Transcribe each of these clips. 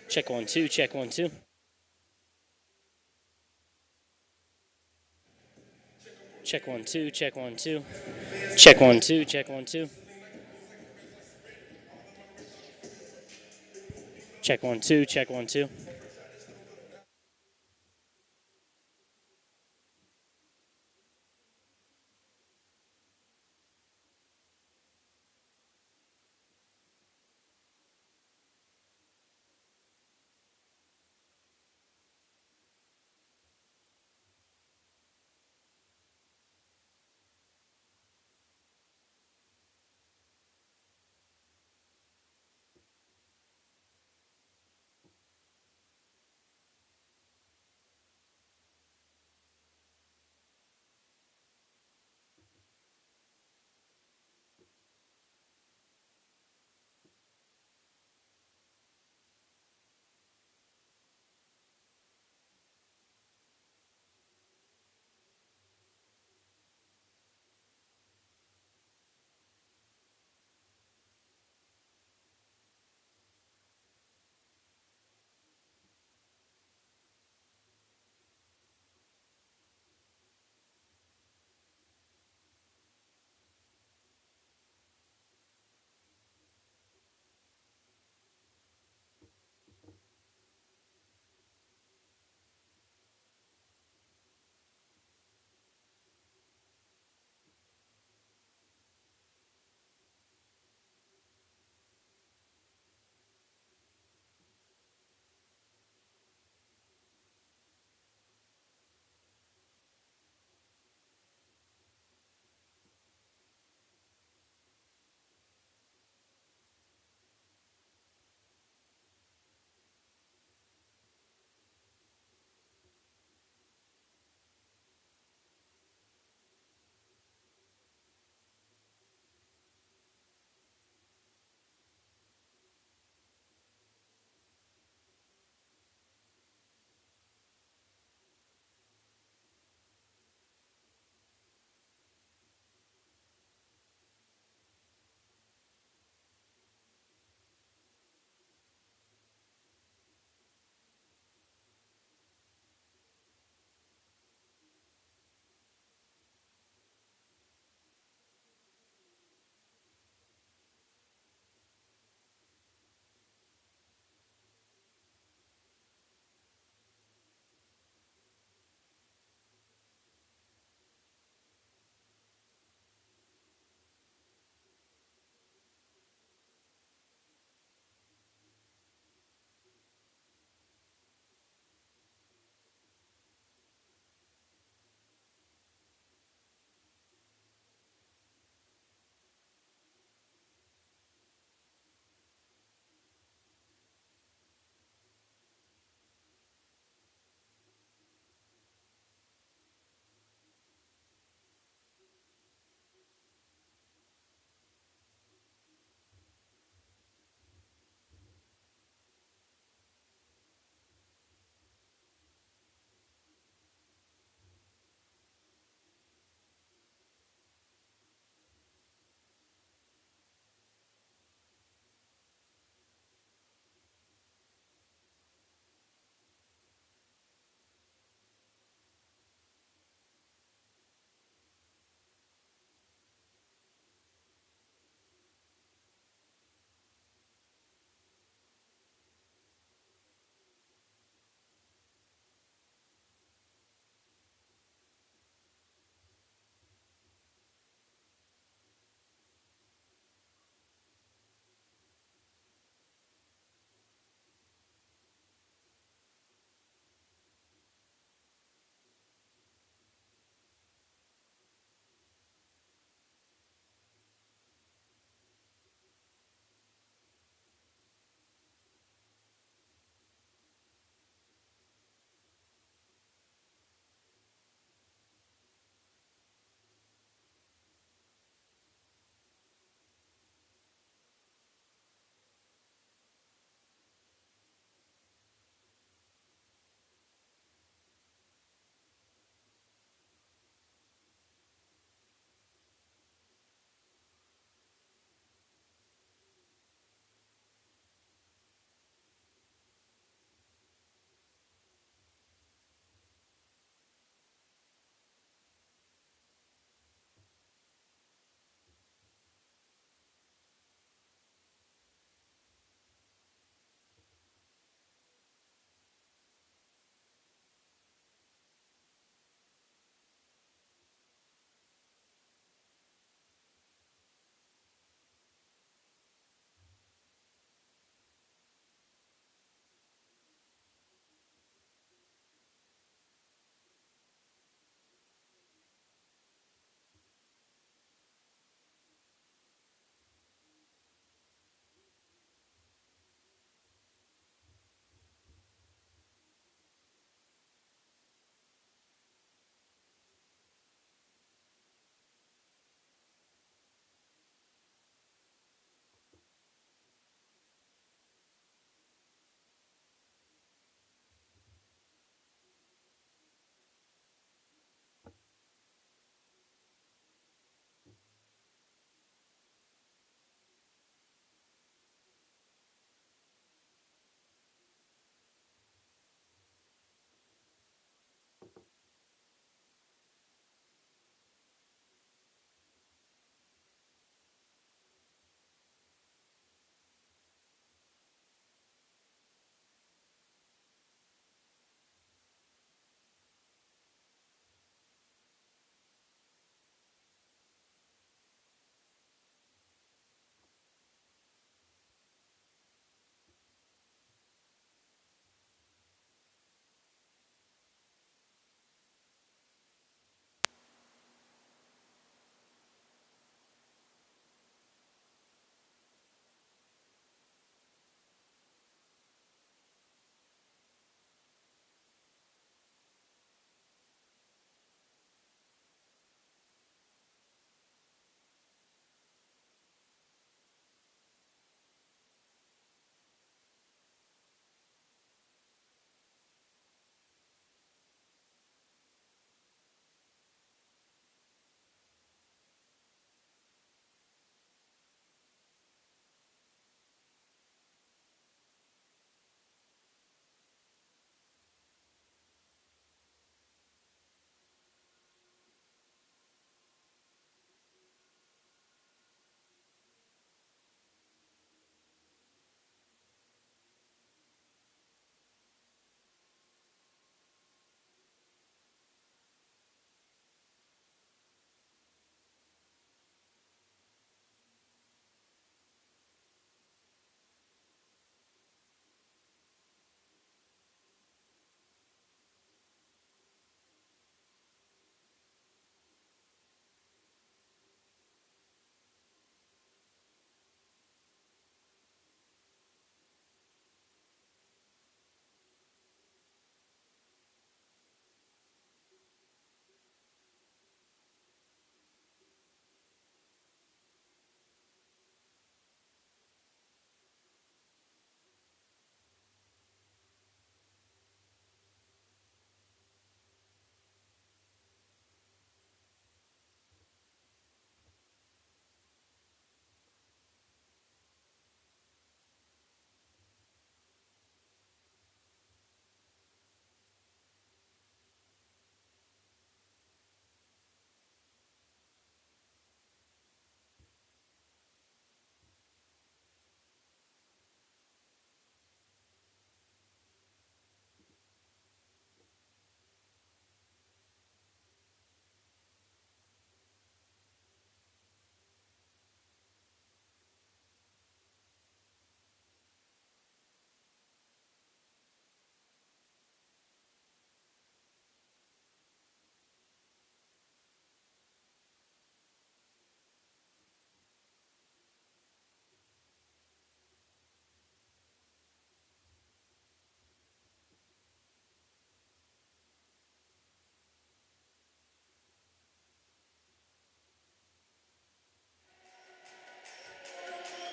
Check 1 2. Check 1 2. Check 1 2. Check 1 2. Check 1 2. Check 1 2. Check 1 2. Check 1 2.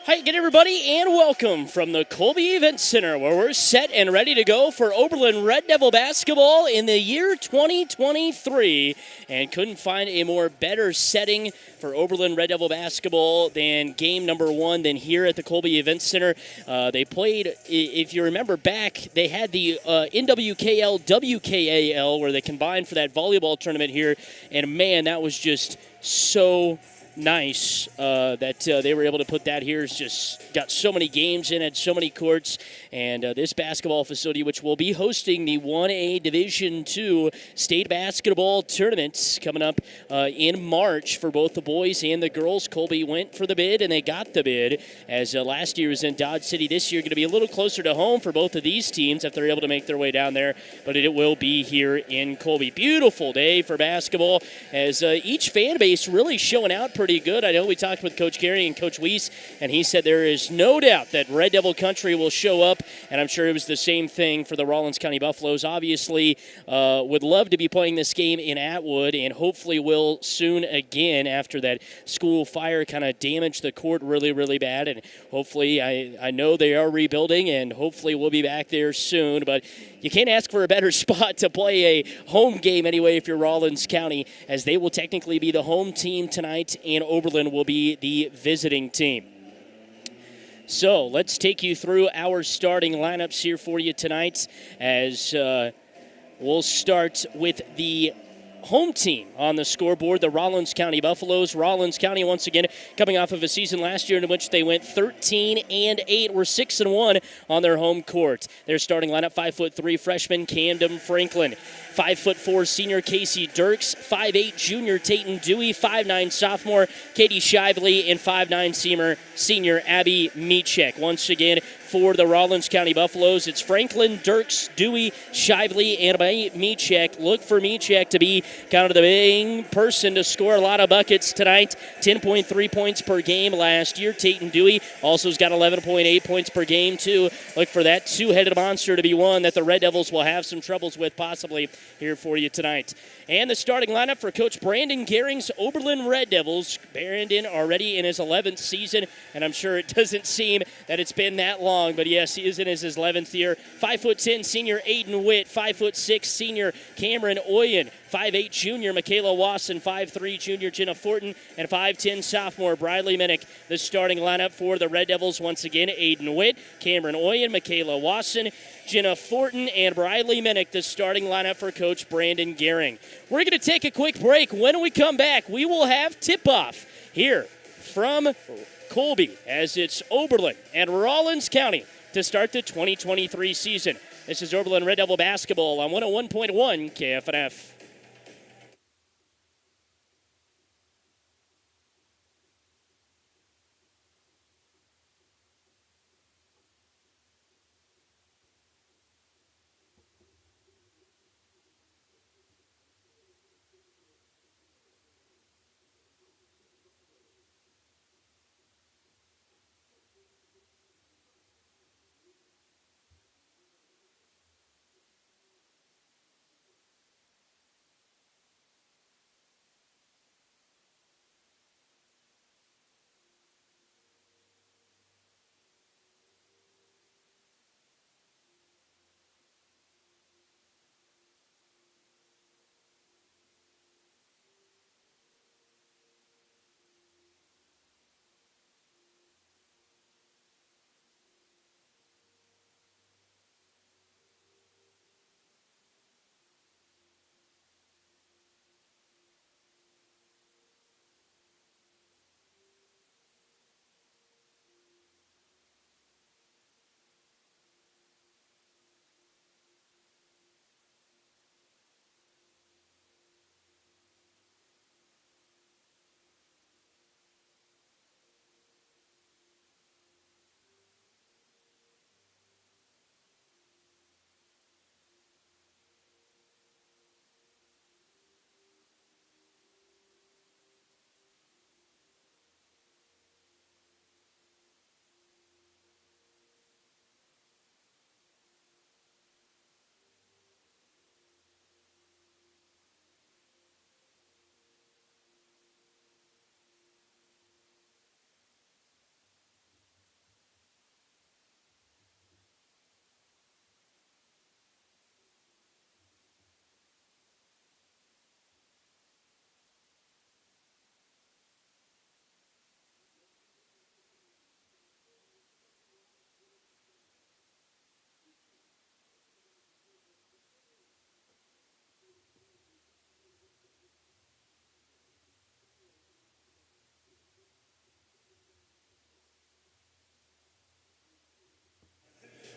Hi again, everybody, and welcome from the Colby Event Center, where we're set and ready to go for Oberlin Red Devil basketball in the year 2023. And couldn't find a more better setting for Oberlin Red Devil basketball than game number one than here at the Colby Event Center. They played, if you remember back, they had the NWKL, WKAL, where they combined for that volleyball tournament here. And man, that was just so nice that they were able to put that here. It's just got so many games in it, so many courts, and this basketball facility, which will be hosting the 1A Division II state basketball tournaments coming up in March for both the boys and the girls. Colby went for the bid, and they got the bid, as last year was in Dodge City. This year going to be a little closer to home for both of these teams if they're able to make their way down there, but it will be here in Colby. Beautiful day for basketball, as each fan base really showing out pretty good. I know we talked with Coach Gary and Coach Weiss, and he said there is no doubt that Red Devil Country will show up, and I'm sure it was the same thing for the Rawlins County Buffaloes. Obviously, would love to be playing this game in Atwood, and hopefully will soon again after that school fire kind of damaged the court really, really bad, and hopefully, I know they are rebuilding, and hopefully we'll be back there soon, but you can't ask for a better spot to play a home game anyway if you're Rawlins County, as they will technically be the home team tonight, and Oberlin will be the visiting team. So let's take you through our starting lineups here for you tonight, as we'll start with the home team on the scoreboard, the Rawlins County Buffaloes. Rawlins County, once again, coming off of a season last year in which they went 13-8. We're 6-1 on their home court. Their starting lineup: 5'3" freshman Camden Franklin, 5'4" senior Casey Dirks, 5'8" junior Tayton Dewey, 5'9" sophomore Katie Shively, and 5'9" senior Abby Michek. Once again, for the Rawlins County Buffaloes, it's Franklin, Dirks, Dewey, Shively, and Michek. Look for Michek to be kind of the main person to score a lot of buckets tonight. 10.3 points per game last year. Tayton Dewey also has got 11.8 points per game, too. Look for that two-headed monster to be one that the Red Devils will have some troubles with possibly here for you tonight. And the starting lineup for Coach Brandon Gehring's Oberlin Red Devils. Brandon already in his 11th season, and I'm sure it doesn't seem that it's been that long, but yes, he is in his 11th year. 5'10" senior Aiden Witt, 5'6" senior Cameron Oyen, 5'8" junior Michaela Wasson, 5'3" junior Jenna Fortin, and 5'10" sophomore Briley Minnick. The starting lineup for the Red Devils, once again, Aiden Witt, Cameron Oyen, Michaela Wasson, Jenna Fortin, and Briley Minnick, the starting lineup for Coach Brandon Gehring. We're going to take a quick break. When we come back, we will have tip-off here from Colby, as it's Oberlin and Rawlins County to start the 2023 season. This is Oberlin Red Devil basketball on 101.1 KFNF.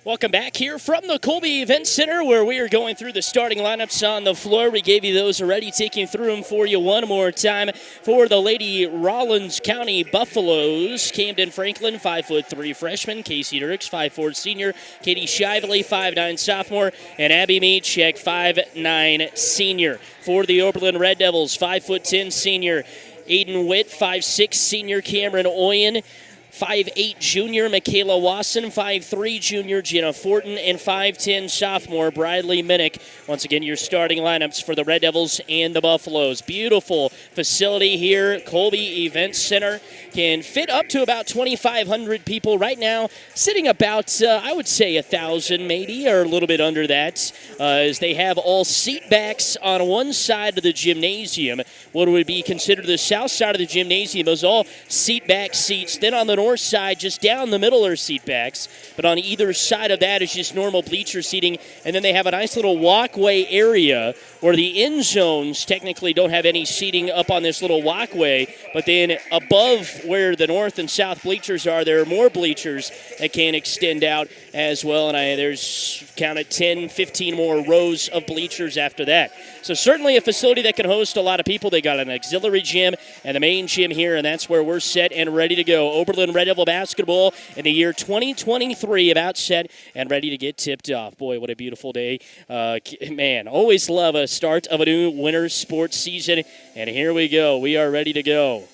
Welcome back here from the Colby Event Center, where we are going through the starting lineups on the floor. We gave you those already, taking through them for you one more time. For the Lady Rawlins County Buffaloes, Camden Franklin, 5'3" freshman, Casey Dirks, 5'4" senior, Katie Shively, 5'9" sophomore, and Abby Meachek, 5'9" senior. For the Oberlin Red Devils, 5'10" senior, Aiden Witt, 5'6" senior, Cameron Oyen, 5'8" junior, Michaela Wasson, 5'3" junior, Jenna Fortin, and 5'10" sophomore, Bradley Minnick. Once again, your starting lineups for the Red Devils and the Buffaloes. Beautiful facility here. Colby Event Center can fit up to about 2,500 people. Right now, sitting about, I would say, 1,000 maybe, or a little bit under that, as they have all seat backs on one side of the gymnasium. What would be considered the south side of the gymnasium is all seat back seats. Then on the north side, just down the middle are seat backs, but on either side of that is just normal bleacher seating, and then they have a nice little walkway area where the end zones technically don't have any seating up on this little walkway, but then above where the north and south bleachers are, there are more bleachers that can extend out as well, and there's counted 10, 15 more rows of bleachers after that. So certainly a facility that can host a lot of people. They got an auxiliary gym and the main gym here, and that's where we're set and ready to go. Oberlin Red Devil basketball in the year 2023, about set and ready to get tipped off. Boy, what a beautiful day. Man, always love a start of a new winter sports season, and here we go. We are ready to go.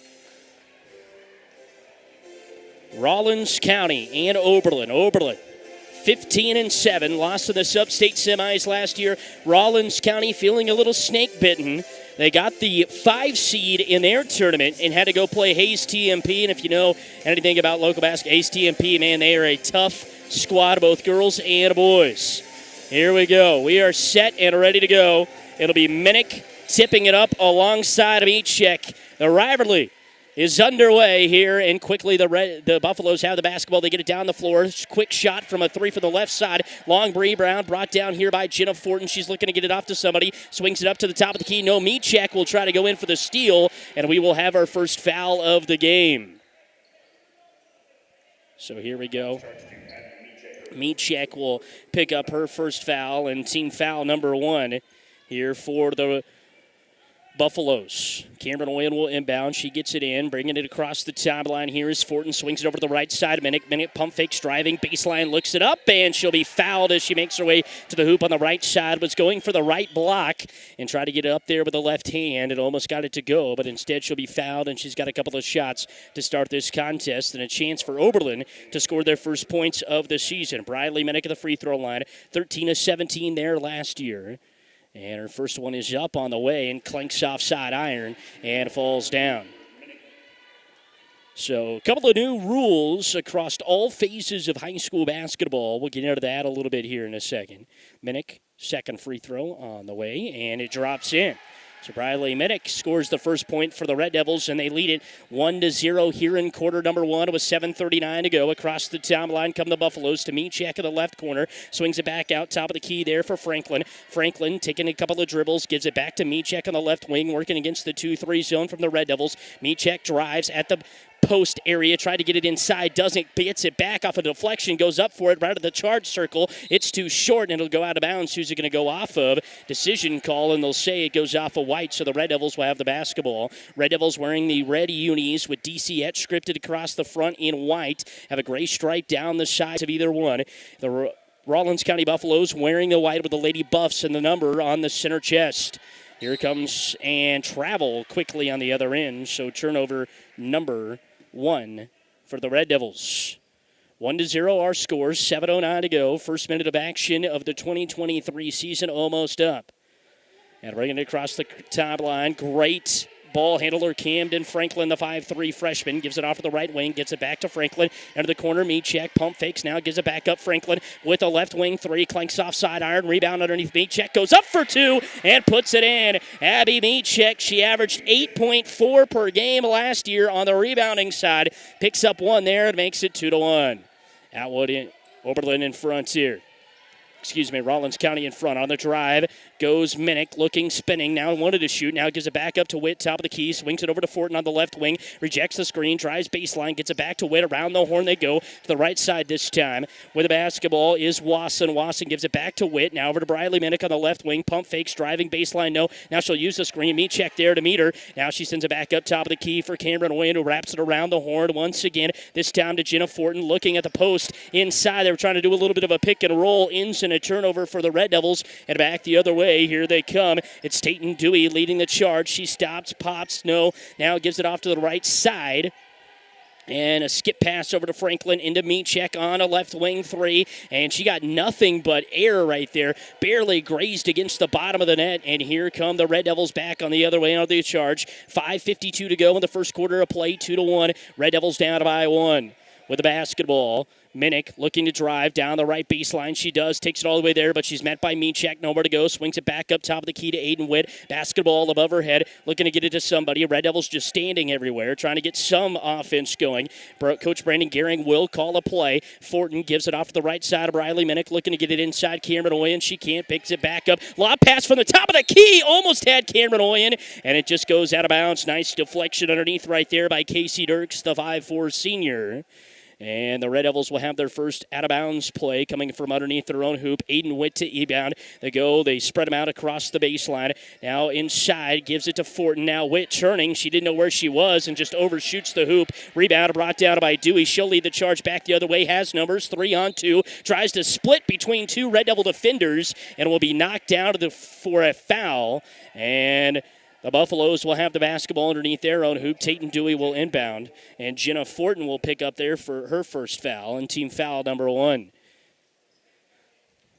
Rawlins County and Oberlin. Oberlin 15-7, lost in the sub-state semis last year. Rawlins County feeling a little snake-bitten. They got the 5 seed in their tournament and had to go play Hayes TMP. And if you know anything about local basketball, Hayes TMP, man, they are a tough squad, both girls and boys. Here we go. We are set and ready to go. It'll be Minnick tipping it up alongside of Meachek. The rivalry is underway here, and quickly the Buffaloes have the basketball. They get it down the floor. Quick shot from a 3 from the left side. Long Bree Brown brought down here by Jenna Fortin. She's looking to get it off to somebody. Swings it up to the top of the key. No, Meachek will try to go in for the steal, and we will have our first foul of the game. So here we go. Meachek will pick up her first foul, and team foul number 1 here for the Buffaloes. Cameron Oyen will inbound. She gets it in, bringing it across the timeline. Here is Fortin, swings it over to the right side. Minnick pump fakes, driving, baseline, looks it up, and she'll be fouled as she makes her way to the hoop on the right side. Was going for the right block and try to get it up there with the left hand. It almost got it to go, but instead she'll be fouled, and she's got a couple of shots to start this contest and a chance for Oberlin to score their first points of the season. Bradley Minnick at the free throw line, 13-17 there last year. And her first one is up on the way and clanks off side iron and falls down. So a couple of new rules across all phases of high school basketball. We'll get into that a little bit here in a second. Minnick, second free throw on the way, and it drops in. So Bradley Minnick scores the first point for the Red Devils, and they lead it 1-0 here in quarter number 1 with 7:39 to go. Across the timeline come the Buffaloes to Meachek in the left corner. Swings it back out, top of the key there for Franklin. Franklin taking a couple of dribbles, gives it back to Meachek on the left wing, working against the 2-3 zone from the Red Devils. Meachek drives at the post area, tried to get it inside, doesn't, gets it back off a deflection, goes up for it right at the charge circle. It's too short, and it'll go out of bounds. Who's it going to go off of? Decision call, and they'll say it goes off of White, so the Red Devils will have the basketball. Red Devils wearing the red unis with DC etched scripted across the front in white, have a gray stripe down the sides of either one. The Rawlins County Buffaloes wearing the white with the Lady Buffs and the number on the center chest. Here comes and travel quickly on the other end, so turnover number 1 for the Red Devils. 1-0 our scores, 7:09 to go. First minute of action of the 2023 season almost up. And bringing it across the top line. Great ball handler Camden Franklin, the 5'3 freshman, gives it off to the right wing, gets it back to Franklin. Into the corner, Meachek, pump fakes now, gives it back up. Franklin with a left wing 3, clanks off side iron, rebound underneath Meachek, goes up for 2, and puts it in. Abby Meachek, she averaged 8.4 per game last year on the rebounding side. Picks up 1 there and makes it 2-1. Atwood in, Oberlin in front here. Rawlins County in front. On the drive goes Minnick, looking, spinning, now wanted to shoot, now gives it back up to Witt, top of the key, swings it over to Fortin on the left wing, rejects the screen, drives baseline, gets it back to Witt, around the horn they go, to the right side this time. With the basketball is Wasson. Wasson gives it back to Witt, now over to Briley Minnick on the left wing, pump fakes, driving baseline, no, now she'll use the screen, meet check there to meet her, now she sends it back up top of the key for Cameron Oyen, who wraps it around the horn once again, this time to Jenna Fortin, looking at the post inside. They were trying to do a little bit of a pick and roll, ends in a turnover for the Red Devils, and back the other way. Here they come. It's Tatum Dewey leading the charge. She stops, pops, no. Now gives it off to the right side. And a skip pass over to Franklin into Meachek on a left wing three. And she got nothing but air right there. Barely grazed against the bottom of the net. And here come the Red Devils back on the other way on the charge. 5:52 to go in the first quarter of play. 2-1. Red Devils down by 1 with the basketball. Minnick looking to drive down the right baseline. She does. Takes it all the way there, but she's met by Meachek. Nowhere to go. Swings it back up top of the key to Aiden Witt. Basketball above her head. Looking to get it to somebody. Red Devils just standing everywhere, trying to get some offense going. Coach Brandon Gehring will call a play. Fortin gives it off to the right side of Riley Minnick. Looking to get it inside Cameron Oyen. She can't. Picks it back up. Lob pass from the top of the key. Almost had Cameron Oyen, and it just goes out of bounds. Nice deflection underneath right there by Casey Dirks, the 5'4" senior. And the Red Devils will have their first out-of-bounds play coming from underneath their own hoop. Aiden Witt to e-bound. They spread them out across the baseline. Now inside, gives it to Fortin. Now Witt turning. She didn't know where she was and just overshoots the hoop. Rebound brought down by Dewey. She'll lead the charge back the other way. Has numbers, 3-on-2. Tries to split between two Red Devil defenders and will be knocked down for a foul. And the Buffaloes will have the basketball underneath their own hoop. Tatum Dewey will inbound, and Jenna Fortin will pick up there for her first foul, and team foul number 1.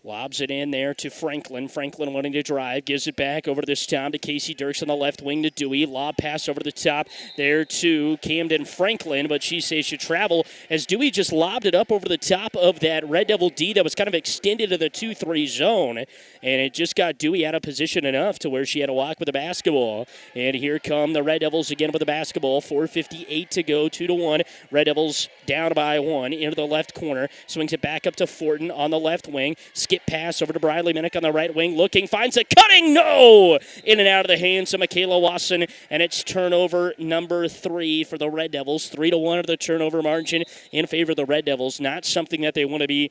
Lobs it in there to Franklin. Franklin wanting to drive. Gives it back over this time to Casey Dirks on the left wing to Dewey. Lob pass over the top there to Camden Franklin, but she says she travel as Dewey just lobbed it up over the top of that Red Devil D that was kind of extended to the 2-3 zone, and it just got Dewey out of position enough to where she had to walk with the basketball. And here come the Red Devils again with the basketball. 4:58 to go, 2-1. Red Devils down by 1 into the left corner. Swings it back up to Fortin on the left wing. Skip pass over to Briley Minnick on the right wing. Looking, finds a cutting. No! In and out of the hands of Michaela Wasson. And it's turnover number 3 for the Red Devils. 3-1 of the turnover margin in favor of the Red Devils. Not something that they want to be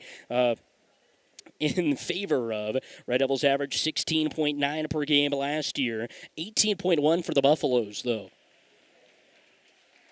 in favor of. Red Devils averaged 16.9 per game last year. 18.1 for the Buffaloes, though.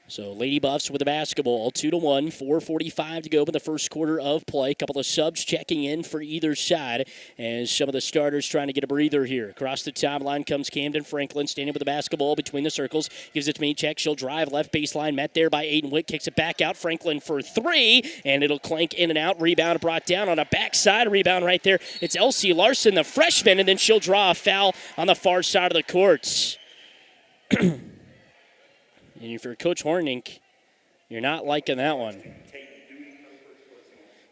So Lady Buffs with the basketball, 2-1, 4:45 to go in the first quarter of play. A couple of subs checking in for either side as some of the starters trying to get a breather here. Across the timeline comes Camden Franklin, standing with the basketball between the circles. Gives it to Meachek. She'll drive left baseline, met there by Aiden Witt. Kicks it back out. Franklin for 3, and it'll clank in and out. Rebound brought down on a backside. Rebound right there. It's Elsie Larson, the freshman, and then she'll draw a foul on the far side of the courts. And if you're Coach Hornink, you're not liking that one.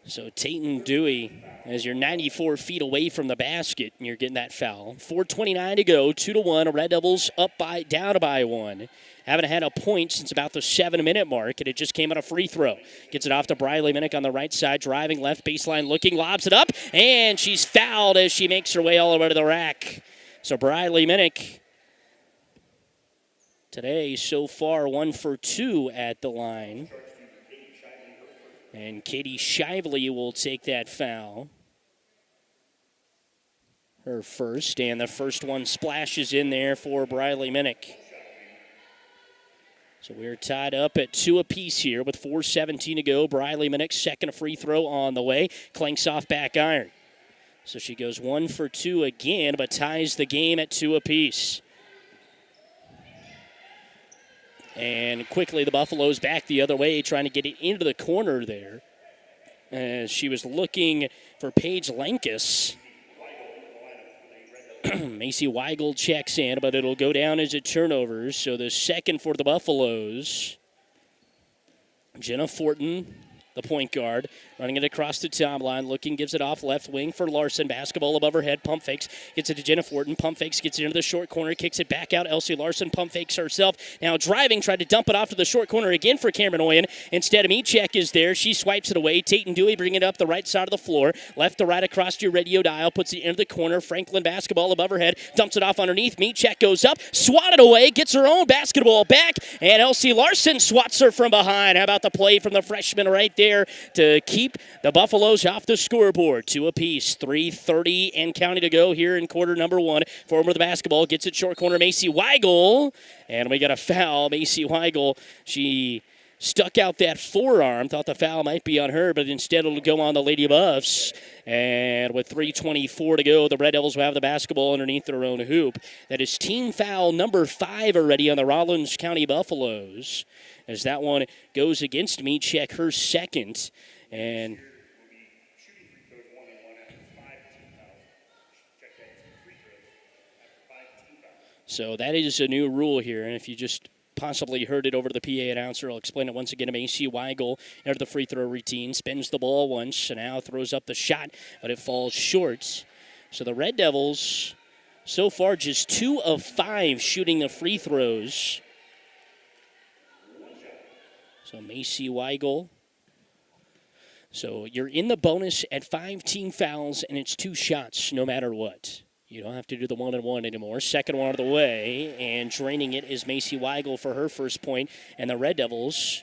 So Tatum Dewey, as you're 94 feet away from the basket, and you're getting that foul. 4:29 to go, 2-1. Red Devils down by 1. Haven't had a point since about the 7-minute mark, and it just came on a free throw. Gets it off to Briley Minnick on the right side, driving left baseline, looking, lobs it up, and she's fouled as she makes her way all the way to the rack. So Briley Minnick, today, so far, 1 for 2 at the line. And Katie Shively will take that foul. Her first, and the first one splashes in there for Briley Minnick. So we're tied up at 2 apiece here with 4:17 to go. Briley Minnick's second free throw on the way. Clanks off back iron. So she goes 1 for 2 again, but ties the game at 2 apiece. And quickly the Buffaloes back the other way, trying to get it into the corner there. As she was looking for Paige Lankus. Macy Weigel checks in, but it'll go down as a turnover. So the second for the Buffaloes. Jenna Fortin the point guard, running it across the timeline, looking, gives it off left wing for Larson. Basketball above her head, pump fakes, gets it to Jenna Fortin. Pump fakes, gets it into the short corner, kicks it back out. Elsie Larson pump fakes herself. Now driving, tried to dump it off to the short corner again for Cameron Oyen. Instead, Michek is there. She swipes it away. Tate and Dewey bring it up the right side of the floor. Left to right across your radio dial, puts it into the corner. Franklin basketball above her head, dumps it off underneath. Michek goes up, swatted away, gets her own basketball back, and Elsie Larson swats her from behind. How about the play from the freshman right there to keep the Buffaloes off the scoreboard? 2 apiece, 3:30 and counting to go here in quarter number 1. Forward with the basketball, gets it short corner, Macy Weigel, and we got a foul. Macy Weigel, she stuck out that forearm, thought the foul might be on her, but instead it'll go on the Lady Buffs. And with 3:24 to go, the Red Devils will have the basketball underneath their own hoop. That is team foul number 5 already on the Rawlins County Buffaloes, as that one goes against me. Check her second. And so that is a new rule here, and if you just possibly heard it over the PA announcer, I'll explain it once again. Macy Weigel into the free throw routine, spins the ball once, and now throws up the shot, but it falls short. So the Red Devils, so far, just 2 of 5 shooting the free throws. So Macy Weigel. So you're in the bonus at 5 team fouls, and it's 2 shots no matter what. You don't have to do the 1-and-1 anymore. Second one out of the way, and draining it is Macy Weigel for her first point. And the Red Devils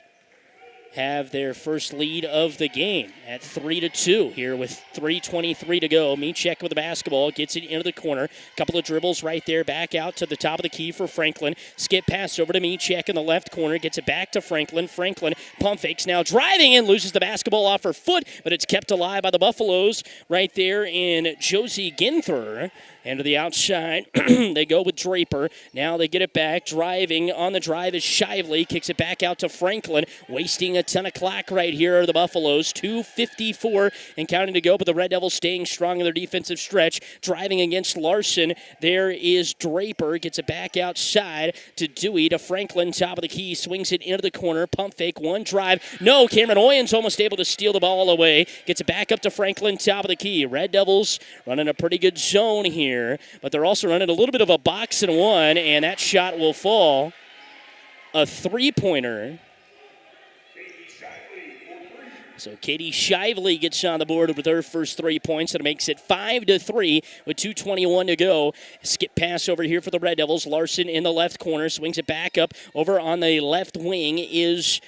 have their first lead of the game at 3-2 here with 3:23 to go. Michek with the basketball, gets it into the corner. Couple of dribbles right there, back out to the top of the key for Franklin. Skip pass over to Michek in the left corner, gets it back to Franklin. Franklin pump fakes, now driving in, loses the basketball off her foot, but it's kept alive by the Buffaloes right there in Josie Ginther. And to the outside, they go with Draper. Now they get it back. Driving on the drive is Shively. Kicks it back out to Franklin. Wasting a ton of clock right here are the Buffaloes. 2:54 and counting to go, but the Red Devils staying strong in their defensive stretch. Driving against Larson. There is Draper. Gets it back outside to Dewey, to Franklin. Top of the key. Swings it into the corner. Pump fake. One drive. No, Cameron Oyen's almost able to steal the ball away. Gets it back up to Franklin. Top of the key. Red Devils running a pretty good zone here. But they're also running a little bit of a box and one, and that shot will fall. A three-pointer. So Katie Shively gets on the board with her first 3 points, and it makes it 5-3 with 2:21 to go. Skip pass over here for the Red Devils. Larson in the left corner, swings it back up. Over on the left wing is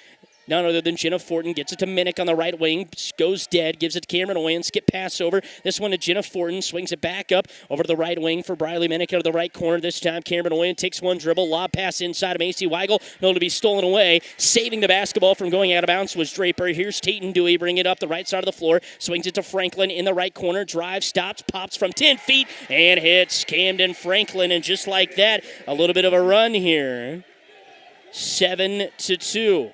none other than Jenna Fortin. Gets it to Minnick on the right wing. Goes dead. Gives it to Cameron Oyen. Skip pass over. This one to Jenna Fortin. Swings it back up over to the right wing for Briley Minnick out of the right corner. This time Cameron Oyen takes one dribble. Lob pass inside of Macy Weigel. No to be stolen away. Saving the basketball from going out of bounds was Draper. Here's Tate and Dewey. Bring it up the right side of the floor. Swings it to Franklin in the right corner. Drive, stops, pops from 10 feet, and hits Camden Franklin. And just like that, a little bit of a run here. 7-2.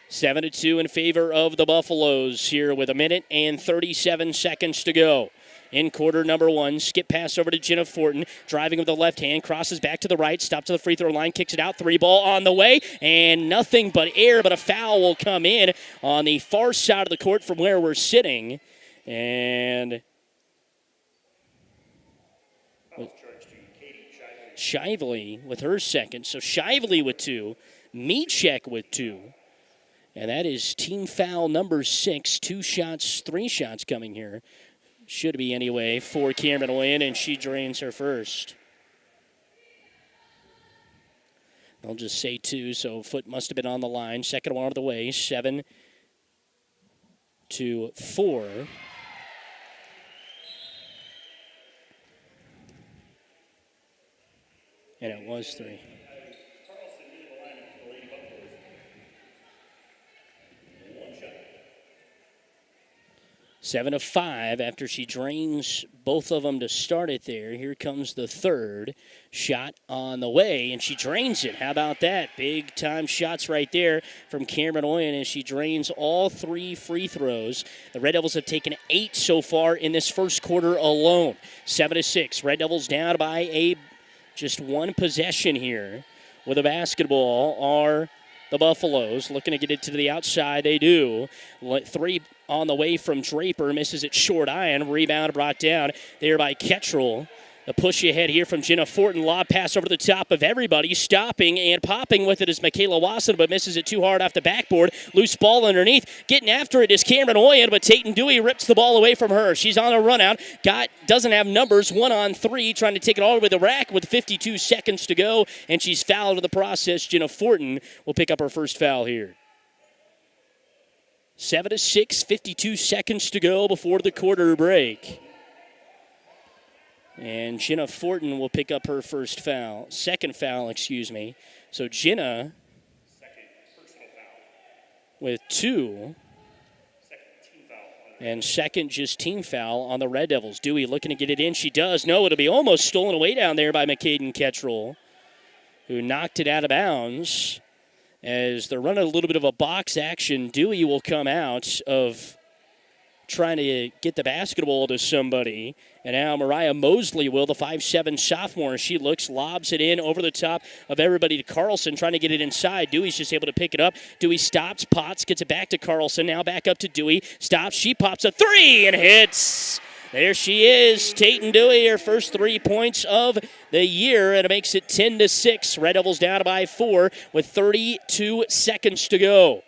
7-2 in favor of the Buffaloes here with 1 and 37 seconds to go. In quarter number 1, skip pass over to Jenna Fortin, driving with the left hand, crosses back to the right, stops to the free throw line, kicks it out, 3 ball on the way, and nothing but air, but a foul will come in on the far side of the court from where we're sitting. And Shively with her second, so Shively with 2, Michek with 2. And that is team foul number 6. 2 shots, 3 shots coming here. Should be anyway for Cameron Oyen, and she drains her first. I'll just say 2, so foot must have been on the line. Second one out of the way, 7-4. And it was 3. 7 of 5 after she drains both of them to start it there. Here comes the third shot on the way, and she drains it. How about that? Big time shots right there from Cameron Oyen as she drains all 3 free throws. The Red Devils have taken 8 so far in this first quarter alone. 7-6. Red Devils down by just 1 possession here with a basketball are the Buffaloes. Looking to get it to the outside. They do. 3 on the way from Draper. Misses it short iron. Rebound brought down there by Kettrell. The push ahead here from Jenna Fortin. Lob pass over the top of everybody. Stopping and popping with it is Michaela Wasson, but misses it too hard off the backboard. Loose ball underneath. Getting after it is Cameron Oyen, but Tatum Dewey rips the ball away from her. She's on a run out. Doesn't have numbers. 1-on-3. Trying to take it all the way to the rack with 52 seconds to go, and she's fouled in the process. Jenna Fortin will pick up her first foul here. 7-6, 52 seconds to go before the quarter break. And Jenna Fortin will pick up her second foul. So Jenna with 2. And second just team foul on the Red Devils. Dewey looking to get it in. She does. No, it'll be almost stolen away down there by McCaden Kettrell, who knocked it out of bounds. As they're running a little bit of a box action, Dewey will come out of trying to get the basketball to somebody. And now Mariah Mosley will, the 5'7" sophomore. She lobs it in over the top of everybody to Carlson, trying to get it inside. Dewey's just able to pick it up. Dewey stops, Potts gets it back to Carlson. Now back up to Dewey. Stops, she pops a 3 and hits. There she is, Tatum Dewey, her first 3 points of the year, and it makes it 10-6. Red Devils down by 4 with 32 seconds to go.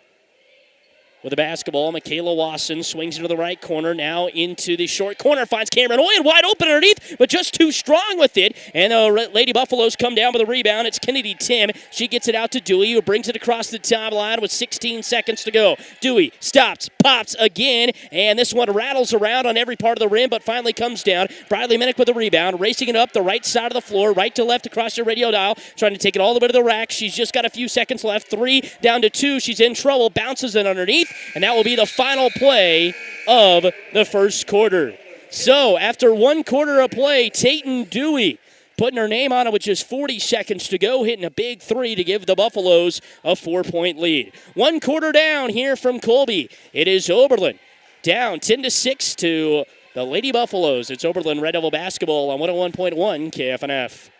With the basketball, Michaela Wasson swings into the right corner, now into the short corner, finds Cameron Oyen wide open underneath, but just too strong with it. And the Lady Buffaloes come down with a rebound. It's Kennedy Tim. She gets it out to Dewey, who brings it across the timeline with 16 seconds to go. Dewey stops, pops again, and this one rattles around on every part of the rim, but finally comes down. Bradley Minnick with the rebound, racing it up the right side of the floor, right to left across the radio dial, trying to take it all the way to the rack. She's just got a few seconds left. 3 down to 2. She's in trouble, bounces it underneath. And that will be the final play of the first quarter. So after 1 quarter of play, Tatum Dewey putting her name on it with just 40 seconds to go, hitting a big 3 to give the Buffaloes a 4-point lead. 1 quarter down here from Colby. It is Oberlin down 10-6 to the Lady Buffaloes. It's Oberlin Red Devil basketball on 101.1 KFNF.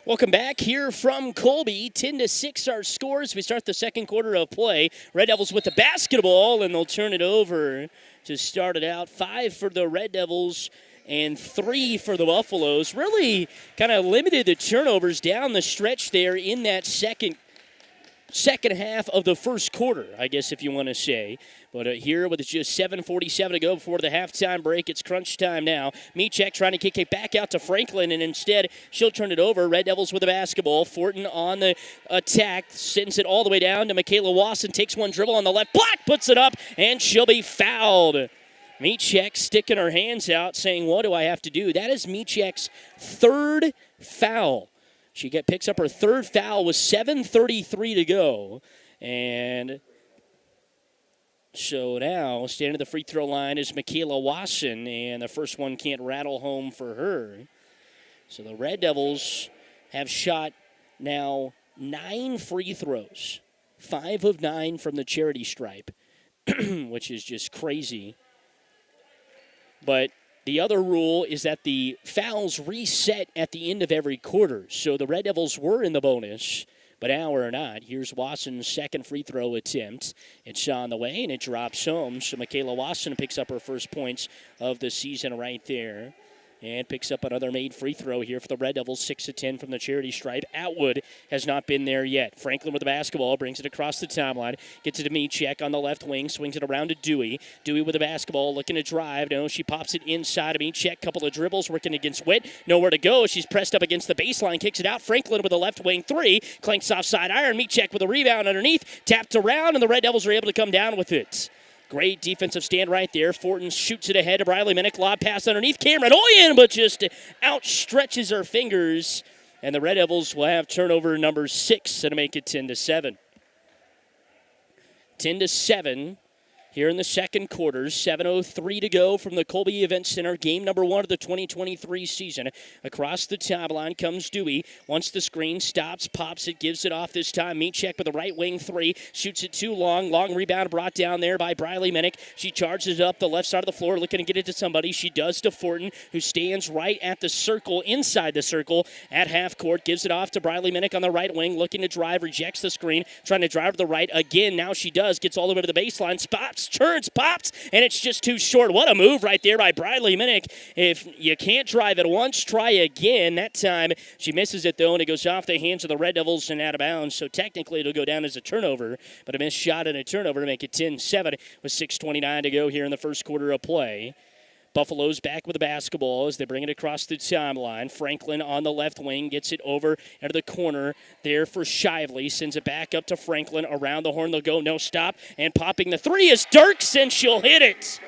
Welcome back here from Colby. 10-6 our scores. We start the second quarter of play. Red Devils with the basketball, and they'll turn it over to start it out. 5 for the Red Devils and 3 for the Buffaloes. Really kind of limited the turnovers down the stretch there in that second half of the first quarter, I guess if you want to say. But here with just 7:47 to go before the halftime break, it's crunch time now. Michek trying to kick it back out to Franklin, and instead she'll turn it over. Red Devils with the basketball. Fortin on the attack, sends it all the way down to Michaela Wasson, takes one dribble on the left block, puts it up, and she'll be fouled. Michek sticking her hands out, saying, what do I have to do? That is Michek's third foul. She picks up her third foul with 7:33 to go. And so now, standing at the free throw line is Michaela Wasson, and the first one can't rattle home for her. So the Red Devils have shot now 9 free throws, 5 of 9 from the charity stripe, which is just crazy. But The other rule is that the fouls reset at the end of every quarter. So the Red Devils were in the bonus, but now we're not. Here's Wasson's second free throw attempt. It's on the way, and it drops home. So Michaela Wasson picks up her first points of the season right there. And picks up another made free throw here for the Red Devils, 6 of 10 from the charity stripe. Atwood has not been there yet. Franklin with the basketball, brings it across the timeline, gets it to Micek on the left wing, swings it around to Dewey. Dewey with the basketball, looking to drive. No, she pops it inside of Micek. Couple of dribbles, working against Witt. Nowhere to go. She's pressed up against the baseline, kicks it out. Franklin with the left wing three, clanks offside iron. Micek with a rebound underneath, tapped around, and the Red Devils are able to come down with it. Great defensive stand right there. Fortin shoots it ahead to Briley Minnick. Lob pass underneath. Cameron Oyen, but just outstretches her fingers. And the Red Devils will have turnover number 6 and make it 10-7. 10-7 here in the second quarter. 7:03 to go from the Colby Event Center. Game number 1 of the 2023 season. Across the timeline comes Dewey. Once the screen stops, pops it, gives it off this time. Micek with the right wing three. Shoots it too long. Long rebound brought down there by Briley Minnick. She charges it up the left side of the floor, looking to get it to somebody. She does to Fortin, who stands right at the circle, inside the circle, at half court. Gives it off to Briley Minnick on the right wing, looking to drive, rejects the screen, trying to drive to the right again. Now she does. Gets all the way to the baseline. Spots, turns, pops, and it's just too short. What a move right there by Briley Minnick. If you can't drive it once, try again. That time she misses it, though, and it goes off the hands of the Red Devils and out of bounds. So technically it'll go down as a turnover, but a missed shot and a turnover to make it 10-7 with 6:29 to go here in the first quarter of play. Buffalo's back with the basketball as they bring it across the timeline. Franklin on the left wing gets it over into the corner there for Shively. Sends it back up to Franklin. Around the horn they'll go. No stop. And popping the three is Dirks, and she'll hit it.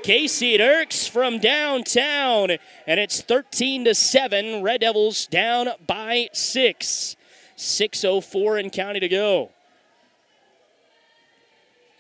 Casey Dirks from downtown. And it's 13-7. Red Devils down by 6. 6:04 and counting to go.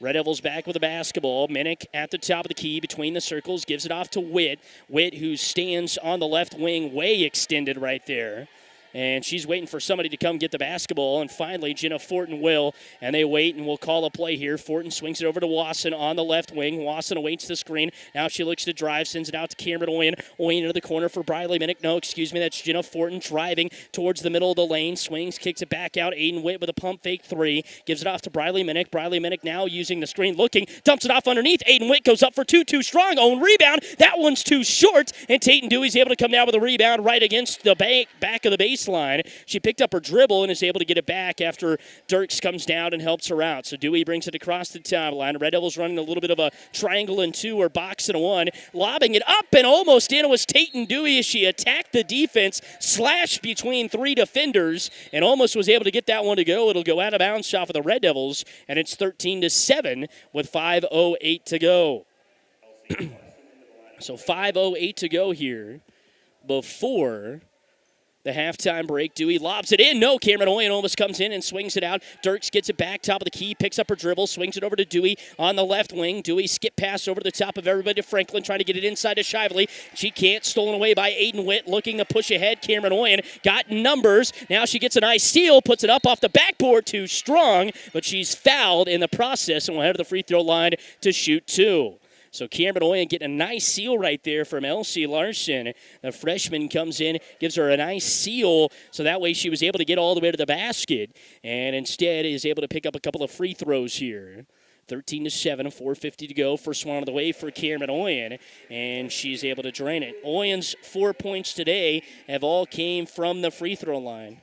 Red Devils back with the basketball. Minnick at the top of the key between the circles. Gives it off to Witt. Witt, who stands on the left wing, way extended right there. And she's waiting for somebody to come get the basketball. And finally, Jenna Fortin will. And they wait and will call a play here. Fortin swings it over to Wasson on the left wing. Wasson awaits the screen. Now she looks to drive. Sends it out to Cameron Oyen. Oyen into the corner for Briley Minnick. No, excuse me. That's Jenna Fortin driving towards the middle of the lane. Swings, kicks it back out. Aiden Witt with a pump fake three. Gives it off to Briley Minnick. Briley Minnick now using the screen. Looking. Dumps it off underneath. Aiden Witt goes up for two. Too strong. Own rebound. That one's too short. And Tatum Dewey's able to come down with a rebound right against the back of the baseline. She picked up her dribble and is able to get it back after Dirks comes down and helps her out. So Dewey brings it across the timeline. Red Devils running a little bit of a triangle and two or box and one. Lobbing it up and almost in. It was Tatum Dewey as she attacked the defense, slashed between three defenders, and almost was able to get that one to go. It'll go out of bounds off of the Red Devils, and it's 13-7 with 5:08 to go. So 5:08 to go here before the halftime break. Dewey lobs it in. No, Cameron Oyen almost comes in and swings it out. Dirks gets it back, top of the key, picks up her dribble, swings it over to Dewey on the left wing. Dewey skip pass over the top of everybody to Franklin, trying to get it inside to Shively. She can't. Stolen away by Aiden Witt, looking to push ahead. Cameron Oyen got numbers. Now she gets a nice steal, puts it up off the backboard, too strong, but she's fouled in the process and will head to the free throw line to shoot two. So Cameron Oyen getting a nice seal right there from Elsie Larson. The freshman comes in, gives her a nice seal, so that way she was able to get all the way to the basket, and instead is able to pick up a couple of free throws here. 13-7, 4:50 to go. First one on the way for Cameron Oyen, and she's able to drain it. Oyen's 4 points today have all came from the free throw line.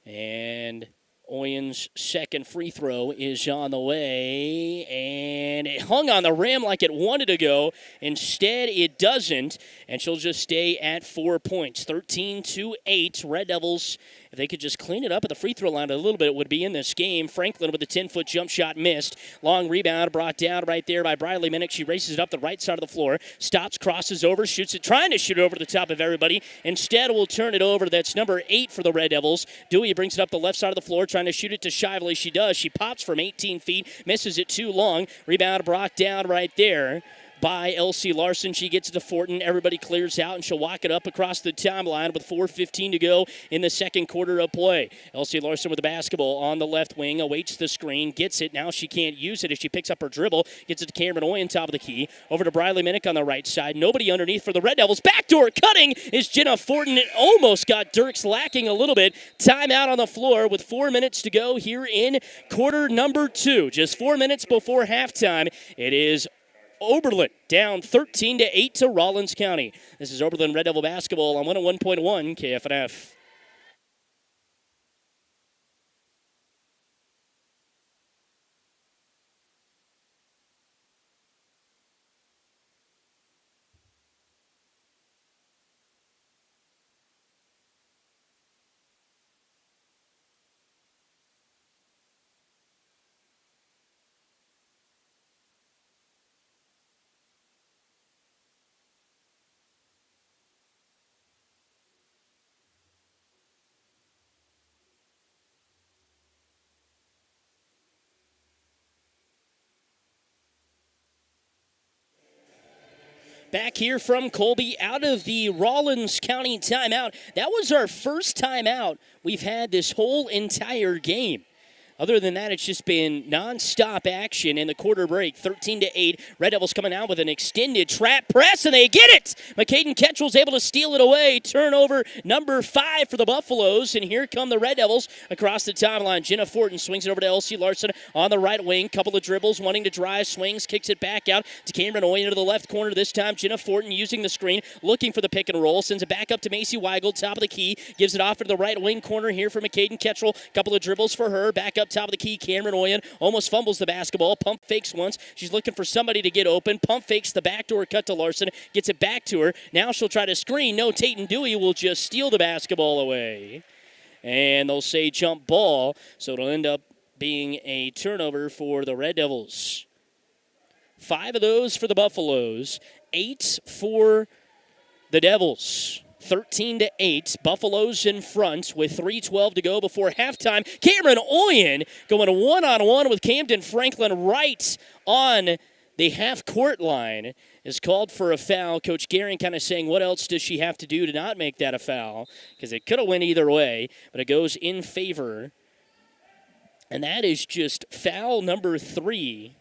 And Oyen's second free throw is on the way, and it hung on the rim like it wanted to go. Instead, it doesn't, and she'll just stay at 4 points. 13-8, Red Devils. If they could just clean it up at the free throw line a little bit, it would be in this game. Franklin with a 10-foot jump shot missed. Long rebound brought down right there by Briley Minnick. She races it up the right side of the floor. Stops, crosses over, shoots it, trying to shoot it over the top of everybody. Instead, will turn it over. That's number 8 for the Red Devils. Dewey brings it up the left side of the floor, trying to shoot it to Shively. She does. She pops from 18 feet, misses it too long. Rebound brought down right there by Elsie Larson. She gets it to Fortin. Everybody clears out, and she'll walk it up across the timeline with 4:15 to go in the second quarter of play. Elsie Larson with the basketball on the left wing, awaits the screen, gets it. Now she can't use it as she picks up her dribble, gets it to Cameron Oyen, top of the key. Over to Briley Minnick on the right side. Nobody underneath for the Red Devils. Backdoor cutting is Jenna Fortin. It almost got Dirks lacking a little bit. Timeout on the floor with 4 minutes to go here in quarter number 2. Just 4 minutes before halftime. It is Oberlin down 13-8 to Rawlins County. This is Oberlin Red Devil basketball on 101.1 KFNF. Back here from Colby out of the Rawlins County timeout. That was our first timeout we've had this whole entire game. Other than that, it's just been nonstop action in the quarter break. 13-8. Red Devils coming out with an extended trap press, and they get it! McCaden Ketchell's able to steal it away. Turnover number 5 for the Buffaloes, and here come the Red Devils across the timeline. Jenna Fortin swings it over to Elsie Larson on the right wing. Couple of dribbles, wanting to drive, swings, kicks it back out to Cameron Oyen into the left corner. This time, Jenna Fortin using the screen, looking for the pick and roll. Sends it back up to Macy Weigel, top of the key. Gives it off to the right wing corner here for McCaden Ketchell. Couple of dribbles for her. Back up top of the key, Cameron Oyen almost fumbles the basketball. Pump fakes once. She's looking for somebody to get open. Pump fakes the backdoor cut to Larson. Gets it back to her. Now she'll try to screen. No, Tatum Dewey will just steal the basketball away. And they'll say jump ball. So it'll end up being a turnover for the Red Devils. 5 of those for the Buffaloes. 8 for the Devils. 13-8. Buffaloes in front with 3:12 to go before halftime. Cameron Oyen going one-on-one with Camden Franklin right on the half-court line is called for a foul. Coach Gehring kind of saying, what else does she have to do to not make that a foul? Because it could have went either way, but it goes in favor. And that is just foul number 3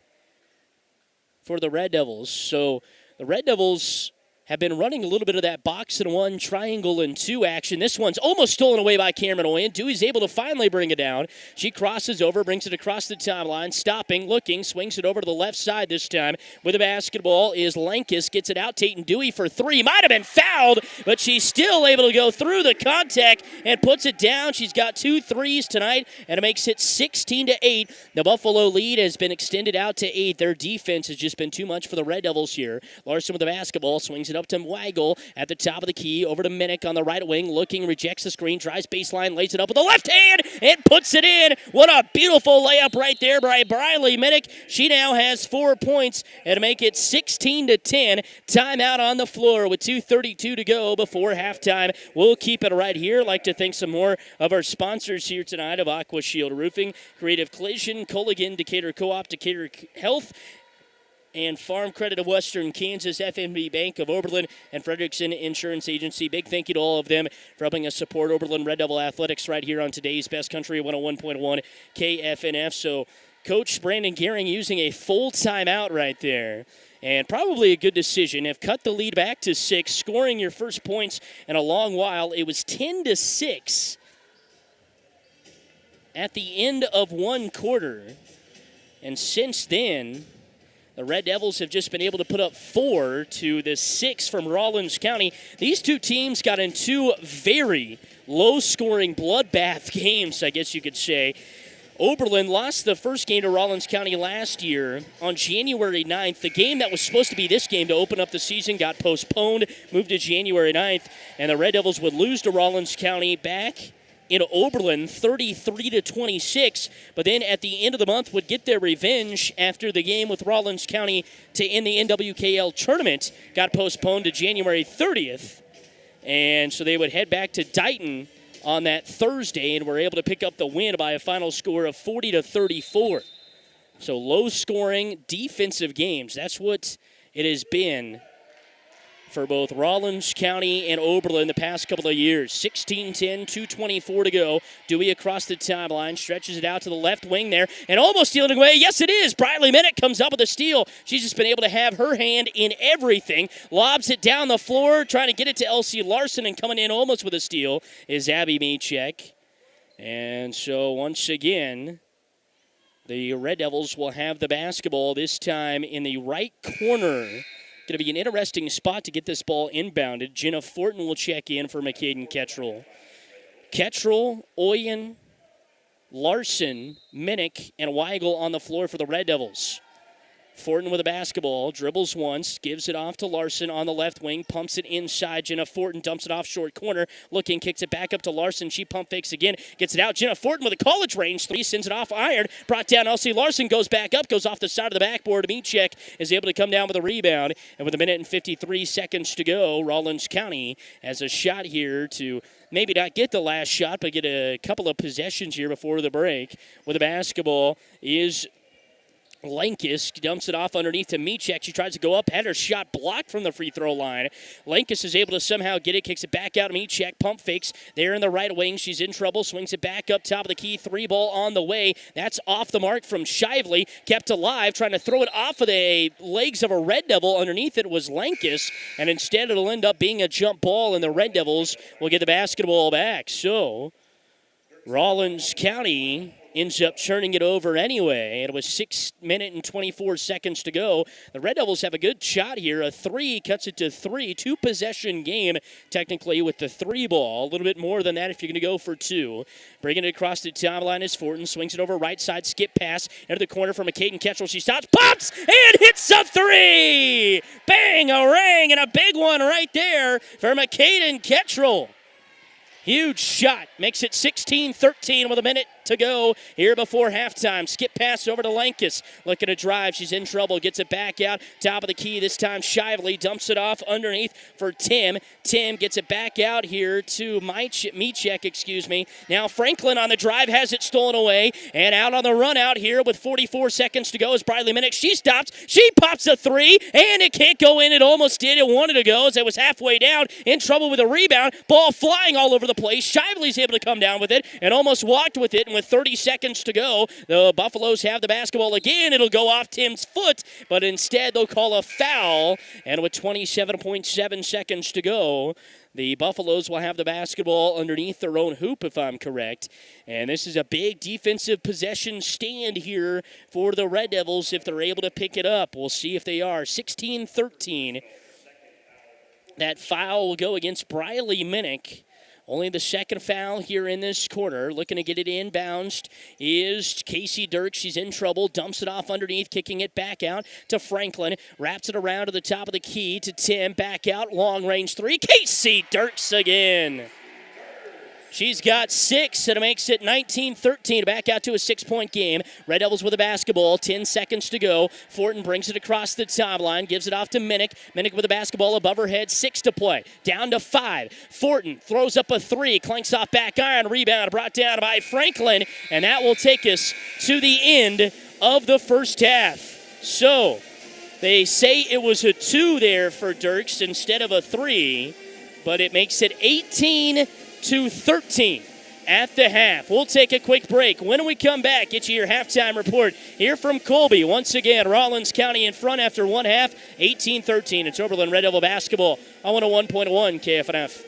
for the Red Devils. So the Red Devils have been running a little bit of that box and one, triangle and 2 action. This one's almost stolen away by Cameron Oyen. Dewey's able to finally bring it down. She crosses over, brings it across the timeline, stopping, looking, swings it over to the left side this time. With the basketball is Lankus, gets it out. Tatum Dewey for 3. Might have been fouled, but she's still able to go through the contact and puts it down. She's got 2 threes tonight, and it makes it 16-8. The Buffalo lead has been extended out to 8. Their defense has just been too much for the Red Devils here. Larson with the basketball, swings it up to Weigel at the top of the key. Over to Minnick on the right wing, looking, rejects the screen, drives baseline, lays it up with the left hand, and puts it in. What a beautiful layup right there by Briley Minnick. She now has 4 points and to make it 16-10. Timeout on the floor with 2:32 to go before halftime. We'll keep it right here. I'd like to thank some more of our sponsors here tonight of Aqua Shield Roofing, Creative Collision, Culligan, Decatur Co-op, Decatur Health, and Farm Credit of Western Kansas, FNB Bank of Oberlin, and Frederickson Insurance Agency. Big thank you to all of them for helping us support Oberlin Red Devil Athletics right here on today's Best Country 101.1 KFNF. So Coach Brandon Gehring using a full timeout right there. And probably a good decision. Have cut the lead back to 6, scoring your first points in a long while. It was 10-6 at the end of one quarter. And since then, the Red Devils have just been able to put up 4 to the 6 from Rawlins County. These two teams got in 2 very low-scoring bloodbath games, I guess you could say. Oberlin lost the first game to Rawlins County last year on January 9th. The game that was supposed to be this game to open up the season got postponed, moved to January 9th, and the Red Devils would lose to Rawlins County back in Oberlin 33-26, but then at the end of the month would get their revenge after the game with Rawlins County to end the NWKL tournament got postponed to January 30th. And so they would head back to Dighton on that Thursday and were able to pick up the win by a final score of 40-34. So low-scoring defensive games. That's what it has been for both Rawlins County and Oberlin the past couple of years. 16-10, 2:24 to go. Dewey across the timeline, stretches it out to the left wing there, and almost stealing away. Yes, it is. Briley Minnick comes up with a steal. She's just been able to have her hand in everything. Lobs it down the floor, trying to get it to Elsie Larson, and coming in almost with a steal is Abby Michek. And so once again, the Red Devils will have the basketball, this time in the right corner. Going to be an interesting spot to get this ball inbounded. Jenna Fortin will check in for McCaden Kettrell. Kettrell, Oyen, Larson, Minnick, and Weigel on the floor for the Red Devils. Fortin with a basketball, dribbles once, gives it off to Larson on the left wing, pumps it inside. Jenna Fortin dumps it off short corner, looking, kicks it back up to Larson. She pump fakes again, gets it out. Jenna Fortin with a college range three, sends it off iron, brought down Elsie Larson, goes back up, goes off the side of the backboard. Michek is able to come down with a rebound, and with a minute and 53 seconds to go, Rawlins County has a shot here to maybe not get the last shot, but get a couple of possessions here before the break. With the basketball is Lankus, dumps it off underneath to Michek. She tries to go up, had her shot blocked from the free throw line. Lankus is able to somehow get it, kicks it back out to Michek. Pump fakes there in the right wing. She's in trouble, swings it back up top of the key. Three ball on the way. That's off the mark from Shively. Kept alive, trying to throw it off of the legs of a Red Devil. Underneath it was Lankus, and instead it'll end up being a jump ball, and the Red Devils will get the basketball back. So Rawlins County ends up turning it over anyway. It was 6 minutes and 24 seconds to go. The Red Devils have a good shot here. A three cuts it to three. Two-possession game, technically, with the three ball. A little bit more than that if you're going to go for two. Bringing it across the timeline is Fortin. Swings it over right side. Skip pass into the corner for McCaden Kettrell. She stops, pops, and hits a three! Bang, a ring, and a big one right there for McCaden Kettrell. Huge shot. Makes it 16-13 with a minute to go here before halftime. Skip pass over to Lankus. Looking to drive. She's in trouble. Gets it back out. Top of the key. This time Shively dumps it off underneath for Tim. Tim gets it back out here to Michek. Now Franklin on the drive has it stolen away. And out on the run out here with 44 seconds to go is Briley Minnick. She stops. She pops a three. And it can't go in. It almost did. It wanted to go as it was halfway down. In trouble with a rebound. Ball flying all over the place. Shively's able to come down with it and almost walked with it. And with 30 seconds to go, the Buffaloes have the basketball again. It'll go off Tim's foot, but instead they'll call a foul. And with 27.7 seconds to go, the Buffaloes will have the basketball underneath their own hoop, if I'm correct. And this is a big defensive possession stand here for the Red Devils if they're able to pick it up. We'll see if they are. 16-13. That foul will go against Briley Minnick. Only the second foul here in this quarter. Looking to get it inbounds is Casey Dirk. She's in trouble. Dumps it off underneath, kicking it back out to Franklin. Wraps it around to the top of the key to Tim. Back out, long range three. Casey Dirks again. She's got 6, and it makes it 19-13. Back out to a 6-point game. Red Devils with a basketball. 10 seconds to go. Fortin brings it across the timeline. Gives it off to Minnick. Minnick with a basketball above her head. 6 to play. Down to 5. Fortin throws up a 3. Clanks off back iron. Rebound brought down by Franklin. And that will take us to the end of the first half. So they say it was a 2 there for Dirks instead of a 3. But it makes it 18-13 at the half. We'll take a quick break. When we come back, get you your halftime report here from Colby. Once again, Rawlins County in front after one half, 18-13. It's Oberlin Red Devil basketball on 101.1 KFNF.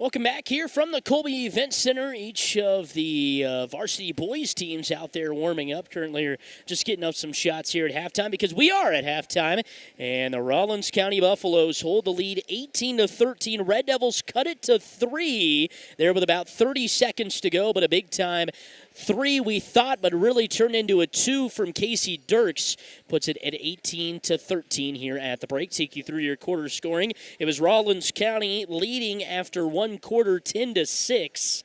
Welcome back here from the Colby Event Center. Each of the varsity boys teams out there warming up. Currently are just getting up some shots here at halftime because we are at halftime. And the Rawlins County Buffaloes hold the lead 18-13. Red Devils cut it to 3 there with about 30 seconds to go, but a big time 3 we thought, but really turned into a 2 from Casey Dirks. Puts it at 18-13 here at the break. Take you through your quarter scoring. It was Rawlins County leading after one quarter 10-6.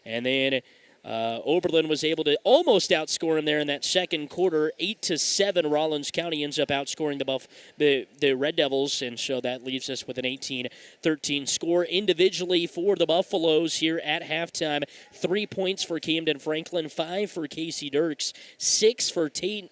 And then Oberlin was able to almost outscore him there in that second quarter, 8-7. Rawlins County ends up outscoring the Red Devils, and so that leaves us with an 18-13 score individually for the Buffaloes here at halftime. 3 points for Camden Franklin, 5 for Casey Dirks, 6 for Tayton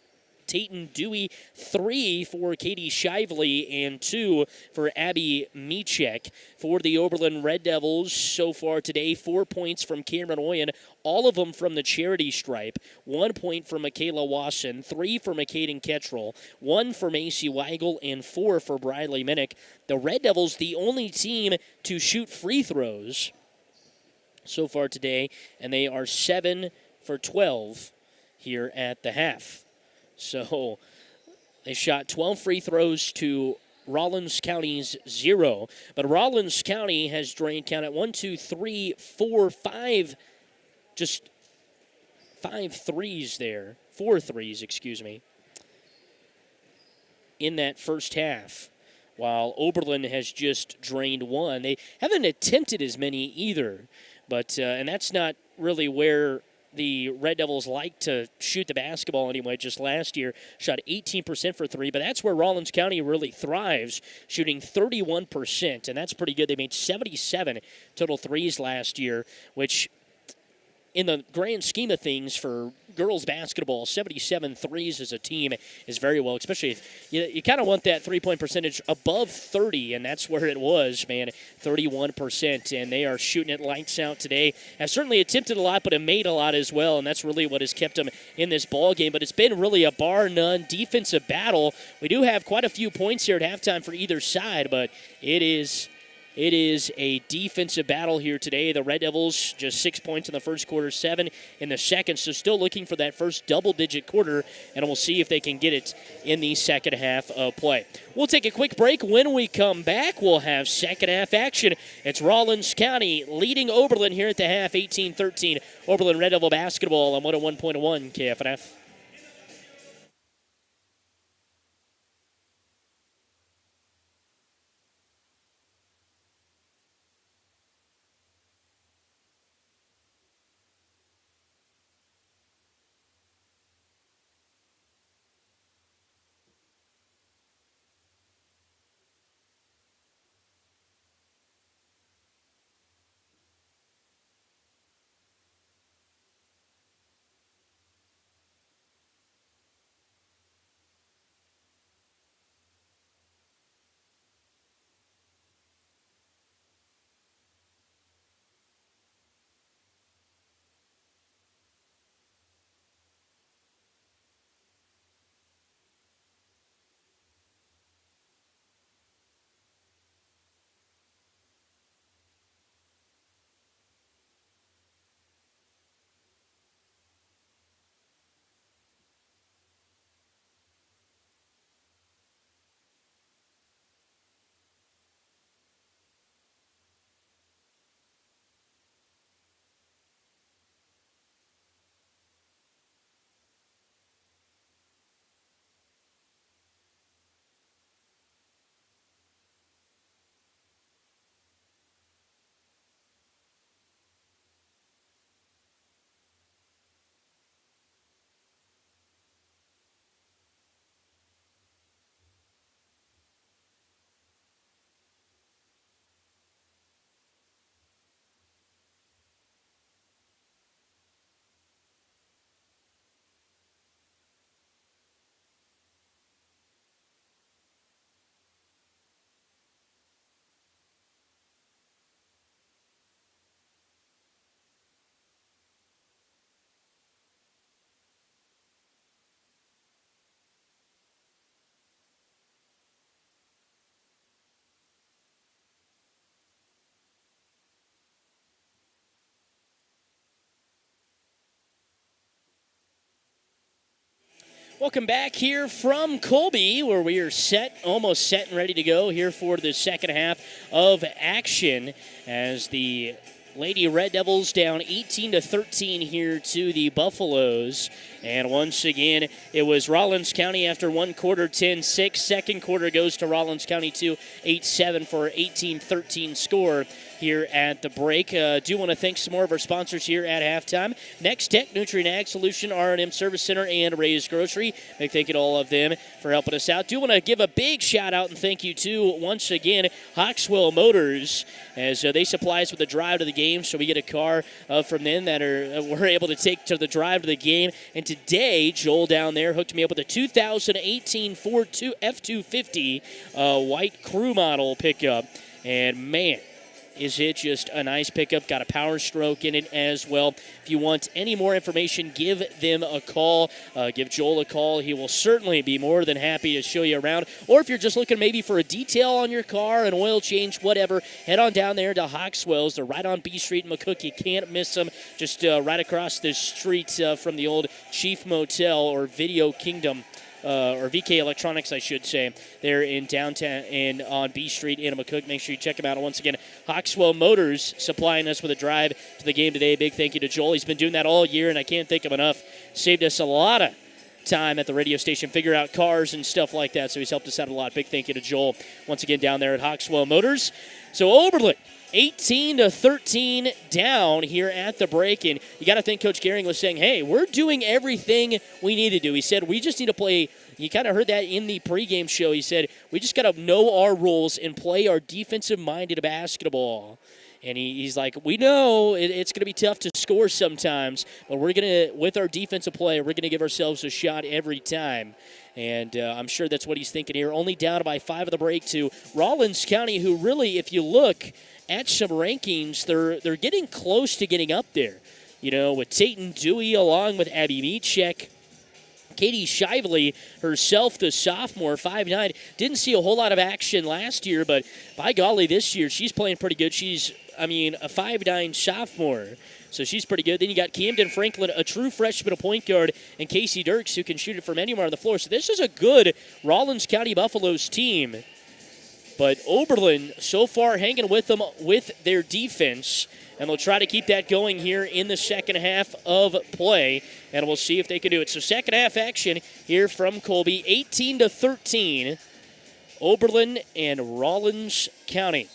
Dewey, 3 for Katie Shively, and 2 for Abby Michek. For the Oberlin Red Devils so far today, 4 points from Cameron Oyen, all of them from the charity stripe. 1 point for Michaela Wasson, 3 for McCaden Kettrell, 1 for Macy Weigel, and 4 for Briley Minnick. The Red Devils, the only team to shoot free throws so far today, and they are 7 for 12 here at the half. So they shot 12 free throws to Rawlins County's 0. But Rawlins County has drained, count at 1, 2, 3, 4, 5, just 5 threes there. 4 threes, excuse me, in that first half, while Oberlin has just drained 1. They haven't attempted as many either, but and that's not really where the Red Devils like to shoot the basketball anyway. Just last year, shot 18% for 3, but that's where Rawlins County really thrives, shooting 31%, and that's pretty good. They made 77 total threes last year, which in the grand scheme of things for girls basketball, 77 threes as a team is very well, especially if you kind of want that three-point percentage above 30, and that's where it was, man, 31%, and they are shooting it lights out today. Have certainly attempted a lot, but have made a lot as well, and that's really what has kept them in this ball game. But it's been really a bar-none defensive battle. We do have quite a few points here at halftime for either side, but it is a defensive battle here today. The Red Devils just 6 points in the first quarter, 7 in the second, so still looking for that first double-digit quarter, and we'll see if they can get it in the second half of play. We'll take a quick break. When we come back, we'll have second half action. It's Rawlins County leading Oberlin here at the half, 18-13. Oberlin Red Devil basketball on 101.1 KFNF. Welcome back here from Colby, where we are almost set and ready to go here for the second half of action as the Lady Red Devils down 18-13 here to the Buffaloes. And once again, it was Rawlins County after one quarter, 10-6. Second quarter goes to Rawlins County 2, 8-7 for 18-13 score here at the break. Do want to thank some more of our sponsors here at halftime. Next Tech, Nutrient Ag Solution, R&M Service Center, and Ray's Grocery. Big thank you to all of them for helping us out. Do want to give a big shout out and thank you to, once again, Hawkswell Motors, as they supply us with a drive to the game, so we get a car from them that we're able to take to the drive to the game. And today, Joel down there hooked me up with a 2018 Ford F-250 white crew model pickup. And man, is it just a nice pickup. Got a power stroke in it as well. If you want any more information, give them a call. Give Joel a call. He will certainly be more than happy to show you around. Or if you're just looking maybe for a detail on your car, an oil change, whatever, head on down there to Hawkswell's. They're right on B Street in McCook. You can't miss them. Just right across the street from the old Chief Motel or Video Kingdom. Or VK Electronics, I should say. They're in downtown and on B Street in McCook. Make sure you check them out. And once again, Hawkswell Motors supplying us with a drive to the game today. Big thank you to Joel. He's been doing that all year, and I can't thank him enough. Saved us a lot of time at the radio station, figure out cars and stuff like that. So he's helped us out a lot. Big thank you to Joel once again down there at Hawkswell Motors. So Oberlin, 18-13 down here at the break. And you got to think Coach Gehring was saying, hey, we're doing everything we need to do. He said, we just need to play. You kind of heard that in the pregame show. He said, we just got to know our roles and play our defensive-minded basketball. And he's like, we know it's going to be tough to score sometimes, but we're going to, with our defensive play, we're going to give ourselves a shot every time. And I'm sure that's what he's thinking here. Only down by 5 of the break to Rawlins County, who really, if you look at some rankings, they're getting close to getting up there. You know, with Tatum Dewey along with Abby Meachek. Katie Shively herself, the sophomore, 5'9", didn't see a whole lot of action last year, but by golly, this year she's playing pretty good. She's, a 5'9" sophomore, so she's pretty good. Then you got Camden Franklin, a true freshman, a point guard, and Casey Dirks, who can shoot it from anywhere on the floor. So this is a good Rawlins County Buffaloes team. But Oberlin so far hanging with them with their defense, and they'll try to keep that going here in the second half of play, and we'll see if they can do it. So second half action here from Colby, 18-13, Oberlin and Rawlins County.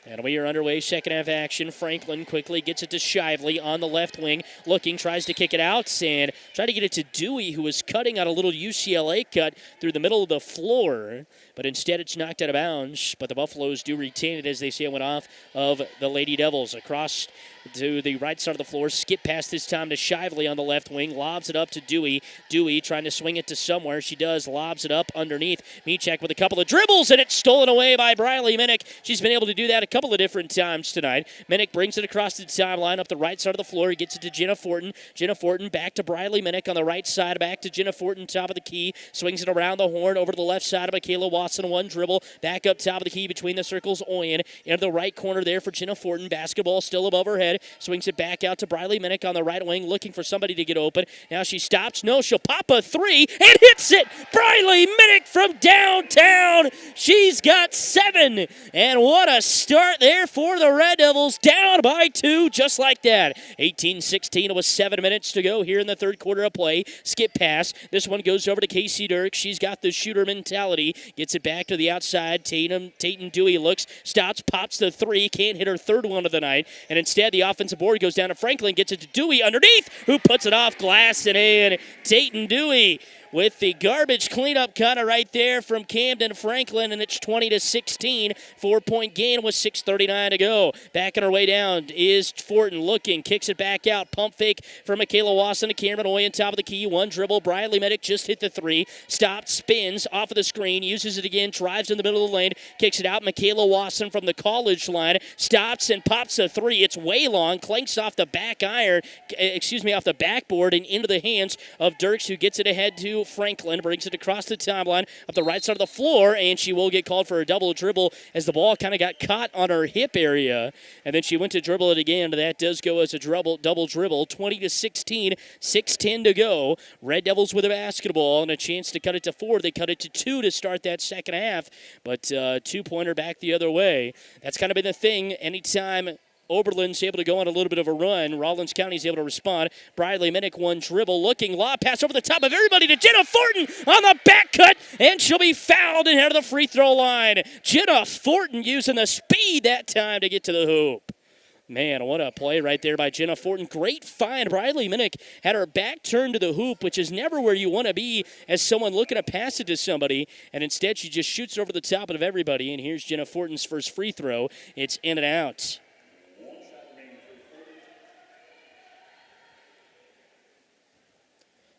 And we are underway, second half action. Franklin quickly gets it to Shively on the left wing. Looking, tries to kick it out, and try to get it to Dewey, who was cutting out a little UCLA cut through the middle of the floor. But instead it's knocked out of bounds. But the Buffaloes do retain it as they see it went off of the Lady Devils. Across to the right side of the floor. Skip pass this time to Shively on the left wing. Lobs it up to Dewey. Dewey trying to swing it to somewhere. She does. Lobs it up underneath. Meachek with a couple of dribbles, and it's stolen away by Briley Minnick. She's been able to do that a couple of different times tonight. Minnick brings it across the timeline up the right side of the floor. He gets it to Jenna Fortin. Jenna Fortin back to Briley Minnick on the right side. Back to Jenna Fortin, top of the key. Swings it around the horn over to the left side of Michaela Watson. One dribble. Back up top of the key between the circles. Oyen into the right corner there for Jenna Fortin. Basketball still above her head. Swings it back out to Briley Minnick on the right wing, looking for somebody to get open. Now she stops. No, she'll pop a three and hits it. Briley Minnick from downtown. She's got 7. And what a start there for the Red Devils. Down by 2 just like that. 18-16 with 7 minutes to go here in the third quarter of play. Skip pass. This one goes over to Casey Dirk. She's got the shooter mentality. Gets it back to the outside. Tatum Dewey looks, stops, pops the 3. Can't hit her third one of the night. And instead the offensive board goes down to Franklin. Gets it to Dewey underneath, who puts it off glass and in. Tatum Dewey with the garbage cleanup kind of right there from Camden Franklin, and it's 20-16. 4-point gain with 6:39 to go. Backing her way down is Fortin looking, kicks it back out. Pump fake for Michaela Watson to Cameron Oyen, top of the key. One dribble. Briley Minnick just hit the 3. Stopped, spins off of the screen, uses it again, drives in the middle of the lane, kicks it out. Michaela Watson from the college line stops and pops a 3. It's way long, clanks off the back iron, off the backboard and into the hands of Dirks, who gets it ahead to to Franklin, brings it across the timeline, up the right side of the floor, and she will get called for a double dribble as the ball kind of got caught on her hip area, and then she went to dribble it again. That does go as a double dribble, 20-16, 6:10 to go. Red Devils with a basketball and a chance to cut it to 4. They cut it to 2 to start that second half, but two-pointer back the other way. That's kind of been the thing. Anytime Oberlin's able to go on a little bit of a run, Rawlins County's able to respond. Briley Minnick, one dribble, looking, lob pass over the top of everybody to Jenna Fortin on the back cut, and she'll be fouled and head to the free throw line. Jenna Fortin using the speed that time to get to the hoop. Man, what a play right there by Jenna Fortin. Great find. Briley Minnick had her back turned to the hoop, which is never where you want to be as someone looking to pass it to somebody, and instead she just shoots over the top of everybody, and here's Jenna Fortin's first free throw. It's in and out.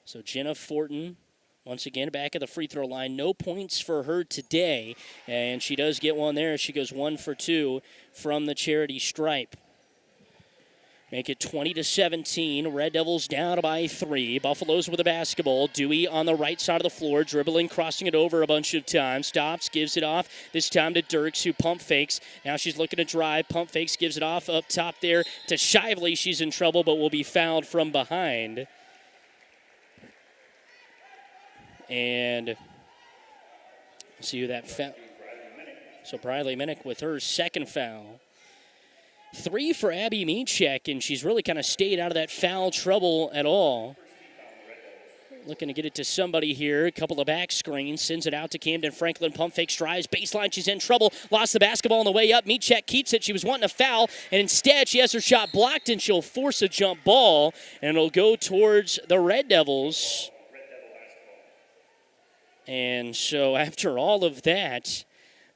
So Jenna Fortin, once again, back at the free throw line. No points for her today, and she does get one there. She goes 1 for 2 from the charity stripe. Make it 20-17. Red Devils down by 3. Buffaloes with the basketball. Dewey on the right side of the floor, dribbling, crossing it over a bunch of times. Stops, gives it off. This time to Dirks, who pump fakes. Now she's looking to drive. Pump fakes, gives it off up top there to Shively. She's in trouble, but will be fouled from behind. And see who that foul. So Briley Minnick with her second foul. 3 for Abby Meachek, and she's really kind of stayed out of that foul trouble at all. Looking to get it to somebody here. A couple of back screens. Sends it out to Camden Franklin. Pump fake, strives. Baseline. She's in trouble. Lost the basketball on the way up. Meachek keeps it. She was wanting a foul. And instead, she has her shot blocked, and she'll force a jump ball. And it'll go towards the Red Devils. And so after all of that,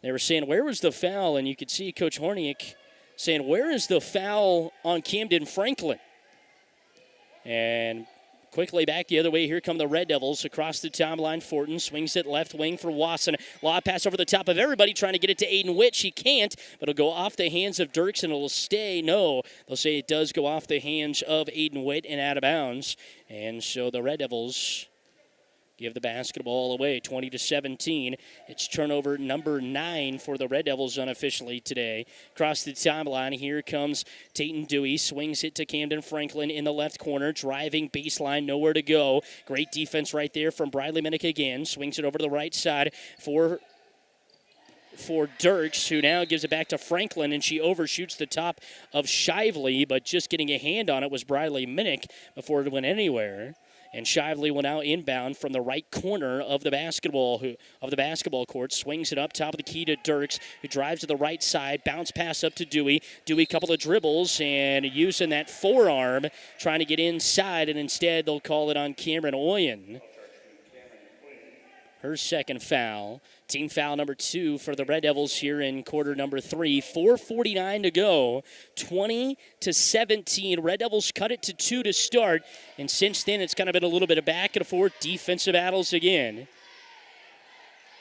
they were saying, where was the foul? And you could see Coach Horniak saying, where is the foul on Camden Franklin? And quickly back the other way. Here come the Red Devils across the timeline. Fortin swings it left wing for Wasson. Lob pass over the top of everybody, trying to get it to Aiden Witt. She can't, but it'll go off the hands of Dirks, and it'll stay. No, they'll say it does go off the hands of Aiden Witt and out of bounds. And so the Red Devils give the basketball away, 20-17. It's turnover number 9 for the Red Devils unofficially today. Across the timeline, here comes Tayton Dewey. Swings it to Camden Franklin in the left corner. Driving baseline, nowhere to go. Great defense right there from Briley Minnick again. Swings it over to the right side for Dirks, who now gives it back to Franklin, and she overshoots the top of Shively, but just getting a hand on it was Briley Minnick before it went anywhere. And Shively will now inbound from the right corner of the basketball court. Swings it up top of the key to Dirks, who drives to the right side. Bounce pass up to Dewey. Dewey, couple of dribbles, and using that forearm, trying to get inside, and instead they'll call it on Cameron Oyen. Her second foul. Team foul number 2 for the Red Devils here in quarter number 3. 4:49 to go. 20-17. Red Devils cut it to 2 to start. And since then, it's kind of been a little bit of back and forth defensive battles again.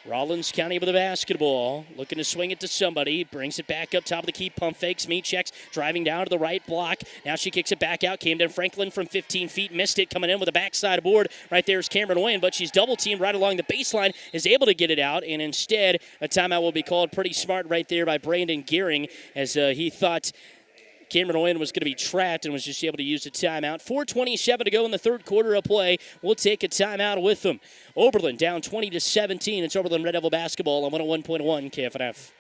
Rawlins County with the basketball, looking to swing it to somebody, brings it back up top of the key, pump fakes, Meachek's driving down to the right block. Now she kicks it back out. Camden Franklin from 15 feet, missed it, coming in with a backside board. Right there is Cameron Oyen, but she's double teamed right along the baseline, is able to get it out, and instead a timeout will be called. Pretty smart right there by Brandon Gearing, as he thought Cameron Oyen was going to be trapped and was just able to use the timeout. 4:27 to go in the third quarter of play. We'll take a timeout with them. Oberlin down 20-17. It's Oberlin Red Devil basketball on 101.1 KFNF.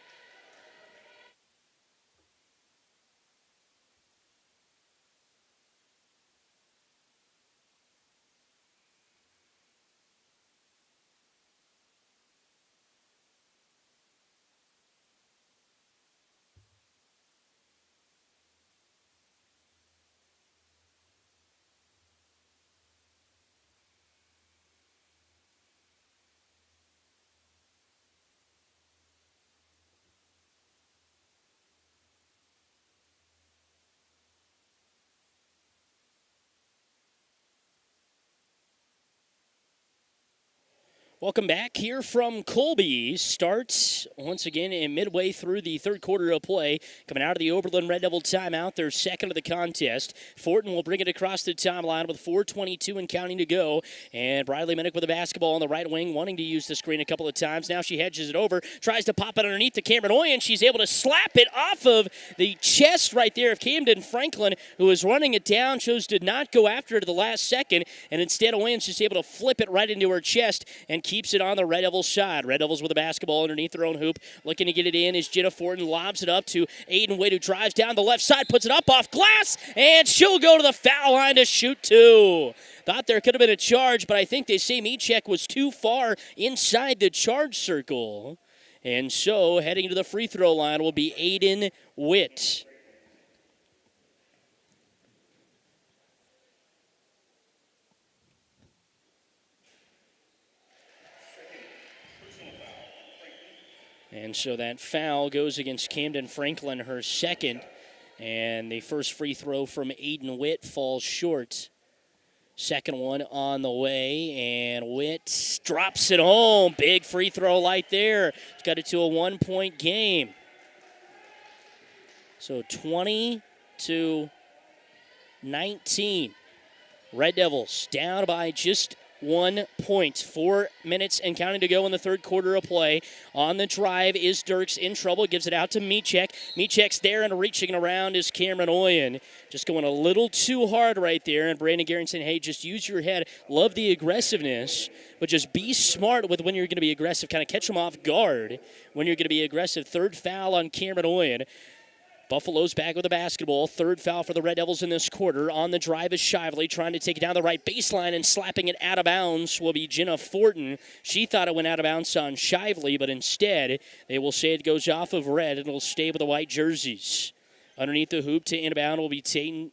Welcome back here from Colby. Starts once again in midway through the third quarter of play. Coming out of the Oberlin Red Devil timeout, their second of the contest. Fortin will bring it across the timeline with 4:22 and counting to go. And Briley Minnick with the basketball on the right wing, wanting to use the screen a couple of times. Now she hedges it over, tries to pop it underneath to Cameron Oyen. She's able to slap it off of the chest right there of Camden Franklin, who was running it down, chose to not go after it at the last second, and instead Oyen's just able to flip it right into her chest and keeps it on the Red Devils side. Red Devils with the basketball underneath their own hoop. Looking to get it in is Jenna Fortin. Lobs it up to Aiden Witt, who drives down the left side, puts it up off glass, and she'll go to the foul line to shoot two. Thought there could have been a charge, but I think they say Michek was too far inside the charge circle. And so heading to the free throw line will be Aiden Witt. And so that foul goes against Camden Franklin, her second. And the first free throw from Aiden Witt falls short. Second one on the way, and Witt drops it home. Big free throw light there. It's got it to a 1-point game. So 20-19. Red Devils down by just 1 point. 4 minutes and counting to go in the third quarter of play. On the drive is Dirks in trouble. Gives it out to Michek. Michek's there, and reaching around is Cameron Oyen. Just going a little too hard right there. And Brandon Guerin saying, hey, just use your head. Love the aggressiveness, but just be smart with when you're going to be aggressive. Kind of catch them off guard when you're going to be aggressive. Third foul on Cameron Oyen. Buffalo's back with the basketball. Third foul for the Red Devils in this quarter. On the drive is Shively trying to take it down the right baseline, and slapping it out of bounds will be Jenna Fortin. She thought it went out of bounds on Shively, but instead they will say it goes off of red and it'll stay with the white jerseys. Underneath the hoop to inbound will be Tatum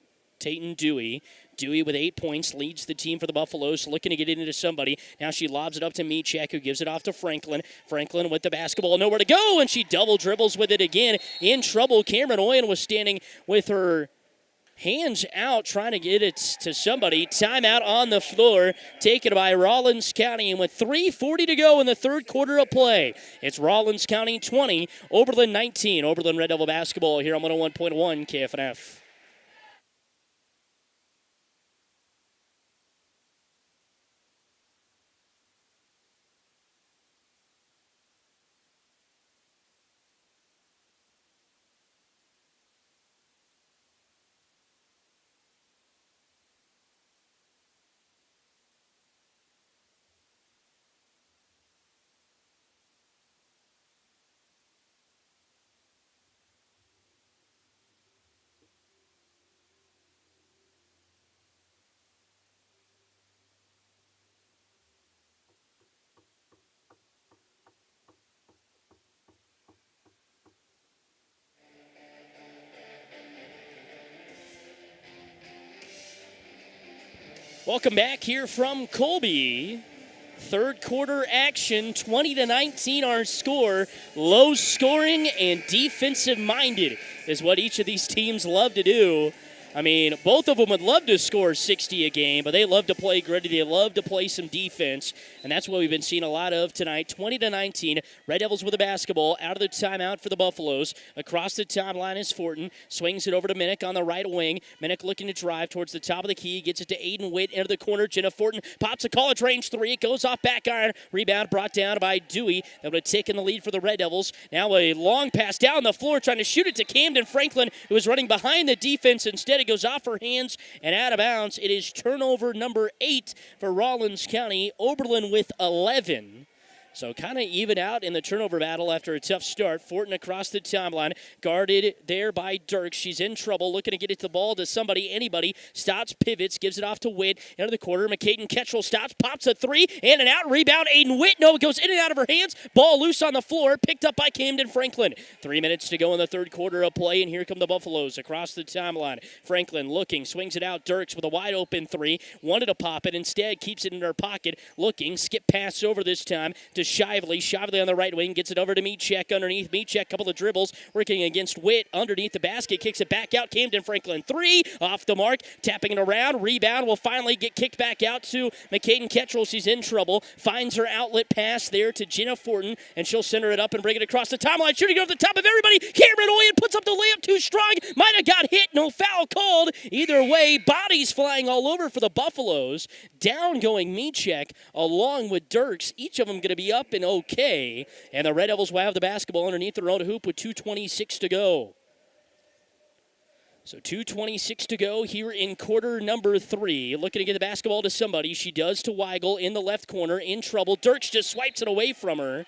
Dewey. Dewey with 8 points leads the team for the Buffaloes, looking to get it into somebody. Now she lobs it up to Michek, who gives it off to Franklin. Franklin with the basketball, nowhere to go, and she double dribbles with it again. In trouble. Cameron Oyen was standing with her hands out trying to get it to somebody. Timeout on the floor, taken by Rawlins County, and with 3:40 to go in the third quarter of play. It's Rawlins County 20, Oberlin 19. Oberlin Red Devil basketball here on 101.1 KFNF. Welcome back here from Colby. Third quarter action, 20-19 our score. Low scoring and defensive minded is what each of these teams love to do. I mean, both of them would love to score 60 a game, but they love to play gritty. They love to play some defense, and that's what we've been seeing a lot of tonight. 20-19, Red Devils with the basketball out of the timeout for the Buffaloes. Across the timeline is Fortin. Swings it over to Minnick on the right wing. Minnick looking to drive towards the top of the key. Gets it to Aiden Witt into the corner. Jenna Fortin pops a college range three. It goes off back iron. Rebound brought down by Dewey. That would have taken the lead for the Red Devils. Now a long pass down the floor trying to shoot it to Camden Franklin, who was running behind the defense. Instead, it goes off her hands and out of bounds. It is turnover number 8 for Rawlins County. Oberlin with 11. So kind of even out in the turnover battle after a tough start. Fortin across the timeline, guarded there by Dirk. She's in trouble, looking to get it the ball to somebody, anybody. Stops, pivots, gives it off to Witt. Into the quarter, McCaden Ketchell stops, pops a three, in and out, rebound, Aiden Witt. No, it goes in and out of her hands. Ball loose on the floor, picked up by Camden Franklin. 3 minutes to go in the third quarter of play, and here come the Buffaloes across the timeline. Franklin looking, swings it out. Dirks with a wide open three. Wanted to pop it, instead keeps it in her pocket. Looking, skip pass over this time to Shively. Shively on the right wing gets it over to Mechek underneath. Mechek, couple of dribbles, working against Witt underneath the basket. Kicks it back out. Camden Franklin, 3, off the mark. Tapping it around. Rebound will finally get kicked back out to McCaden Kettrell. She's in trouble. Finds her outlet pass there to Jenna Fortin, and she'll center it up and bring it across the timeline. Shooting over the top of everybody. Cameron Oyen puts up the layup too strong. Might have got hit. No foul called. Either way, bodies flying all over for the Buffaloes. Down going Mechek along with Dirks. Each of them going to be up and okay. And the Red Devils will have the basketball underneath their own hoop with 2:26 to go. So 2:26 to go here in quarter number 3. Looking to get the basketball to somebody. She does to Weigel in the left corner. In trouble. Dirks just swipes it away from her.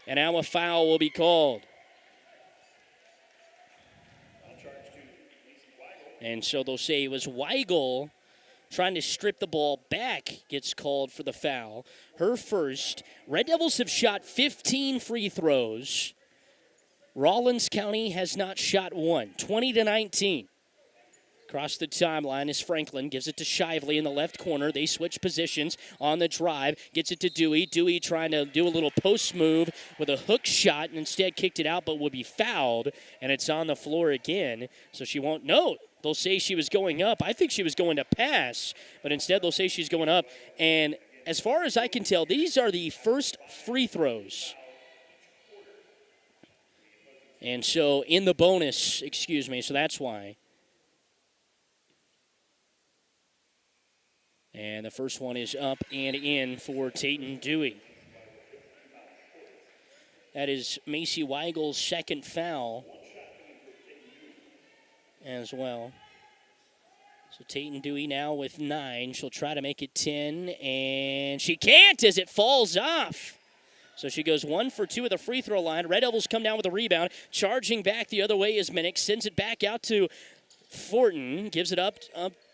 And now a foul will be called. And so they'll say it was Weigel trying to strip the ball back, gets called for the foul. Her first. Red Devils have shot 15 free throws. Rawlins County has not shot one. 20-19. Across the timeline is Franklin. Gives it to Shively in the left corner. They switch positions on the drive. Gets it to Dewey. Dewey trying to do a little post move with a hook shot and instead kicked it out but would be fouled. And it's on the floor again. So she won't know. They'll say she was going up. I think she was going to pass. But instead they'll say she's going up. And as far as I can tell, these are the first free throws. And so in the bonus, so that's why. And the first one is up and in for Tatum Dewey. That is Macy Weigel's second foul as well. So Tatum Dewey now with 9. She'll try to make it 10, and she can't as it falls off. So she goes 1 for 2 at the free throw line. Red Devils come down with a rebound. Charging back the other way is Minnick. Sends it back out to Fortin. Gives it up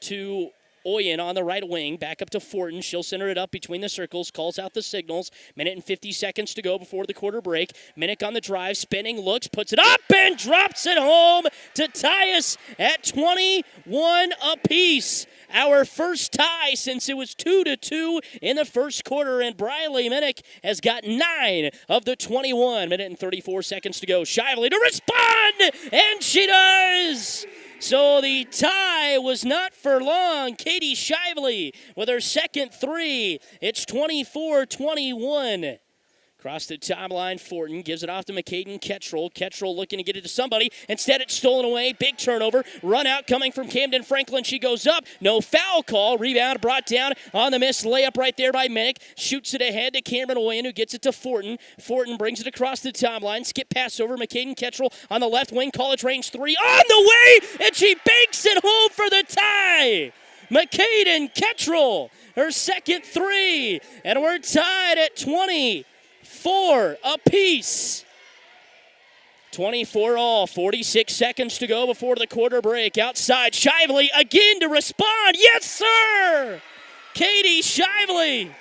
to Oyen on the right wing, back up to Fortin. She'll center it up between the circles, calls out the signals. Minute and 50 seconds to go before the quarter break. Minnick on the drive, spinning, looks, puts it up, and drops it home to tie us at 21 apiece. Our first tie since it was 2-2 in the first quarter, and Briley Minnick has got 9 of the 21. Minute and 34 seconds to go. Shively to respond, and she does! So the tie was not for long. Katie Shively with her second 3. It's 24-21. Across the timeline, Fortin gives it off to McCaden Kettrell. Kettrell looking to get it to somebody. Instead, it's stolen away. Big turnover. Run out coming from Camden Franklin. She goes up. No foul call. Rebound brought down on the miss. Layup right there by Minnick. Shoots it ahead to Cameron Oyen, who gets it to Fortin. Fortin brings it across the timeline. Skip pass over. McCaden Kettrell on the left wing. College range 3 on the way. And she banks it home for the tie. McCaden Kettrell, her second 3. And we're tied at 24 apiece. 24 all, 46 seconds to go before the quarter break. Outside, Shively again to respond. Yes, sir! Katie Shively.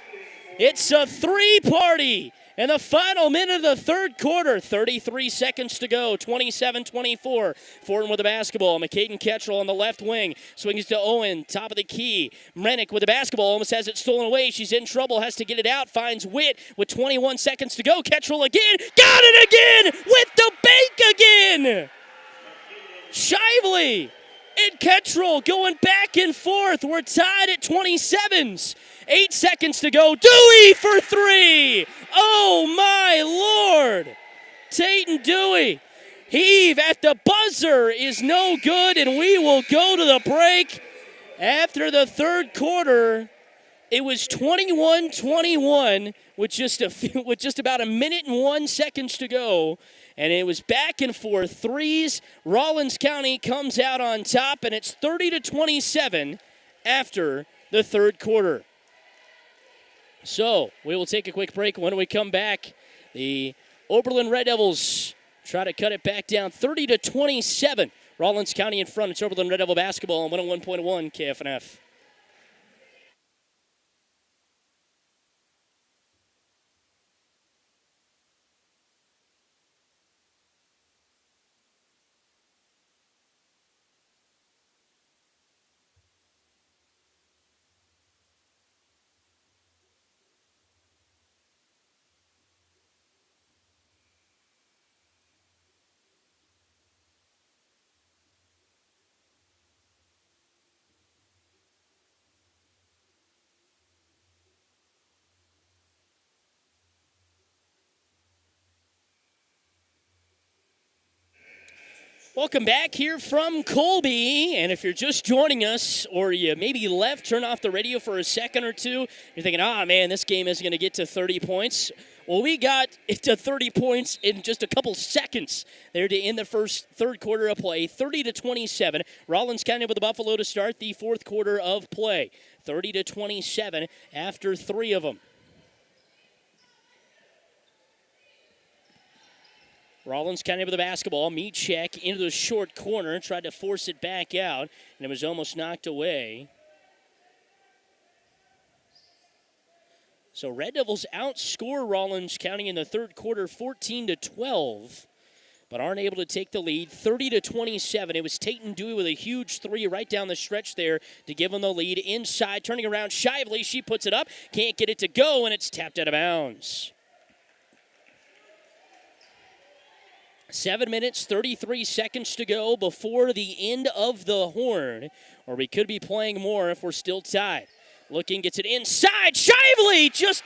It's a 3-party. In the final minute of the third quarter, 33 seconds to go, 27-24. Fortin with the basketball. McCaden Kettrell on the left wing. Swings to Owen, top of the key. Mrenick with the basketball, almost has it stolen away. She's in trouble, has to get it out. Finds Witt with 21 seconds to go. Kettrell again. Got it again with the bank again. Shively and Kettrell going back and forth. We're tied at 27s. 8 seconds to go. Dewey for 3. Oh, my Lord. Tatum Dewey. Heave at the buzzer is no good, and we will go to the break. After the third quarter, it was 21-21 with just about a minute and 1 seconds to go. And it was back and forth. Threes. Rawlins County comes out on top, and it's 30-27 after the third quarter. So we will take a quick break. When we come back, the Oberlin Red Devils try to cut it back down 30-27. Rawlins County in front. It's Oberlin Red Devil basketball on 101.1 KFNF. Welcome back here from Colby, and if you're just joining us or you maybe left, turn off the radio for a second or two, you're thinking, man, this game isn't going to get to 30 points. Well, we got it to 30 points in just a couple seconds there to end the third quarter of play, 30-27. Rawlins County with the Buffalo to start the fourth quarter of play, 30-27 after three of them. Rawlins County with the basketball. Meachek into the short corner. Tried to force it back out, and it was almost knocked away. So Red Devils outscore Rawlins County in the third quarter 14-12, but aren't able to take the lead 30-27. It was Tatum Dewey with a huge three right down the stretch there to give them the lead. Inside, turning around Shively. She puts it up. Can't get it to go, and it's tapped out of bounds. 7 minutes, 33 seconds to go before the end of the horn, or we could be playing more if we're still tied. Looking, gets it inside. Shively, just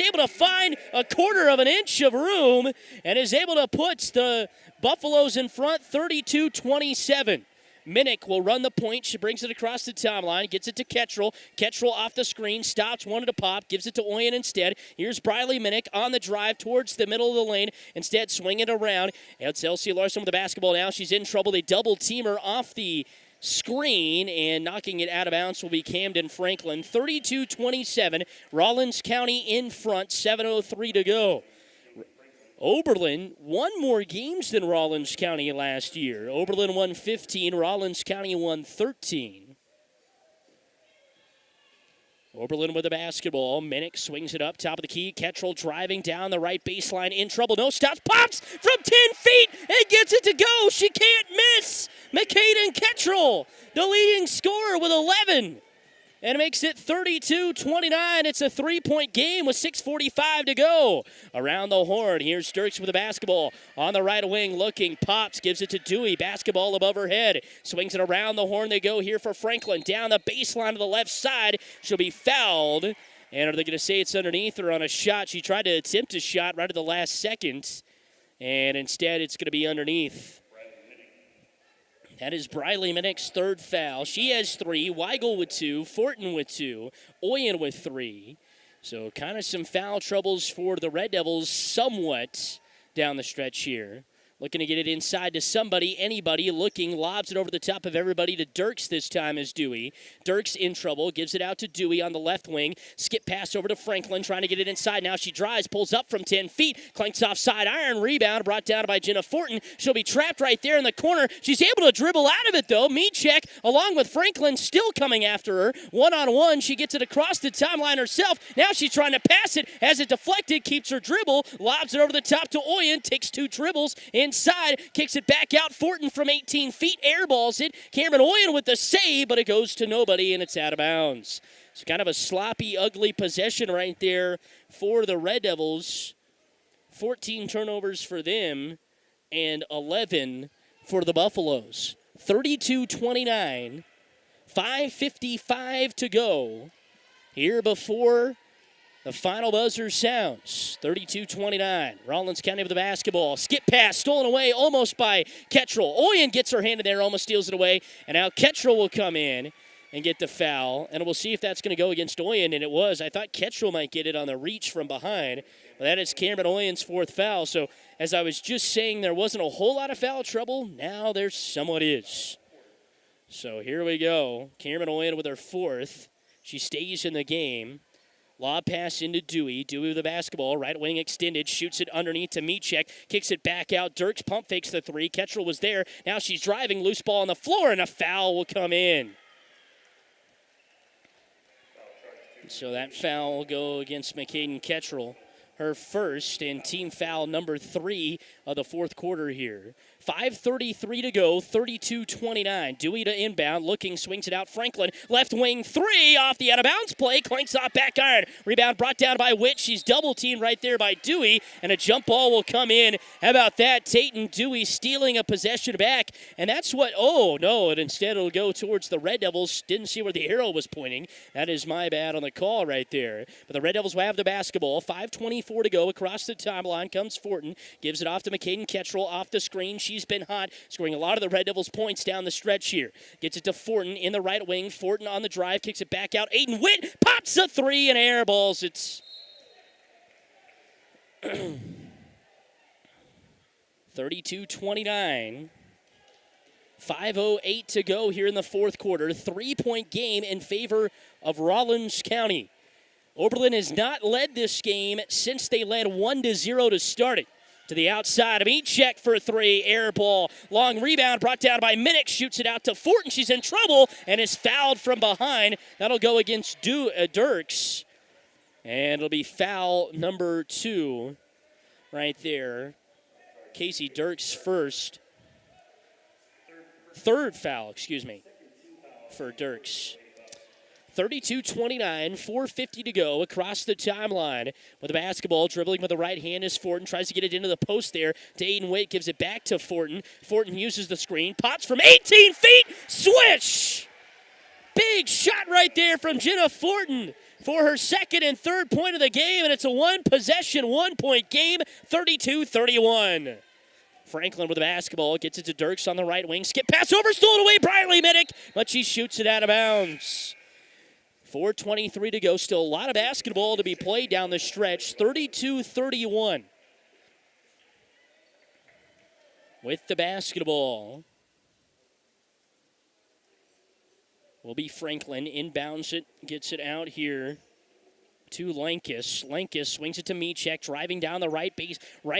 able to find a quarter of an inch of room and is able to put the Buffaloes in front 32-27. Minnick will run the point. She brings it across the timeline, gets it to Kettrell. Kettrell off the screen, stops, wanted to pop, gives it to Oyen instead. Here's Briley Minnick on the drive towards the middle of the lane. Instead, swing it around. It's Elsie Larson with the basketball now. She's in trouble. They double team her off the screen, and knocking it out of bounds will be Camden Franklin. 32-27. Rawlins County in front, 7:03 to go. Oberlin won more games than Rawlins County last year. Oberlin won 15, Rawlins County won 13. Oberlin with the basketball. Minnick swings it up, top of the key. Kettrell driving down the right baseline, in trouble, no stops, pops from 10 feet and gets it to go. She can't miss. McCaden Kettrell, the leading scorer with 11. And it makes it 32-29. It's a three-point game with 6:45 to go. Around the horn, here's Sturks with the basketball. On the right wing, looking, pops, gives it to Dewey. Basketball above her head. Swings it around the horn. They go here for Franklin. Down the baseline to the left side. She'll be fouled. And are they going to say it's underneath her on a shot? She tried to attempt a shot right at the last second. And instead, it's going to be underneath. That is Briley Minnick's third foul. She has three. Weigel with two. Fortin with two. Oyen with three. So kind of some foul troubles for the Red Devils somewhat down the stretch here. Looking to get it inside to somebody, anybody, looking, lobs it over the top of everybody to Dirks this time is Dewey. Dirks in trouble, gives it out to Dewey on the left wing. Skip pass over to Franklin, trying to get it inside. Now she drives, pulls up from 10 feet, clanks off side iron, rebound, brought down by Jenna Fortin. She'll be trapped right there in the corner. She's able to dribble out of it, though. Meachek, along with Franklin, still coming after her. One-on-one, she gets it across the timeline herself. Now she's trying to pass it, has it deflected, keeps her dribble, lobs it over the top to Oyen, takes two dribbles inside, kicks it back out. Fortin from 18 feet, airballs it. Cameron Oyen with the save, but it goes to nobody, and it's out of bounds. It's kind of a sloppy, ugly possession right there for the Red Devils. 14 turnovers for them and 11 for the Buffaloes. 32-29, 5:55 to go here before the final buzzer sounds. 32-29. Rawlins County with the basketball. Skip pass stolen away almost by Kettrell. Oyen gets her hand in there, almost steals it away. And now Kettrell will come in and get the foul. And we'll see if that's going to go against Oyen. And it was. I thought Kettrell might get it on the reach from behind. But that is Cameron Oyen's fourth foul. So as I was just saying, there wasn't a whole lot of foul trouble. Now there somewhat is. So here we go. Cameron Oyen with her fourth. She stays in the game. Lob pass into Dewey. Dewey with the basketball. Right wing extended. Shoots it underneath to Meachek. Kicks it back out. Dirks pump fakes the three. Kettrell was there. Now she's driving. Loose ball on the floor, and a foul will come in. So that foul will go against McCaden Kettrell. Her first and team foul number 3 of the fourth quarter here. 5:33 to go, 32-29. Dewey to inbound, looking, swings it out. Franklin, left wing three off the out-of-bounds play, clanks off back iron. Rebound brought down by Witt. She's double-teamed right there by Dewey, and a jump ball will come in. How about that? Tatum Dewey stealing a possession back, and that's what, oh, no, and instead it'll go towards the Red Devils. Didn't see where the arrow was pointing. That is my bad on the call right there. But the Red Devils will have the basketball. 5:25 4:24 to go. Across the timeline comes Fortin. Gives it off to McCaden Ketchell off the screen. She's been hot, scoring a lot of the Red Devils' points down the stretch here. Gets it to Fortin in the right wing. Fortin on the drive, kicks it back out. Aiden Witt pops a three and airballs. It's 32-29. 5:08 to go here in the fourth quarter. 3-point game in favor of Rawlins County. Oberlin has not led this game since they led 1-0 to start it. To the outside of Check for three. Air ball. Long rebound brought down by Minnick. Shoots it out to Fortin. She's in trouble and is fouled from behind. That'll go against Dirks. And it'll be foul number 2 right there. Casey Dirks first. Third foul, for Dirks. 32-29, 4:50 to go across the timeline with the basketball. Dribbling with the right hand is Fortin. Tries to get it into the post there to Aiden Witt. Gives it back to Fortin. Fortin uses the screen. Pops from 18 feet. Swish! Big shot right there from Jenna Fortin for her second and third point of the game. And it's a one-possession, one-point game, 32-31. Franklin with the basketball, gets it to Dirks on the right wing. Skip pass over, stolen away, Briley Minnick, but she shoots it out of bounds. 4:23 to go, still a lot of basketball to be played down the stretch. 32-31. With the basketball will be Franklin, inbounds it, gets it out here to Lankus. Lankus swings it to Mechek, driving down the right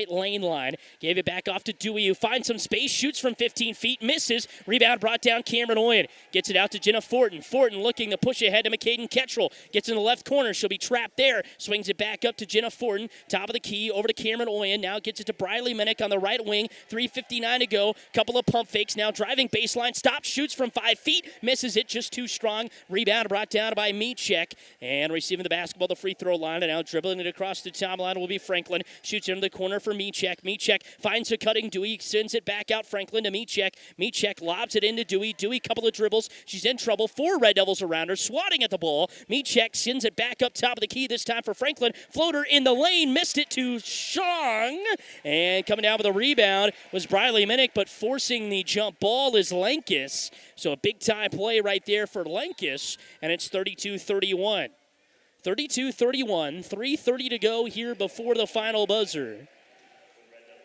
lane line. Gave it back off to Dewey, who finds some space, shoots from 15 feet, misses. Rebound brought down Cameron Oyen. Gets it out to Jenna Fortin. Fortin looking to push ahead to McCaden Ketchell. Gets in the left corner. She'll be trapped there. Swings it back up to Jenna Fortin. Top of the key, over to Cameron Oyen. Now gets it to Briley Minnick on the right wing. 3:59 to go. Couple of pump fakes. Now driving baseline. Stops, shoots from 5 feet. Misses it, just too strong. Rebound brought down by Mechek. And receiving the basketball, the free throw line, and now dribbling it across the timeline will be Franklin. Shoots into the corner for Mechek. Mechek finds a cutting Dewey, sends it back out Franklin to Mechek. Mechek lobs it into Dewey. Dewey, couple of dribbles. She's in trouble. 4 Red Devils around her, swatting at the ball. Mechek sends it back up top of the key, this time for Franklin. Floater in the lane, missed it to Shong. And coming down with a rebound was Briley Minnick, but forcing the jump ball is Lankus. So a big-time play right there for Lankus, and it's 32-31. 32-31, 3:30 to go here before the final buzzer.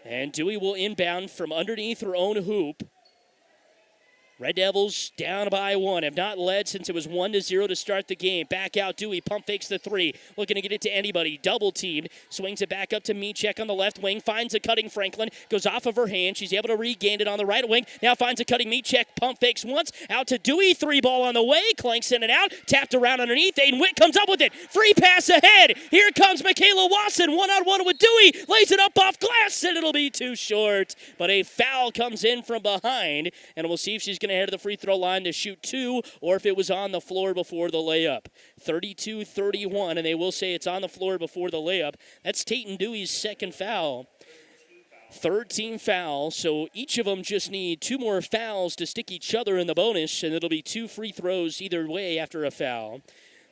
And Dewey will inbound from underneath her own hoop. Red Devils down by 1. Have not led since it was 1-0 to start the game. Back out Dewey. Pump fakes the 3. Looking to get it to anybody. Double teamed. Swings it back up to Mechek on the left wing. Finds a cutting Franklin. Goes off of her hand. She's able to regain it on the right wing. Now finds a cutting Mechek. Pump fakes once. Out to Dewey. 3 ball on the way. Clanks in and out. Tapped around underneath. Aiden Witt comes up with it. Free pass ahead. Here comes Michaela Wasson. 1-on-1 with Dewey. Lays it up off glass, and it'll be too short. But a foul comes in from behind, and we'll see if she's going to head to the free throw line to shoot 2, or if it was on the floor before the layup. 32-31, and they will say it's on the floor before the layup. That's Tatum Dewey's second foul. Third team foul, so each of them just need 2 more fouls to stick each other in the bonus, and it'll be 2 free throws either way after a foul.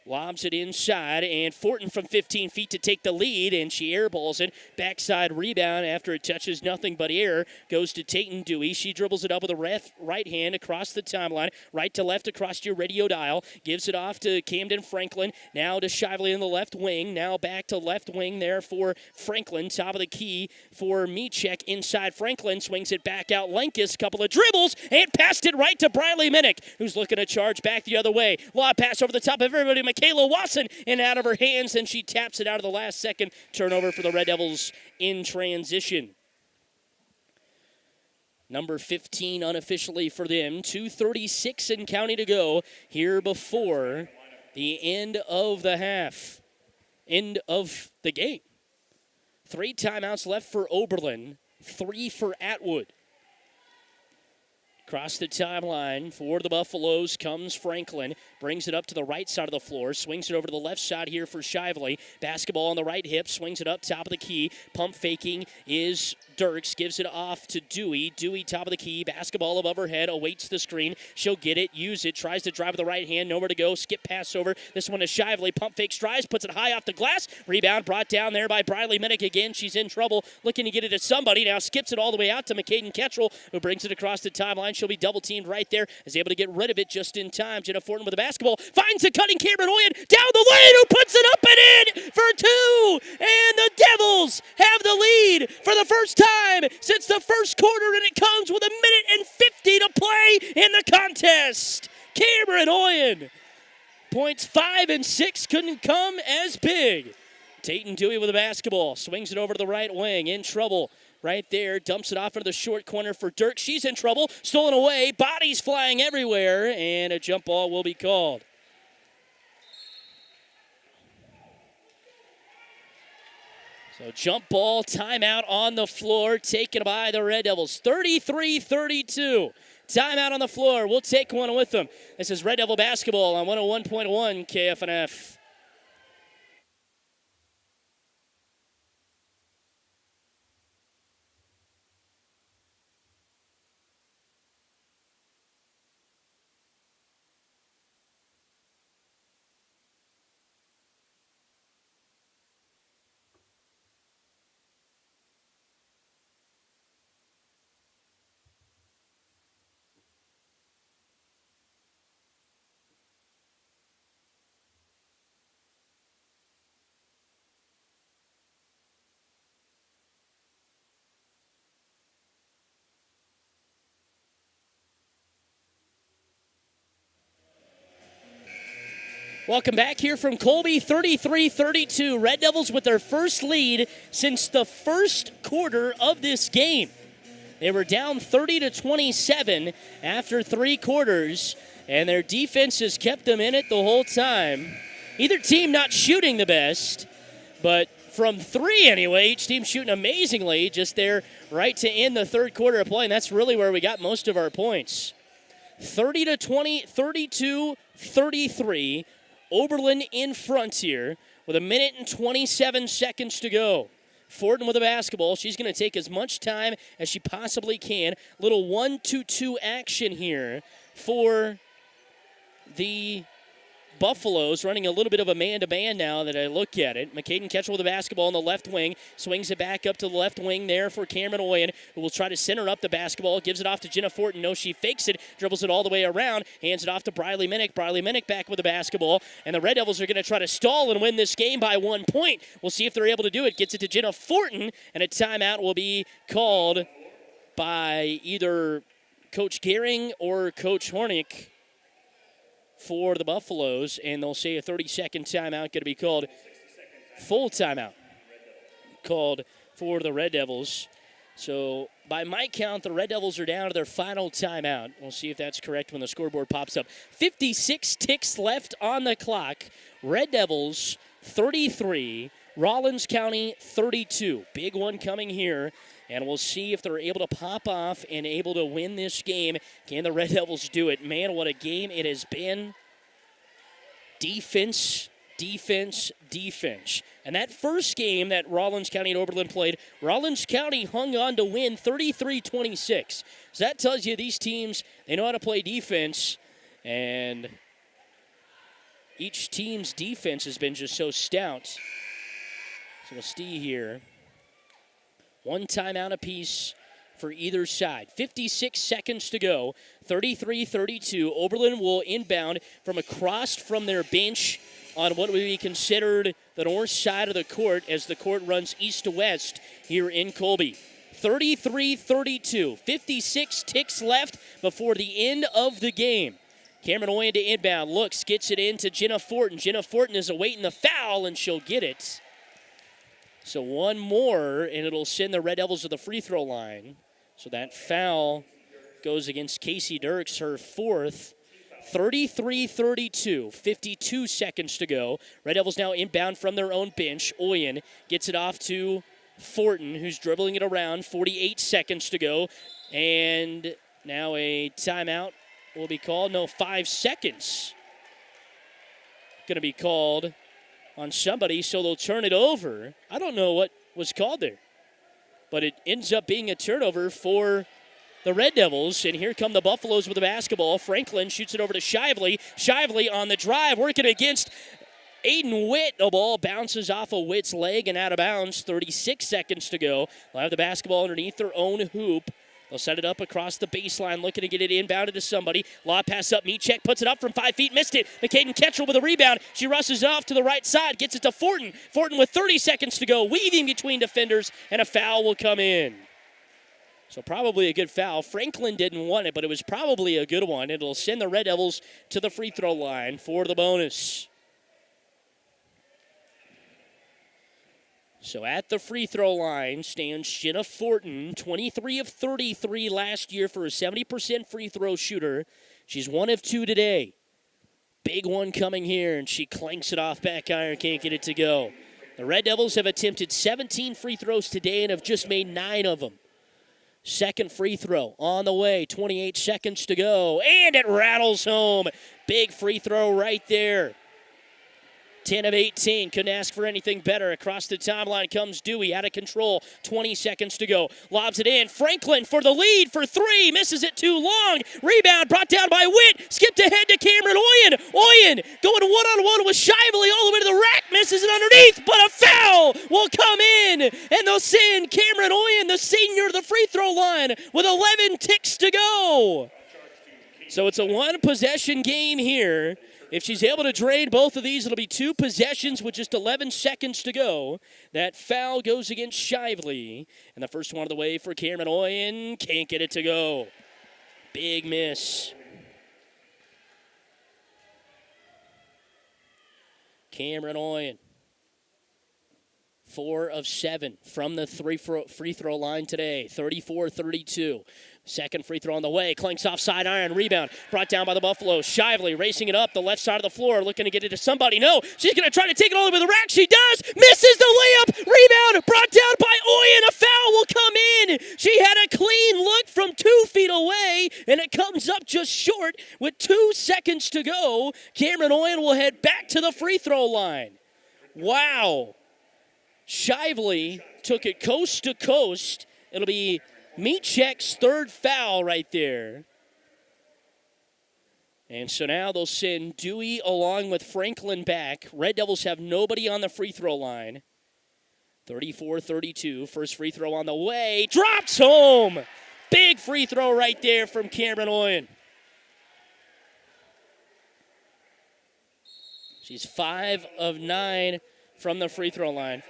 Lobs it inside, and Fortin from 15 feet to take the lead, and she airballs it. Backside rebound after it touches nothing but air. Goes to Tatum Dewey. She dribbles it up with a right hand across the timeline. Right to left across your radio dial. Gives it off to Camden Franklin. Now to Shively in the left wing. Now back to left wing there for Franklin. Top of the key for Mechek inside Franklin. Swings it back out. Lankus, couple of dribbles, and passed it right to Briley Minnick, who's looking to charge back the other way. Lob pass over the top of everybody. Michaela Wasson in out of her hands, and she taps it out of the last second. Turnover for the Red Devils in transition. Number 15 unofficially for them. 2:36 and counting to go here before the end of the half. End of the game. 3 timeouts left for Oberlin. 3 for Atwood. Across the timeline for the Buffaloes comes Franklin. Brings it up to the right side of the floor. Swings it over to the left side here for Shively. Basketball on the right hip. Swings it up top of the key. Pump faking is Dirks. Gives it off to Dewey. Dewey top of the key. Basketball above her head. Awaits the screen. She'll get it. Use it. Tries to drive with the right hand. Nowhere to go. Skip pass over. This one to Shively. Pump fake strides. Puts it high off the glass. Rebound brought down there by Briley Minnick again. She's in trouble. Looking to get it to somebody. Now skips it all the way out to McCaden Ketchel, who brings it across the timeline. She'll be double teamed right there. Is able to get rid of it just in time. Jenna Fortin with the basketball. Finds a cutting Cameron Oyen down the lane, who puts it up and in for two. And the Devils have the lead for the first time since the first quarter, and it comes with 1:50 to play in the contest. Cameron Oyen. Points 5 and 6 couldn't come as big. Dayton Dewey with the basketball. Swings it over to the right wing. In trouble. Right there, dumps it off into the short corner for Dirk. She's in trouble, stolen away, bodies flying everywhere, and a jump ball will be called. So jump ball, timeout on the floor, taken by the Red Devils. 33-32. Timeout on the floor. We'll take one with them. This is Red Devil basketball on 101.1 KFNF. Welcome back here from Colby, 33-32. Red Devils with their first lead since the first quarter of this game. They were down 30-27 after 3 quarters, and their defense has kept them in it the whole time. Either team not shooting the best, but from 3 anyway, each team shooting amazingly, just there right to end the third quarter of play, and that's really where we got most of our points. 30-20, 32-33. Oberlin in front here with 1:27 to go. Fortin with the basketball. She's going to take as much time as she possibly can. Little 1-2-2 action here for the Buffaloes, running a little bit of a man-to-man now that I look at it. McCaden Ketchel with the basketball on the left wing. Swings it back up to the left wing there for Cameron Oyen, who will try to center up the basketball. Gives it off to Jenna Fortin. No, she fakes it. Dribbles it all the way around. Hands it off to Briley Minnick. Briley Minnick back with the basketball. And the Red Devils are going to try to stall and win this game by 1 point. We'll see if they're able to do it. Gets it to Jenna Fortin. And a timeout will be called by either Coach Gehring or Coach Hornick for the Buffaloes, and they'll say a 30-second timeout going to be called. Full timeout called for the Red Devils. So by my count, the Red Devils are down to their final timeout. We'll see if that's correct when the scoreboard pops up. 56 ticks left on the clock. Red Devils 33, Rawlins County 32. Big one coming here. And we'll see if they're able to pop off and able to win this game. Can the Red Devils do it? Man, what a game it has been. Defense, defense, defense. And that first game that Rawlins County and Oberlin played, Rawlins County hung on to win 33-26. So that tells you these teams, they know how to play defense. And each team's defense has been just so stout. So we'll see here. 1 timeout apiece for either side. 56 seconds to go. 33-32. Oberlin will inbound from across from their bench on what would be considered the north side of the court as the court runs east to west here in Colby. 33-32. 56 ticks left before the end of the game. Cameron Oyen to inbound. Looks, gets it into Jenna Fortin. Jenna Fortin is awaiting the foul, and she'll get it. So one more, and it'll send the Red Devils to the free throw line. So that foul goes against Casey Dirks, her 4th. 33-32, 52 seconds to go. Red Devils now inbound from their own bench. Oyen gets it off to Fortin, who's dribbling it around. 48 seconds to go. And Now a timeout will be called. No, 5 seconds going to be called on somebody, so they'll turn it over. I don't know what was called there, but it ends up being a turnover for the Red Devils, and here come the Buffaloes with the basketball. Franklin shoots it over to Shively. Shively on the drive, working against Aiden Witt. The ball bounces off of Witt's leg and out of bounds. 36 seconds to go. They'll have the basketball underneath their own hoop. They'll set it up across the baseline, looking to get it inbounded to somebody. Lob pass up, Mechek puts it up from 5 feet, missed it. McCaden Ketchel with a rebound. She rushes off to the right side, gets it to Fortin. Fortin with 30 seconds to go, weaving between defenders, and a foul will come in. So probably a good foul. Franklin didn't want it, but it was probably a good one. It'll send the Red Devils to the free throw line for the bonus. So at the free throw line stands Jenna Fortin, 23 of 33 last year for a 70% free throw shooter. She's 1 of 2 today. Big one coming here, and she clanks it off back iron, can't get it to go. The Red Devils have attempted 17 free throws today and have just made 9 of them. Second free throw on the way, 28 seconds to go, and it rattles home. Big free throw right there. 10 of 18, couldn't ask for anything better. Across the timeline comes Dewey, out of control, 20 seconds to go. Lobs it in, Franklin for the lead for 3, misses it too long. Rebound brought down by Witt, skipped ahead to Cameron Oyen. Oyen going one-on-one with Shively all the way to the rack, misses it underneath, but a foul will come in, and they'll send Cameron Oyen, the senior, to the free throw line with 11 ticks to go. So it's a one-possession game here. If she's able to drain both of these, it'll be 2 possessions with just 11 seconds to go. That foul goes against Shively. And the first one of the way for Cameron Oyen. Can't get it to go. Big miss. Cameron Oyen. 4 of 7 from the free throw line today. 34-32. Second free throw on the way. Clanks off side iron. Rebound brought down by the Buffaloes. Shively racing it up the left side of the floor, looking to get it to somebody. No, she's going to try to take it all the way to the rack. She does. Misses the layup. Rebound brought down by Oyen. A foul will come in. She had a clean look from 2 feet away, and it comes up just short with 2 seconds to go. Cameron Oyen will head back to the free throw line. Wow. Shively took it coast to coast. It'll be Mechek's 3rd foul right there. And so now they'll send Dewey along with Franklin back. Red Devils have nobody on the free throw line. 34-32. First free throw on the way. Drops home. Big free throw right there from Cameron Oyen. She's 5 of 9 from the free throw line.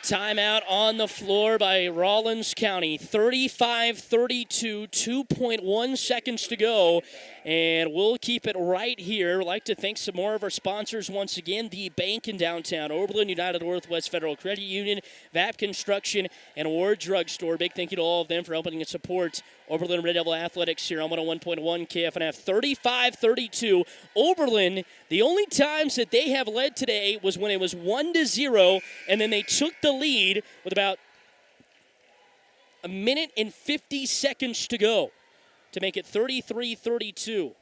Timeout on the floor by Rawlins County. 35-32, 2.1 seconds to go. And we'll keep it right here. I'd like to thank some more of our sponsors once again. The Bank in downtown Oberlin, United Northwest Federal Credit Union, VAP Construction, and Ward Drug Store. Big thank you to all of them for helping and support Oberlin Red Devil Athletics here on 101.1 KFNF. 35-32. Oberlin, the only times that they have led today was when it was 1-0, and then they took the lead with about a minute and 50 seconds to go to make it 33-32.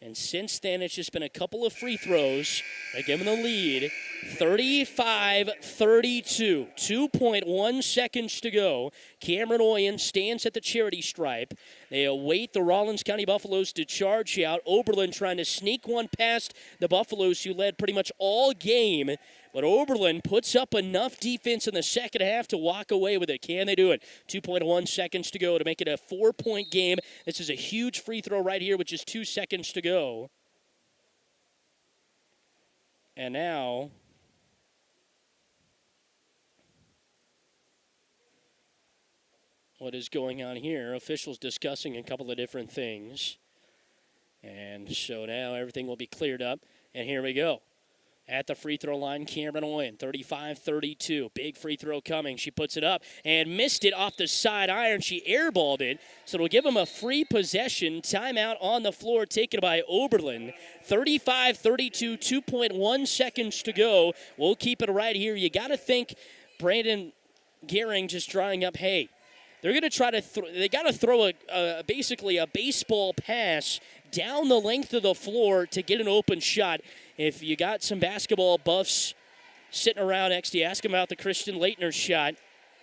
And since then, it's just been a couple of free throws. They give them the lead. 35-32. 2.1 seconds to go. Cameron Oyen stands at the charity stripe. They await the Rawlins County Buffaloes to charge out. Oberlin trying to sneak one past the Buffaloes, who led pretty much all game. But Oberlin puts up enough defense in the second half to walk away with it. Can they do it? 2.1 seconds to go to make it a 4-point game. This is a huge free throw right here with just 2 seconds to go. And now what is going on here? Officials discussing a couple of different things. And so now everything will be cleared up. And here we go. At the free throw line, Cameron Oyen, 35-32. Big free throw coming. She puts it up and missed it off the side iron. She airballed it, so it'll give them a free possession. Timeout on the floor taken by Oberlin. 35-32, 2.1 seconds to go. We'll keep it right here. You got to think Brandon Gehring just drawing up hay. They're going to try to they got to throw basically a baseball pass down the length of the floor to get an open shot. If you got some basketball buffs sitting around next to you, ask them about the Christian Leitner shot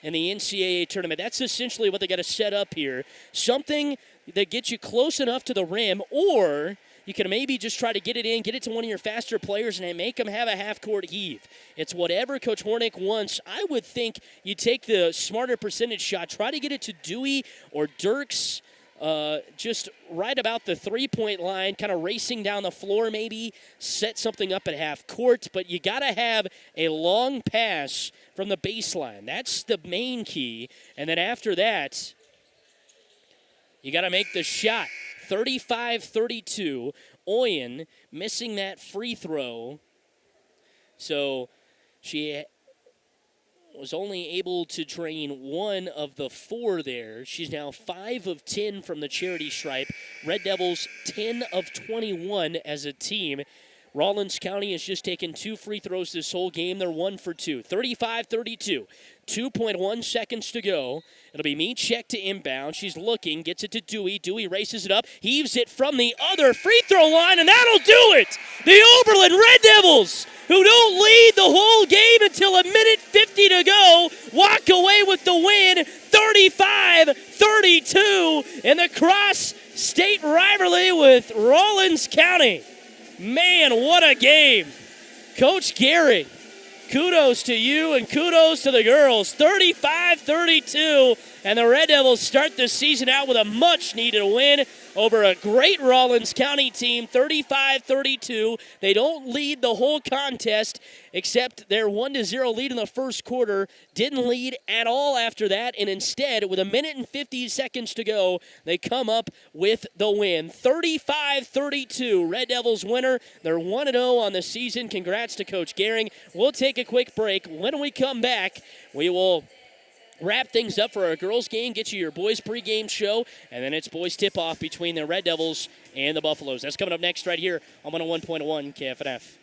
in the NCAA tournament. That's essentially what they got to set up here. Something that gets you close enough to the rim, or you can maybe just try to get it in, get it to one of your faster players, and make them have a half-court heave. It's whatever Coach Hornick wants. I would think you take the smarter percentage shot, try to get it to Dewey or Dirks, just right about the three-point line, kind of racing down the floor maybe, set something up at half court, but you got to have a long pass from the baseline. That's the main key. And then after that, you got to make the shot. 35-32. Oyen missing that free throw. So she was only able to drain one of the four there. She's now 5 of 10 from the charity stripe. Red Devils 10 of 21 as a team. Rawlins County has just taken 2 free throws this whole game. They're 1 for 2. 35-32. 2.1 seconds to go. It'll be Mechek to inbound. She's looking, gets it to Dewey. Dewey races it up, heaves it from the other free throw line, and that'll do it! The Oberlin Red Devils, who don't lead the whole game until a minute 50 to go, walk away with the win, 35-32, in the cross-state rivalry with Rawlins County. Man, what a game. Coach Gehring, kudos to you and kudos to the girls. 35-32, and the Red Devils start the season out with a much-needed win over a great Rawlins County team, 35-32. They don't lead the whole contest, except their 1-0 lead in the first quarter. Didn't lead at all after that, and instead, with a minute and 50 seconds to go, they come up with the win. 35-32, Red Devils winner. They're 1-0 on the season. Congrats to Coach Gehring. We'll take a quick break. When we come back, we will wrap things up for our girls game, get you your boys pregame show, and then it's boys tip-off between the Red Devils and the Buffaloes. That's coming up next right here on 101.1 KFNF.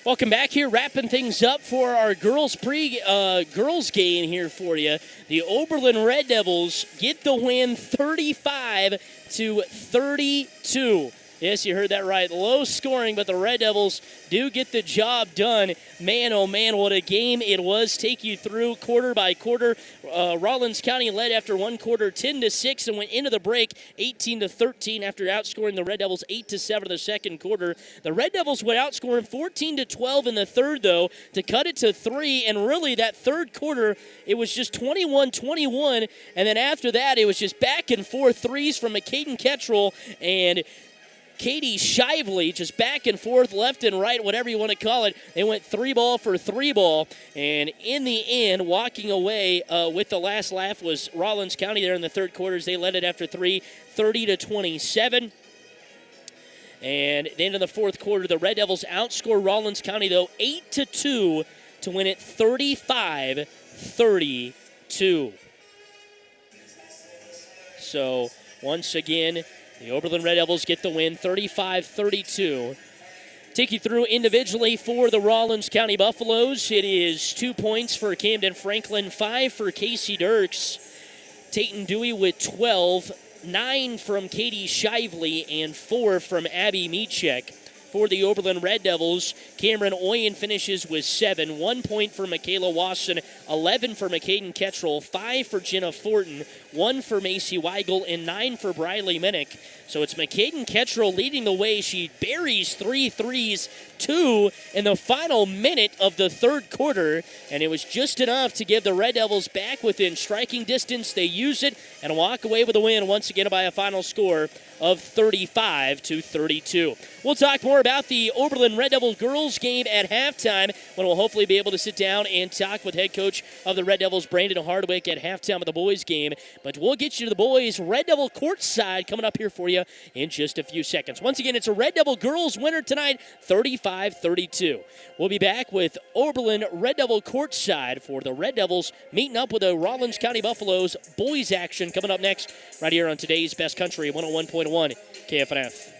Welcome back here, wrapping things up for our girls game here for you. The Oberlin Red Devils get the win 35-32. Yes, you heard that right. Low scoring, but the Red Devils do get the job done. Man, oh man, what a game it was. Take you through quarter by quarter. Rawlins County led after one quarter 10-6 and went into the break 18-13 after outscoring the Red Devils 8-7 in the second quarter. The Red Devils would outscore them 14-12 in the third, though, to cut it to 3. And really, that third quarter, it was just 21-21. And then after that, it was just back and forth threes from McCaden Kettrell. And Katie Shively, just back and forth, left and right, whatever you want to call it. They went 3-ball for 3-ball, and in the end, walking away with the last laugh was Rawlins County there in the third quarters. They led it after 3, 30-27. And then in the fourth quarter, the Red Devils outscore Rawlins County, though, 8-2 to win it 35-32. So, once again, the Oberlin Red Devils get the win, 35-32. Take you through individually for the Rawlins County Buffaloes. It is 2 points for Camden Franklin, 5 for Casey Dirks. Tayton Dewey with 12, 9 from Katie Shively, and 4 from Abby Michek. For the Oberlin Red Devils, Cameron Oyen finishes with 7, 1 point for Michaela Wasson, 11 for McCaden Kettrell, 5 for Jenna Fortin, 1 for Macy Weigel, and 9 for Briley Minnick. So it's McCaden Kettrell leading the way. She buries 3 threes, 2 in the final minute of the third quarter, and it was just enough to give the Red Devils back within striking distance. They use it and walk away with a win once again by a final score of 35-32. We'll talk more about the Oberlin Red Devil girls game at halftime, when we'll hopefully be able to sit down and talk with head coach of the Red Devils, Brandon Hardwick, at halftime of the boys game. But we'll get you to the boys Red Devil courtside coming up here for you in just a few seconds. Once again, it's a Red Devil girls winner tonight, 35-32. We'll be back with Oberlin Red Devil courtside for the Red Devils meeting up with the Rawlins County Buffaloes boys action coming up next right here on today's Best Country 101.1 KFNF.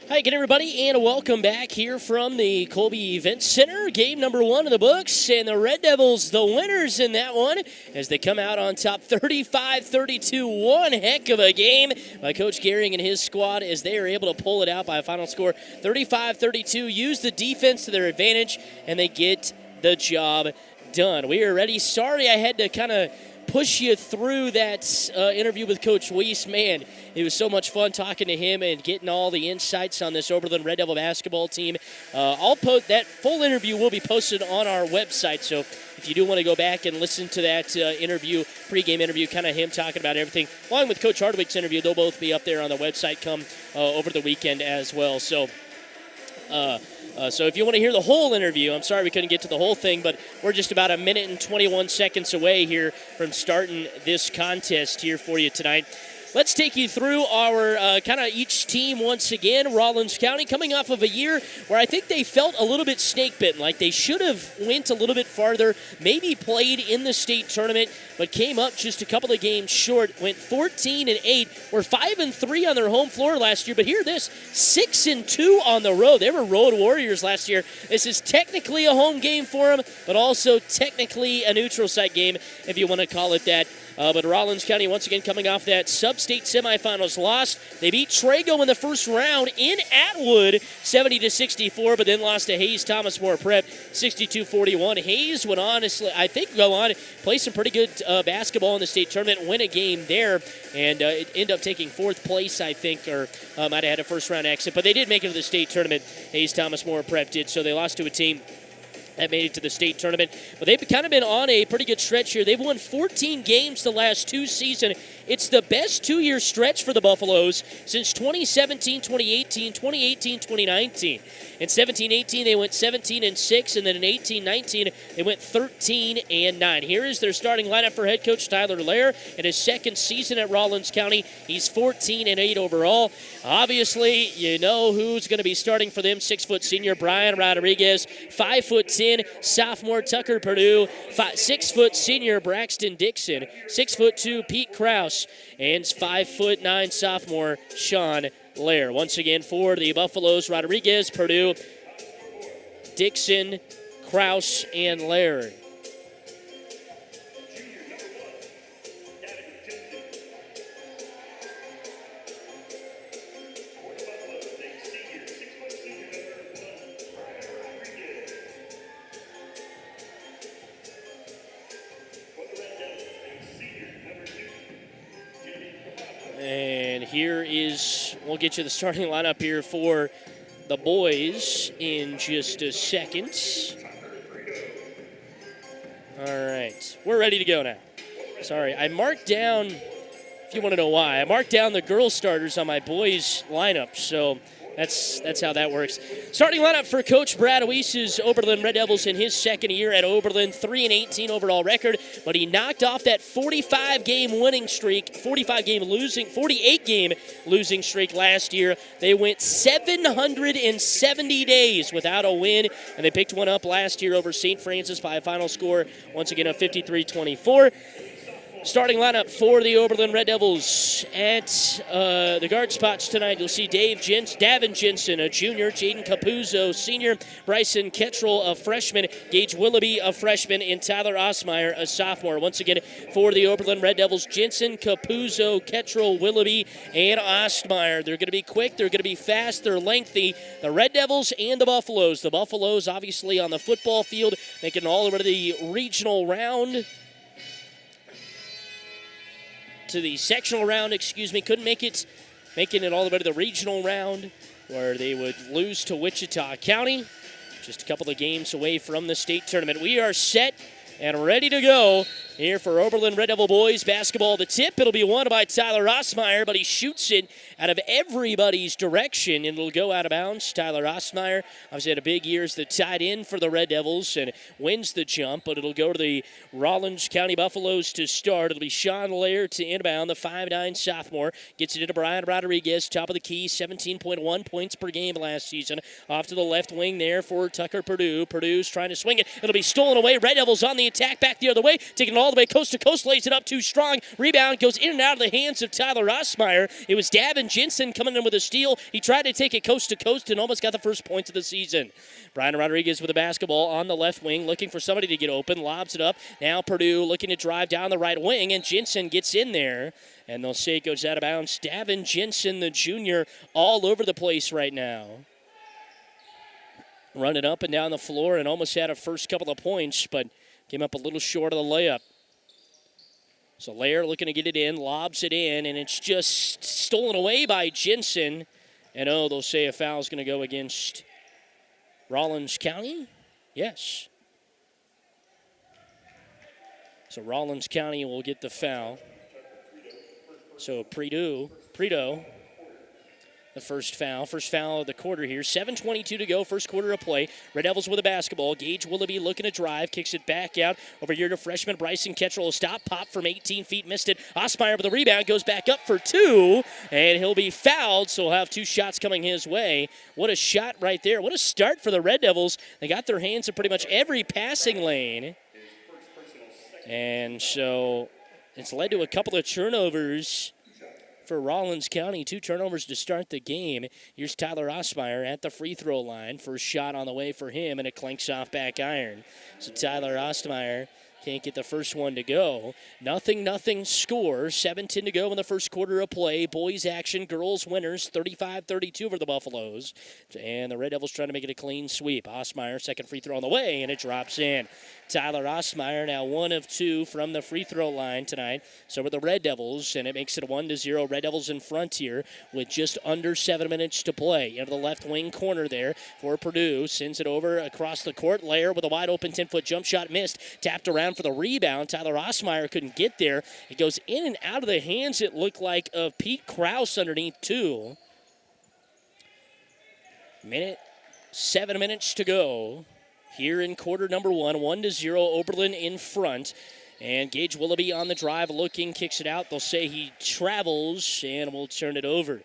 Hi again, everybody, and welcome back here from the Colby Event Center. Game number 1 in the books, and the Red Devils, the winners in that one, as they come out on top 35-32. One heck of a game by Coach Gehring and his squad as they are able to pull it out by a final score 35-32. Use the defense to their advantage, and they get the job done. We are ready. Sorry I had to kind of push you through that interview with Coach Weiss. Man, it was so much fun talking to him and getting all the insights on this Oberlin Red Devil basketball team. I'll post that full interview will be posted on our website, so if you do want to go back and listen to that interview, pregame interview, kind of him talking about everything, along with Coach Hardwick's interview, they'll both be up there on the website come over the weekend as well. So if you want to hear the whole interview, I'm sorry we couldn't get to the whole thing, but we're just about a minute and 21 seconds away here from starting this contest here for you tonight. Let's take you through our kind of each team once again. Rawlins County coming off of a year where I think they felt a little bit snake-bitten, like they should have went a little bit farther, maybe played in the state tournament, but came up just a couple of games short, went 14-8, were 5-3 on their home floor last year, but hear this, 6-2 on the road. They were road warriors last year. This is technically a home game for them, but also technically a neutral site game, if you want to call it that. But Rawlins County, once again, coming off that sub-state semifinals loss. They beat Trago in the first round in Atwood, 70-64, but then lost to Hayes Thomas More Prep, 62-41. Hayes went on, I think, go on, play some pretty good basketball in the state tournament, win a game there, and end up taking 4th place, I think, or might have had a first-round exit. But they did make it to the state tournament. Hayes Thomas More Prep did, so they lost to a team that made it to the state tournament. But they've kind of been on a pretty good stretch here. They've won 14 games the last 2 seasons. It's the best 2-year stretch for the Buffaloes since 2017, 2018, 2018, 2019. In 17-18, they went 17-6, and then in 18-19, they went 13-9. Here is their starting lineup for head coach Tyler Lair in his second season at Rawlins County. He's 14-8 overall. Obviously, you know who's going to be starting for them. 6-foot senior Brian Rodriguez, 5'10" sophomore Tucker Purdue, 6-foot senior Braxton Dixon, 6'2" Pete Krause, and 5'9" sophomore Sean Lair. Once again for the Buffaloes, Rodriguez, Purdue, Dixon, Krause, and Lair. And here is, we'll get you the starting lineup here for the boys in just a second. All right, we're ready to go now. Sorry, I marked down, if you want to know why, I marked down the girls starters on my boys lineup, so that's how that works. Starting lineup for Coach Brad Ois's Oberlin Red Devils in his second year at Oberlin, 3-18 overall record, but he knocked off that 48-game losing streak last year. They went 770 days without a win, and they picked one up last year over St. Francis by a final score, once again, of 53-24. Starting lineup for the Oberlin Red Devils at the guard spots tonight. You'll see Davin Jensen, a junior, Jaden Capuzzo, senior, Bryson Kettrell, a freshman, Gage Willoughby, a freshman, and Tyler Osmeyer, a sophomore. Once again, for the Oberlin Red Devils, Jensen, Capuzzo, Kettrell, Willoughby, and Osmeyer. They're going to be quick. They're going to be fast. They're lengthy. The Red Devils and the Buffaloes. The Buffaloes, obviously, on the football field, making all over the regional round. To the sectional round, couldn't make it, making it all the way to the regional round where they would lose to Wichita County. Just a couple of games away from the state tournament. We are set and ready to go here for Oberlin Red Devil boys basketball. The tip, it'll be won by Tyler Osmeyer, but he shoots it out of everybody's direction, and it'll go out of bounds. Tyler Osmeyer obviously had a big year as the tight end for the Red Devils and wins the jump, but it'll go to the Rawlins County Buffaloes to start. It'll be Sean Lair to inbound, the 5'9" sophomore. Gets it into Brian Rodriguez, top of the key, 17.1 points per game last season. Off to the left wing there for Tucker Purdue. Purdue's trying to swing it. It'll be stolen away. Red Devils on the attack, back the other way, taking it all all the way coast to coast, lays it up too strong. Rebound goes in and out of the hands of Tyler Rossmeyer. It was Davin Jensen coming in with a steal. He tried to take it coast to coast and almost got the first points of the season. Brian Rodriguez with the basketball on the left wing, looking for somebody to get open, lobs it up. Now Purdue looking to drive down the right wing, and Jensen gets in there. And they'll say it goes out of bounds. Davin Jensen, the junior, all over the place right now. Running up and down the floor and almost had a first couple of points, but came up a little short of the layup. So Lair looking to get it in, lobs it in, and it's just stolen away by Jensen. And they'll say a foul is going to go against Rawlins County? Yes. So Rawlins County will get the foul. So Predo, the first foul of the quarter here. 7:22 to go, first quarter of play. Red Devils with the basketball. Gage Willoughby looking to drive, kicks it back out over here to freshman Bryson Ketchell. A stop, pop from 18 feet, missed it. Osmeyer with the rebound, goes back up for two, and he'll be fouled, so he'll have two shots coming his way. What a shot right there. What a start for the Red Devils. They got their hands in pretty much every passing lane. And so it's led to a couple of turnovers for Rawlins County. 2 turnovers to start the game. Here's Tyler Osmeyer at the free throw line. First shot on the way for him, and it clanks off back iron. So Tyler Osmeyer can't get the first one to go. Nothing score. 7:10 to go in the first quarter of play. Boys action, girls winners, 35-32 over the Buffaloes. And the Red Devils trying to make it a clean sweep. Osmeyer, second free throw on the way, and it drops in. Tyler Osmeyer now 1 of 2 from the free throw line tonight. So with the Red Devils, and it makes it 1-0. Red Devils in front here with just under 7 minutes to play. Into the left wing corner there for Purdue. Sends it over across the court. Lair with a wide open 10-foot jump shot missed. Tapped around for the rebound. Tyler Osmeyer couldn't get there. It goes in and out of the hands, it looked like, of Pete Krause underneath too. 7 minutes to go here in quarter number 1. 1-0, Oberlin in front. And Gage Willoughby on the drive looking, kicks it out. They'll say he travels, and we'll turn it over.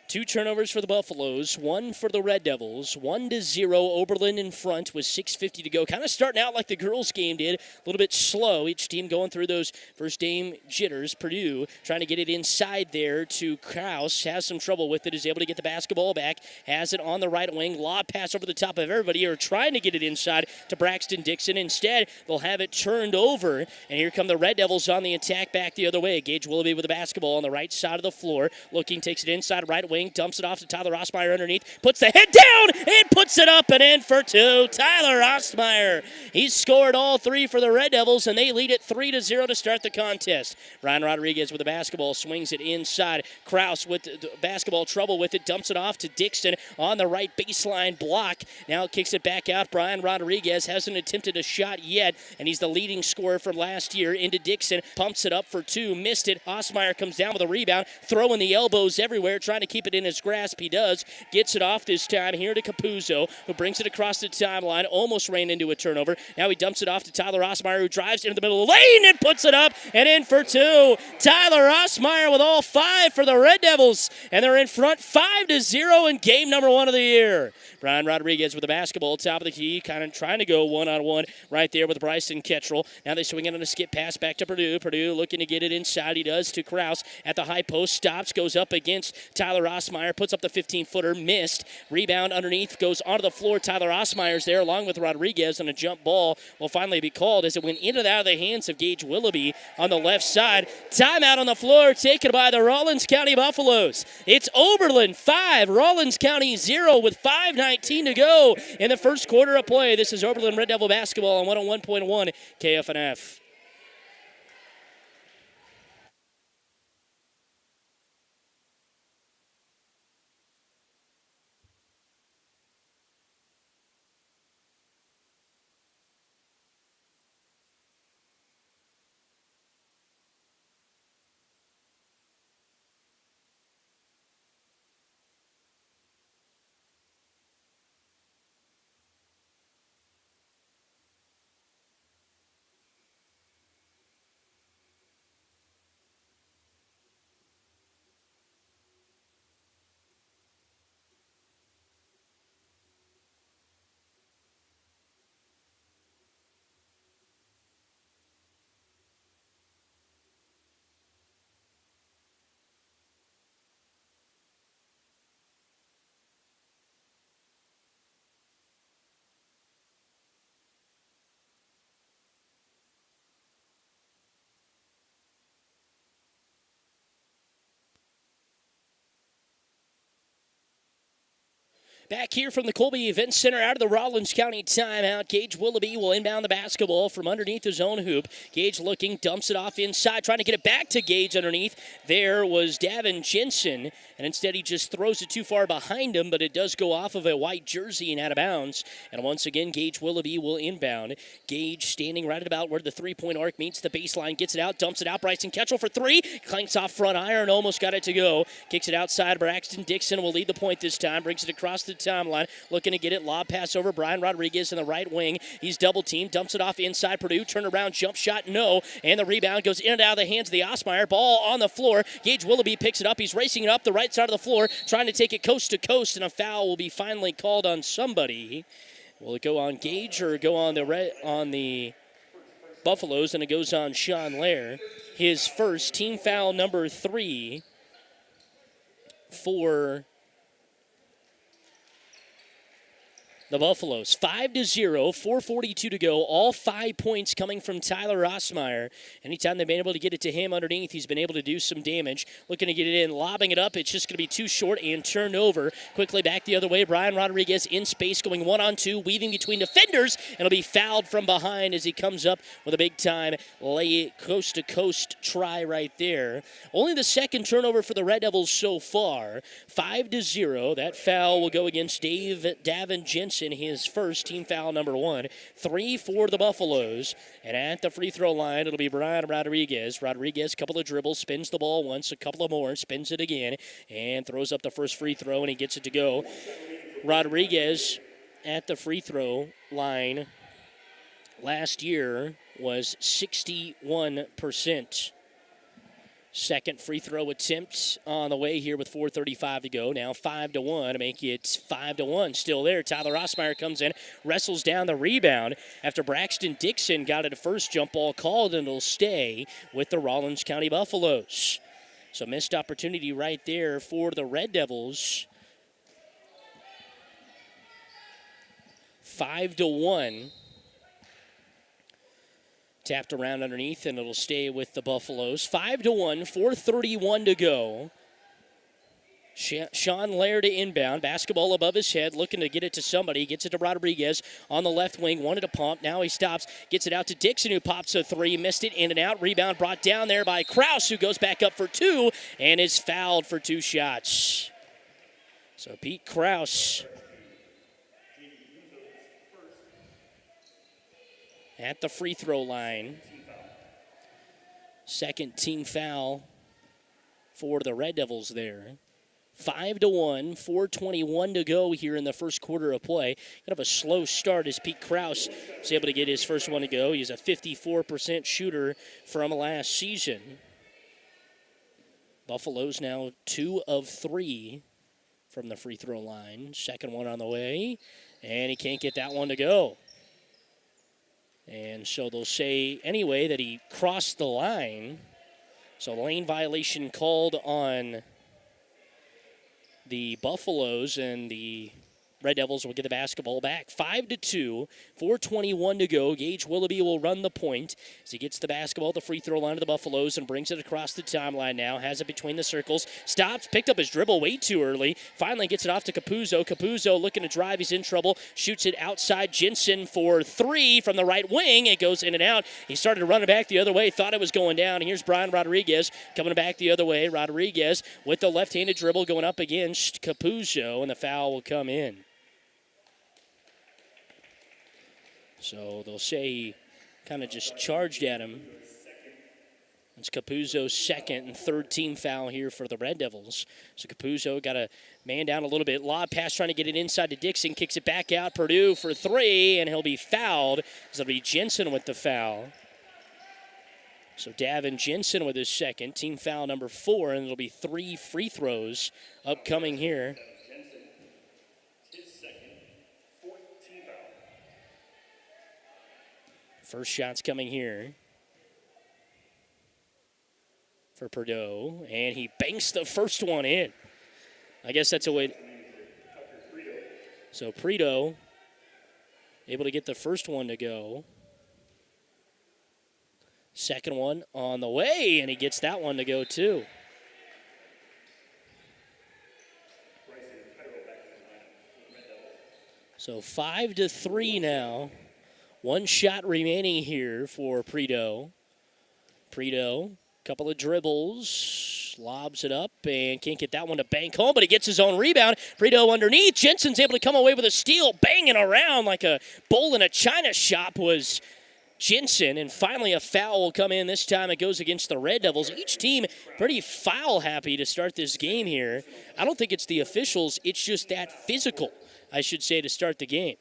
2 turnovers for the Buffaloes, 1 for the Red Devils. 1-0, Oberlin in front with 6:50 to go. Kind of starting out like the girls' game did, a little bit slow. Each team going through those first game jitters. Purdue trying to get it inside there to Krause. Has some trouble with it, is able to get the basketball back. Has it on the right wing. Lob pass over the top of everybody, or trying to get it inside to Braxton Dixon. Instead, they'll have it turned over. And here come the Red Devils on the attack back the other way. Gage Willoughby with the basketball on the right side of the floor. Looking, takes it inside right wing. Dumps it off to Tyler Osmeyer underneath, puts the head down, and puts it up and in for 2. Tyler Osmeyer. He's scored all 3 for the Red Devils, and they lead it 3-0 to start the contest. Ryan Rodriguez with the basketball, swings it inside. Krause with the basketball, trouble with it, dumps it off to Dixon on the right baseline block. Now kicks it back out. Brian Rodriguez hasn't attempted a shot yet, and he's the leading scorer from last year. Into Dixon, pumps it up for 2, missed it. Osmeyer comes down with a rebound, throwing the elbows everywhere, trying to keep it in his grasp. He does. Gets it off this time here to Capuzzo, who brings it across the timeline. Almost ran into a turnover. Now he dumps it off to Tyler Osmeyer, who drives into the middle of the lane and puts it up and in for 2. Tyler Osmeyer with all 5 for the Red Devils, and they're in front 5-0 in game number 1 of the year. Brian Rodriguez with the basketball, top of the key, kind of trying to go one-on-one right there with Bryson Ketchell. Now they swing it on a skip pass back to Purdue. Purdue looking to get it inside. He does to Krause at the high post. Stops, goes up against Tyler Osmeyer, puts up the 15-footer, missed. Rebound underneath, goes onto the floor. Tyler Osmeyer's there along with Rodriguez, and a jump ball will finally be called as it went into and out of the hands of Gage Willoughby on the left side. Timeout on the floor taken by the Rawlins County Buffaloes. It's Oberlin 5, Rawlins County 0 with 5:19 to go in the first quarter of play. This is Oberlin Red Devil basketball on 101.1 KFNF. Back here from the Colby Event Center out of the Rawlins County timeout. Gage Willoughby will inbound the basketball from underneath his own hoop. Gage looking, dumps it off inside, trying to get it back to Gage underneath. There was Davin Jensen, and instead he just throws it too far behind him, but it does go off of a white jersey and out of bounds. And once again, Gage Willoughby will inbound. Gage standing right at about where the three-point arc meets the baseline, gets it out, dumps it out. Bryson Ketchel for three, clanks off front iron, almost got it to go. Kicks it outside. Braxton Dixon will lead the point this time, brings it across the timeline, looking to get it. Lob pass over Brian Rodriguez in the right wing. He's double teamed, dumps it off inside Purdue. Turn around, jump shot, no. And the rebound goes in and out of the hands of the Osmeyer. Ball on the floor. Gage Willoughby picks it up. He's racing it up the right side of the floor, trying to take it coast to coast, and a foul will be finally called on somebody. Will it go on Gage or go on the Buffaloes? And it goes on Sean Lair. His first, team foul number 3 for the Buffaloes. 5-0, 4:42 to go. All 5 points coming from Tyler Osmeyer. Anytime they've been able to get it to him underneath, he's been able to do some damage. Looking to get it in, lobbing it up. It's just going to be too short and turned over. Quickly back the other way. Brian Rodriguez in space, going 1-on-2, weaving between defenders, and will be fouled from behind as he comes up with a big-time lay coast-to-coast try right there. Only the second turnover for the Red Devils so far. 5-0. That foul will go against Davin Jensen, his first, team foul number 1. 3 for the Buffaloes. And at the free throw line, it'll be Brian Rodriguez. Rodriguez, couple of dribbles, spins the ball once, a couple of more, spins it again, and throws up the first free throw, and he gets it to go. Rodriguez at the free throw line last year was 61%. Second free throw attempt on the way here with 4:35 to go. Now 5-1 to make it 5-1. Still there. Tyler Osmeyer comes in, wrestles down the rebound after Braxton Dixon got it a first jump ball called, and it'll stay with the Rawlins County Buffaloes. So missed opportunity right there for the Red Devils. 5-1. Tapped around underneath, and it'll stay with the Buffaloes. 5-1, 4:31 to go. Sean Lair to inbound. Basketball above his head, looking to get it to somebody. Gets it to Rodriguez on the left wing. Wanted to pump. Now he stops. Gets it out to Dixon, who pops a three. Missed it, in and out. Rebound brought down there by Krause, who goes back up for 2 and is fouled for 2 shots. So Pete Krause at the free throw line. Second team foul for the Red Devils there. 5-1, 4:21 to go here in the first quarter of play. Kind of a slow start as Pete Krause is able to get his first one to go. He's a 54% shooter from last season. Buffaloes now 2 of 3 from the free throw line. Second one on the way, and he can't get that one to go. And so they'll say anyway that he crossed the line. So lane violation called on the Buffaloes, and the Red Devils will get the basketball back. 5-2, 4:21 to go. Gage Willoughby will run the point as he gets the basketball at the free throw line of the Buffaloes and brings it across the timeline now. Has it between the circles. Stops, picked up his dribble way too early. Finally gets it off to Capuzzo. Capuzzo looking to drive. He's in trouble. Shoots it outside. Jensen for 3 from the right wing. It goes in and out. He started to run it back the other way. Thought it was going down. Here's Brian Rodriguez coming back the other way. Rodriguez with the left-handed dribble going up against Capuzzo, and the foul will come in. So they'll say he kind of just charged at him. It's Capuzzo's second and third team foul here for the Red Devils. So Capuzzo got a man down a little bit. Lob pass trying to get it inside to Dixon. Kicks it back out. Purdue for 3, and he'll be fouled. So it'll be Jensen with the foul. So Davin Jensen with his second. Team foul number 4, and it'll be 3 free throws upcoming here. First shot's coming here for Purdue, and he banks the first one in. I guess that's a way. So Prito able to get the first one to go. Second one on the way, and he gets that one to go too. So 5-3 now. One shot remaining here for Prideaux. Prideaux, couple of dribbles, lobs it up and can't get that one to bank home, but he gets his own rebound. Prideaux underneath. Jensen's able to come away with a steal, banging around like a bowl in a china shop was Jensen, and finally a foul will come in. This time it goes against the Red Devils. Each team pretty foul happy to start this game here. I don't think it's the officials, it's just that physical, I should say, to start the game.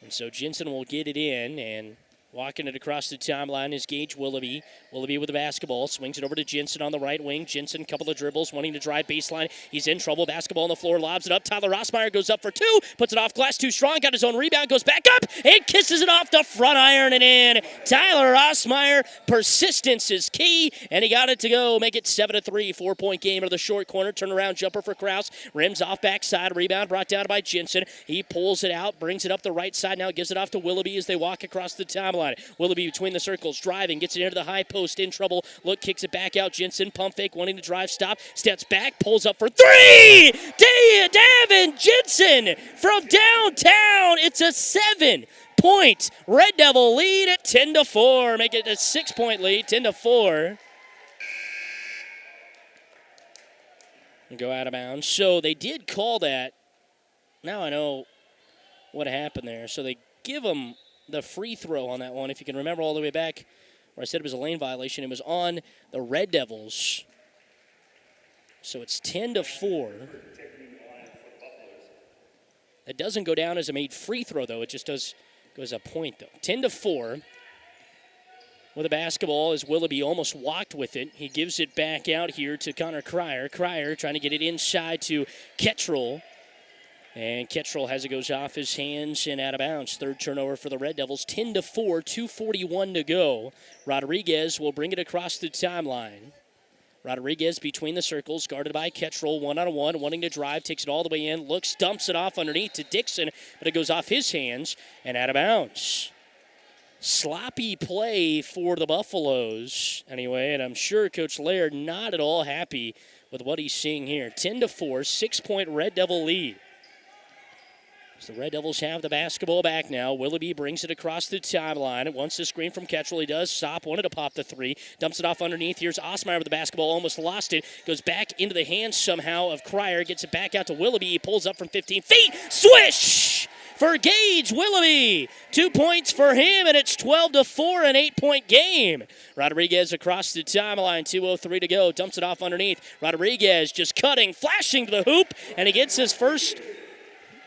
And so Jensen will get it in, and walking it across the timeline is Gage Willoughby. Willoughby with the basketball, swings it over to Jensen on the right wing. Jensen, couple of dribbles, wanting to drive baseline. He's in trouble. Basketball on the floor, lobs it up. Tyler Rossmeyer goes up for two, puts it off glass, too strong, got his own rebound, goes back up, and kisses it off the front iron and in. Tyler Rossmeyer, persistence is key, and he got it to go. Make it 7-3, 4-point game into the short corner. Turnaround jumper for Krause. Rims off backside, rebound brought down by Jensen. He pulls it out, brings it up the right side now, gives it off to Willoughby as they walk across the timeline. Willoughby between the circles, driving, gets it into the high post, in trouble. Look, kicks it back out. Jensen, pump fake, wanting to drive, stop, steps back, pulls up for three! Davin Jensen from downtown. It's a 7-point Red Devil lead at 10-4. Make it a 6-point lead, 10-4. And go out of bounds. So they did call that. Now I know what happened there. So they give him the free throw on that one. If you can remember all the way back where I said it was a lane violation, it was on the Red Devils. So it's 10-4. It doesn't go down as a made free throw, though. It just goes a point, though. 10-4. With the basketball as Willoughby almost walked with it. He gives it back out here to Connor Cryer. Cryer trying to get it inside to Kettrell. And Kettrell has it goes off his hands and out of bounds. Third turnover for the Red Devils. 10-4, 2:41 to go. Rodriguez will bring it across the timeline. Rodriguez between the circles, guarded by Kettrell, one-on-one, wanting to drive, takes it all the way in, looks, dumps it off underneath to Dixon, but it goes off his hands and out of bounds. Sloppy play for the Buffaloes, anyway, and I'm sure Coach Laird not at all happy with what he's seeing here. 10-4, 6-point Red Devil lead. The Red Devils have the basketball back now. Willoughby brings it across the timeline. Wants the screen from Kettrell. He does stop. Wanted to pop the three. Dumps it off underneath. Here's Osmeyer with the basketball. Almost lost it. Goes back into the hands somehow of Cryer. Gets it back out to Willoughby. He pulls up from 15 feet. Swish! For Gage Willoughby. 2 points for him, and it's 12-4, an 8-point game. Rodriguez across the timeline. 2:03 to go. Dumps it off underneath. Rodriguez just cutting, flashing to the hoop, and he gets his first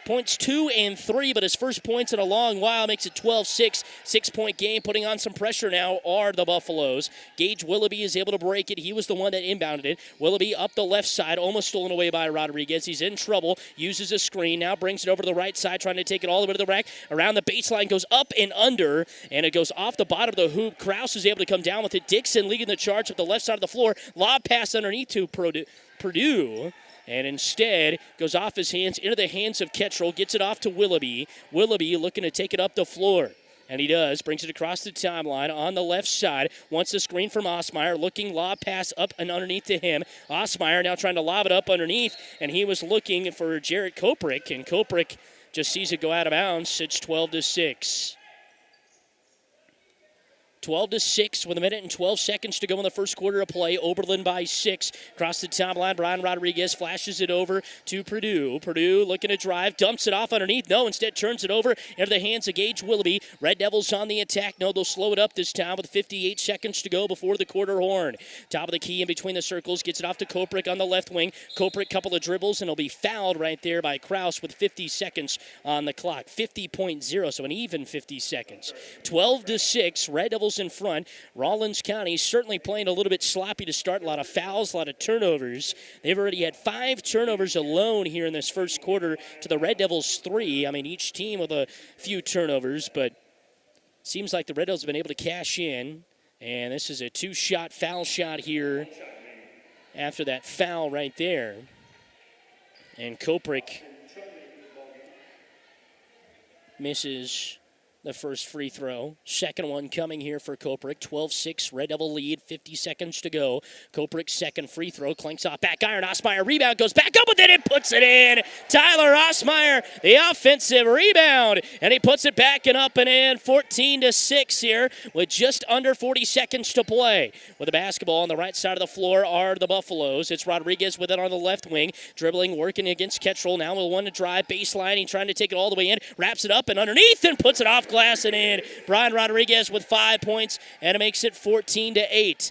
points 2 and 3, but his first points in a long while makes it 12-6, 6-point game. Putting on some pressure now are the Buffaloes. Gage Willoughby is able to break it. He was the one that inbounded it. Willoughby up the left side, almost stolen away by Rodriguez. He's in trouble, uses a screen, now brings it over to the right side, trying to take it all the way to the rack. Around the baseline, goes up and under, and it goes off the bottom of the hoop. Krause is able to come down with it. Dixon leading the charge up the left side of the floor. Lob pass underneath to Purdue. And instead goes off his hands into the hands of Kettrell, gets it off to Willoughby. Willoughby looking to take it up the floor. And he does, brings it across the timeline on the left side. Wants the screen from Osmeyer, looking lob pass up and underneath to him. Osmeyer now trying to lob it up underneath, and he was looking for Jarrett Koprick, and Koprick just sees it go out of bounds. It's 12-6. 12-6 with a minute and 12 seconds to go in the first quarter of play. Oberlin by 6. Across the timeline, Brian Rodriguez flashes it over to Purdue. Purdue looking to drive, dumps it off underneath. No, instead turns it over into the hands of Gage Willoughby. Red Devils on the attack. No, they'll slow it up this time with 58 seconds to go before the quarter horn. Top of the key in between the circles. Gets it off to Koprick on the left wing. Koprick, couple of dribbles, and he'll be fouled right there by Krause with 50 seconds on the clock. 50.0, so an even 50 seconds. 12-6, Red Devils in front. Rawlins County certainly playing a little bit sloppy to start. A lot of fouls, a lot of turnovers. They've already had 5 turnovers alone here in this first quarter to the Red Devils 3. I mean, each team with a few turnovers, but it seems like the Red Devils have been able to cash in. And this is a 2-shot foul shot here after that foul right there. And Koprick misses the first free throw. Second one coming here for Koprick. 12-6, Red Devil lead, 50 seconds to go. Koprick's second free throw, clanks off back iron. Osmeyer rebound, goes back up with it and puts it in. Tyler Osmeyer, the offensive rebound, and he puts it back and up and in. 14-6 here with just under 40 seconds to play. With the basketball on the right side of the floor are the Buffaloes. It's Rodriguez with it on the left wing, dribbling, working against Ketchel. Now with one to drive, baseline, he's trying to take it all the way in, wraps it up and underneath and puts it off glass and in. Brian Rodriguez with 5 points, and it makes it 14-8.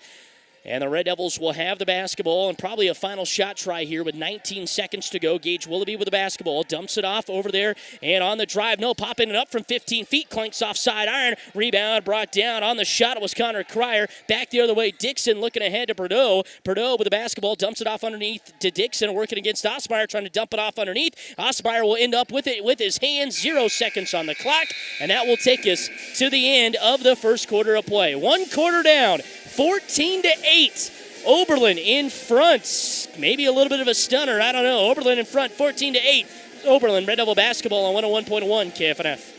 And the Red Devils will have the basketball and probably a final shot try here with 19 seconds to go. Gage Willoughby with the basketball, dumps it off over there, and on the drive, no, popping it up from 15 feet, clanks off side iron, rebound brought down. On the shot, it was Connor Cryer. Back the other way, Dixon looking ahead to Bordeaux. Bordeaux with the basketball, dumps it off underneath to Dixon, working against Osmeyer, trying to dump it off underneath. Osmeyer will end up with it with his hands, 0 seconds on the clock, and that will take us to the end of the first quarter of play. 1 quarter down. 14-8. Oberlin in front. Maybe a little bit of a stunner. I don't know. Oberlin in front, 14-8. Oberlin, Red Devil basketball on 101.1 KFNF.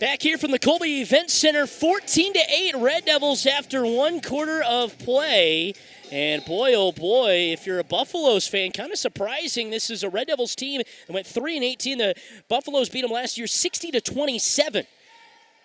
Back here from the Colby Event Center, 14-8 Red Devils after 1 quarter of play. And boy, oh boy, if you're a Buffaloes fan, kind of surprising. This is a Red Devils team that went 3-18. The Buffaloes beat them last year 60-27.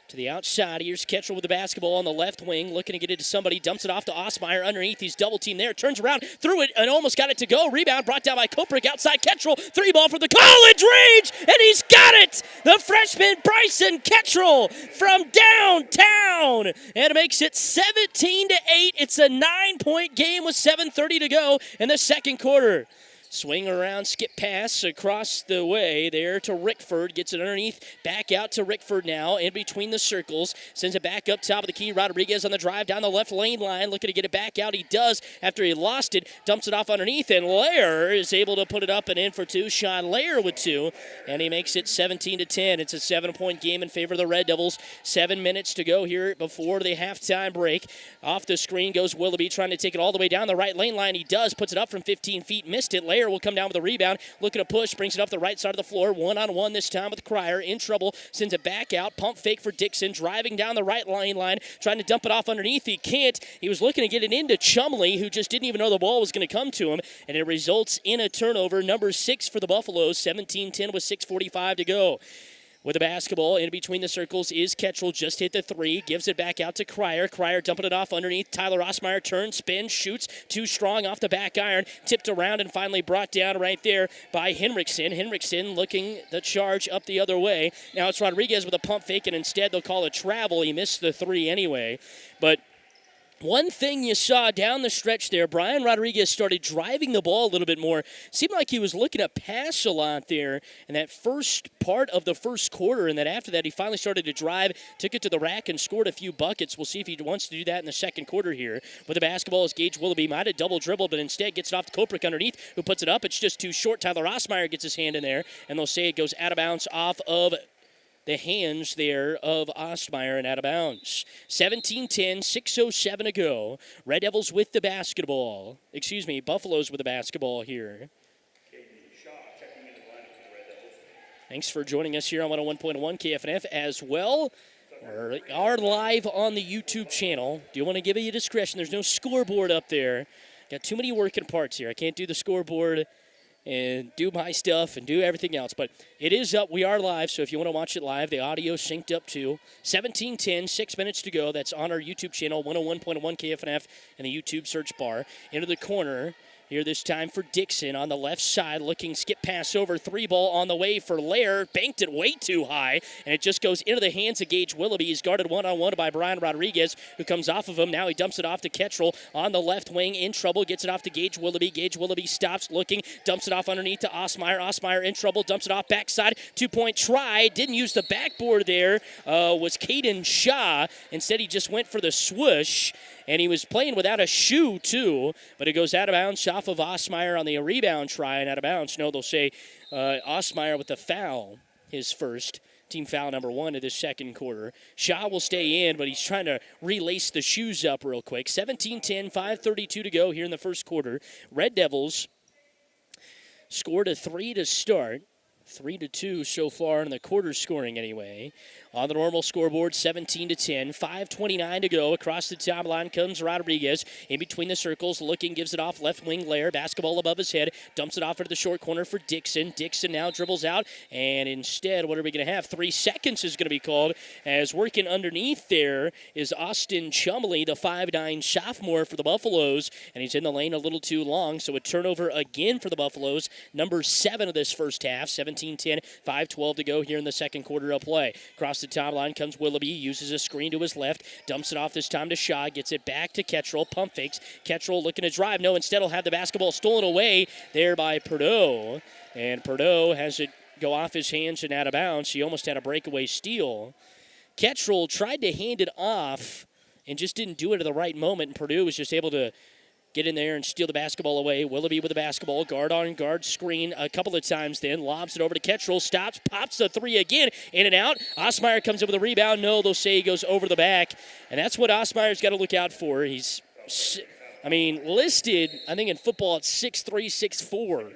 To the outside, here's Ketchel with the basketball on the left wing, looking to get it to somebody, dumps it off to Osmeyer underneath. He's double teamed there, turns around, threw it, and almost got it to go. Rebound brought down by Koprick, outside Ketchel, 3-ball from the college range, and he's got it! The freshman Bryson Ketchel from downtown, and it makes it 17-8. It's a 9-point game with 7:30 to go in the second quarter. Swing around, skip pass across the way there to Rickford. Gets it underneath, back out to Rickford now, in between the circles. Sends it back up top of the key. Rodriguez on the drive down the left lane line, looking to get it back out. He does after he lost it. Dumps it off underneath, and Lair is able to put it up and in for 2. Sean Lair with 2, and he makes it 17-10. It's a 7-point game in favor of the Red Devils. 7 minutes to go here before the halftime break. Off the screen goes Willoughby, trying to take it all the way down the right lane line. He does, puts it up from 15 feet, missed it. Lair will come down with a rebound, looking to push, brings it up the right side of the floor, one-on-one this time with Cryer, in trouble, sends it back out, pump fake for Dixon, driving down the right lane line, trying to dump it off underneath. He can't. He was looking to get it into Chumley, who just didn't even know the ball was going to come to him, and it results in a turnover, number 6 for the Buffaloes, 17-10 with 6:45 to go. With the basketball in between the circles is Ketchel, just hit the 3, gives it back out to Cryer. Cryer dumping it off underneath. Tyler Osmeyer turns, spins, shoots, too strong off the back iron, tipped around and finally brought down right there by Henriksen. Henriksen looking the charge up the other way. Now it's Rodriguez with a pump fake, and instead they'll call a travel. He missed the 3 anyway, but one thing you saw down the stretch there, Brian Rodriguez started driving the ball a little bit more. Seemed like he was looking to pass a lot there in that first part of the first quarter, and then after that he finally started to drive, took it to the rack, and scored a few buckets. We'll see if he wants to do that in the second quarter here. With the basketball is Gage Willoughby. Might have double dribbled, but instead gets it off to Koprick underneath, who puts it up. It's just too short. Tyler Osmeyer gets his hand in there, and they'll say it goes out of bounds off of the hands there of Ostmeyer and out of bounds. 17-10, 6:07 to go. Red Devils with the basketball. Buffaloes with the basketball here. Thanks for joining us here on 101.1 KFNF as well. We are live on the YouTube channel. Do you want to give you discretion? There's no scoreboard up there. Got too many working parts here. I can't do the scoreboard and do my stuff and do everything else. But it is up. We are live, so if you want to watch it live, the audio synced up to 17:10, 6 minutes to go. That's on our YouTube channel, 101.1 KFNF in the YouTube search bar. Into the corner. Here this time for Dixon on the left side, looking skip pass over, 3-ball on the way for Lair, banked it way too high, and it just goes into the hands of Gage Willoughby. He's guarded one-on-one by Brian Rodriguez, who comes off of him. Now he dumps it off to Kettrell on the left wing, in trouble, gets it off to Gage Willoughby. Gage Willoughby stops, looking, dumps it off underneath to Osmeyer. Osmeyer in trouble, dumps it off backside, two-point try, didn't use the backboard there, was Caden Shaw. Instead, he just went for the swoosh, and he was playing without a shoe, too, but it goes out of bounds off of Osmeyer on the rebound try and out of bounds. No, they'll say Osmeyer with the foul, his first. Team foul number 1 of this second quarter. Shaw will stay in, but he's trying to relace the shoes up real quick. 17-10, 5:32 to go here in the first quarter. Red Devils scored a 3 to start. 3-2 so far in the quarter scoring anyway. On the normal scoreboard, 17-10, 5:29 to go. Across the top line comes Rodriguez. In between the circles, looking, gives it off left wing Lair. Basketball above his head. Dumps it off into the short corner for Dixon. Dixon now dribbles out. And instead, what are we going to have? 3 seconds is going to be called, as working underneath there is Austin Chumley, the 5'9 sophomore for the Buffaloes. And he's in the lane a little too long, so a turnover again for the Buffaloes. Number 7 of this first half. 17-10, 5:12 to go here in the second quarter of play. Across the top line comes Willoughby, uses a screen to his left, dumps it off this time to Shaw, gets it back to Kettrell, pump fakes. Kettrell looking to drive. No, instead he'll have the basketball stolen away there by Perdot. And Perdot has it go off his hands and out of bounds. He almost had a breakaway steal. Kettrell tried to hand it off and just didn't do it at the right moment, and Perdot was just able to get in there and steal the basketball away. Willoughby with the basketball, guard on guard screen a couple of times then, lobs it over to Kettrell, stops, pops the 3 again, in and out. Osmeyer comes up with a rebound. No, they'll say he goes over the back, and that's what Osmeyer's got to look out for. He's, listed, I think in football it's 6'3", 6'4".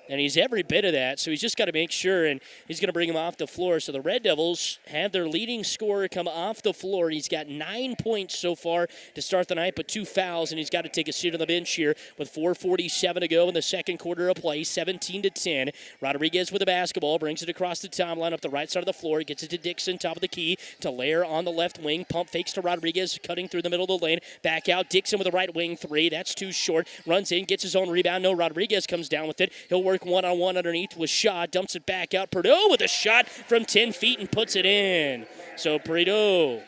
And he's every bit of that, so he's just got to make sure, and he's going to bring him off the floor. So the Red Devils have their leading scorer come off the floor. He's got 9 points so far to start the night, but 2 fouls, and he's got to take a seat on the bench here with 4:47 to go in the second quarter of play, 17-10. Rodriguez with the basketball, brings it across the timeline up the right side of the floor, gets it to Dixon, top of the key, to Lair on the left wing, pump fakes to Rodriguez, cutting through the middle of the lane, back out, Dixon with the right wing 3, that's too short, runs in, gets his own rebound, no, Rodriguez comes down with it, he'll work one-on-one underneath with Shaw, dumps it back out. Perdot with a shot from 10 feet and puts it in. So Perdot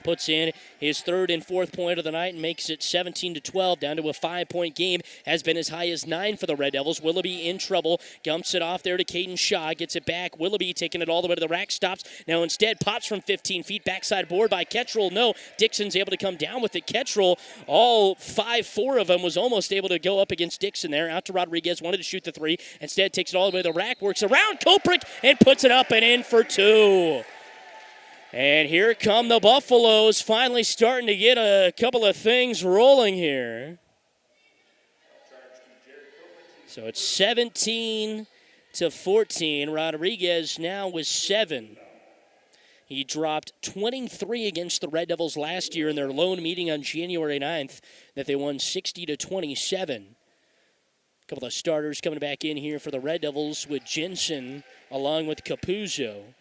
puts in his third and fourth point of the night and makes it 17-12, down to a 5-point game. Has been as high as 9 for the Red Devils. Willoughby in trouble, dumps it off there to Caden Shaw, gets it back. Willoughby taking it all the way to the rack, stops. Now instead pops from 15 feet, backside board by Kettrell. No, Dixon's able to come down with it. Kettrell, all 5-4 of them, was almost able to go up against Dixon there. Out to Rodriguez, wanted to shoot the 3. Instead takes it all the way to the rack, works around Koprick, and puts it up and in for 2. And here come the Buffaloes, finally starting to get a couple of things rolling here. So it's 17-14. Rodriguez now with 7. He dropped 23 against the Red Devils last year in their lone meeting on January 9th that they won 60-27. A couple of starters coming back in here for the Red Devils with Jensen along with Capuzzo.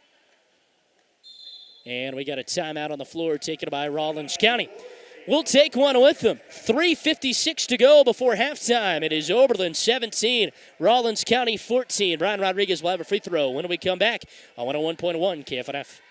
And we got a timeout on the floor taken by Rawlins County. We'll take one with them. 3:56 to go before halftime. It is Oberlin 17, Rawlins County 14. Brian Rodriguez will have a free throw when we come back on 101.1 KFNF.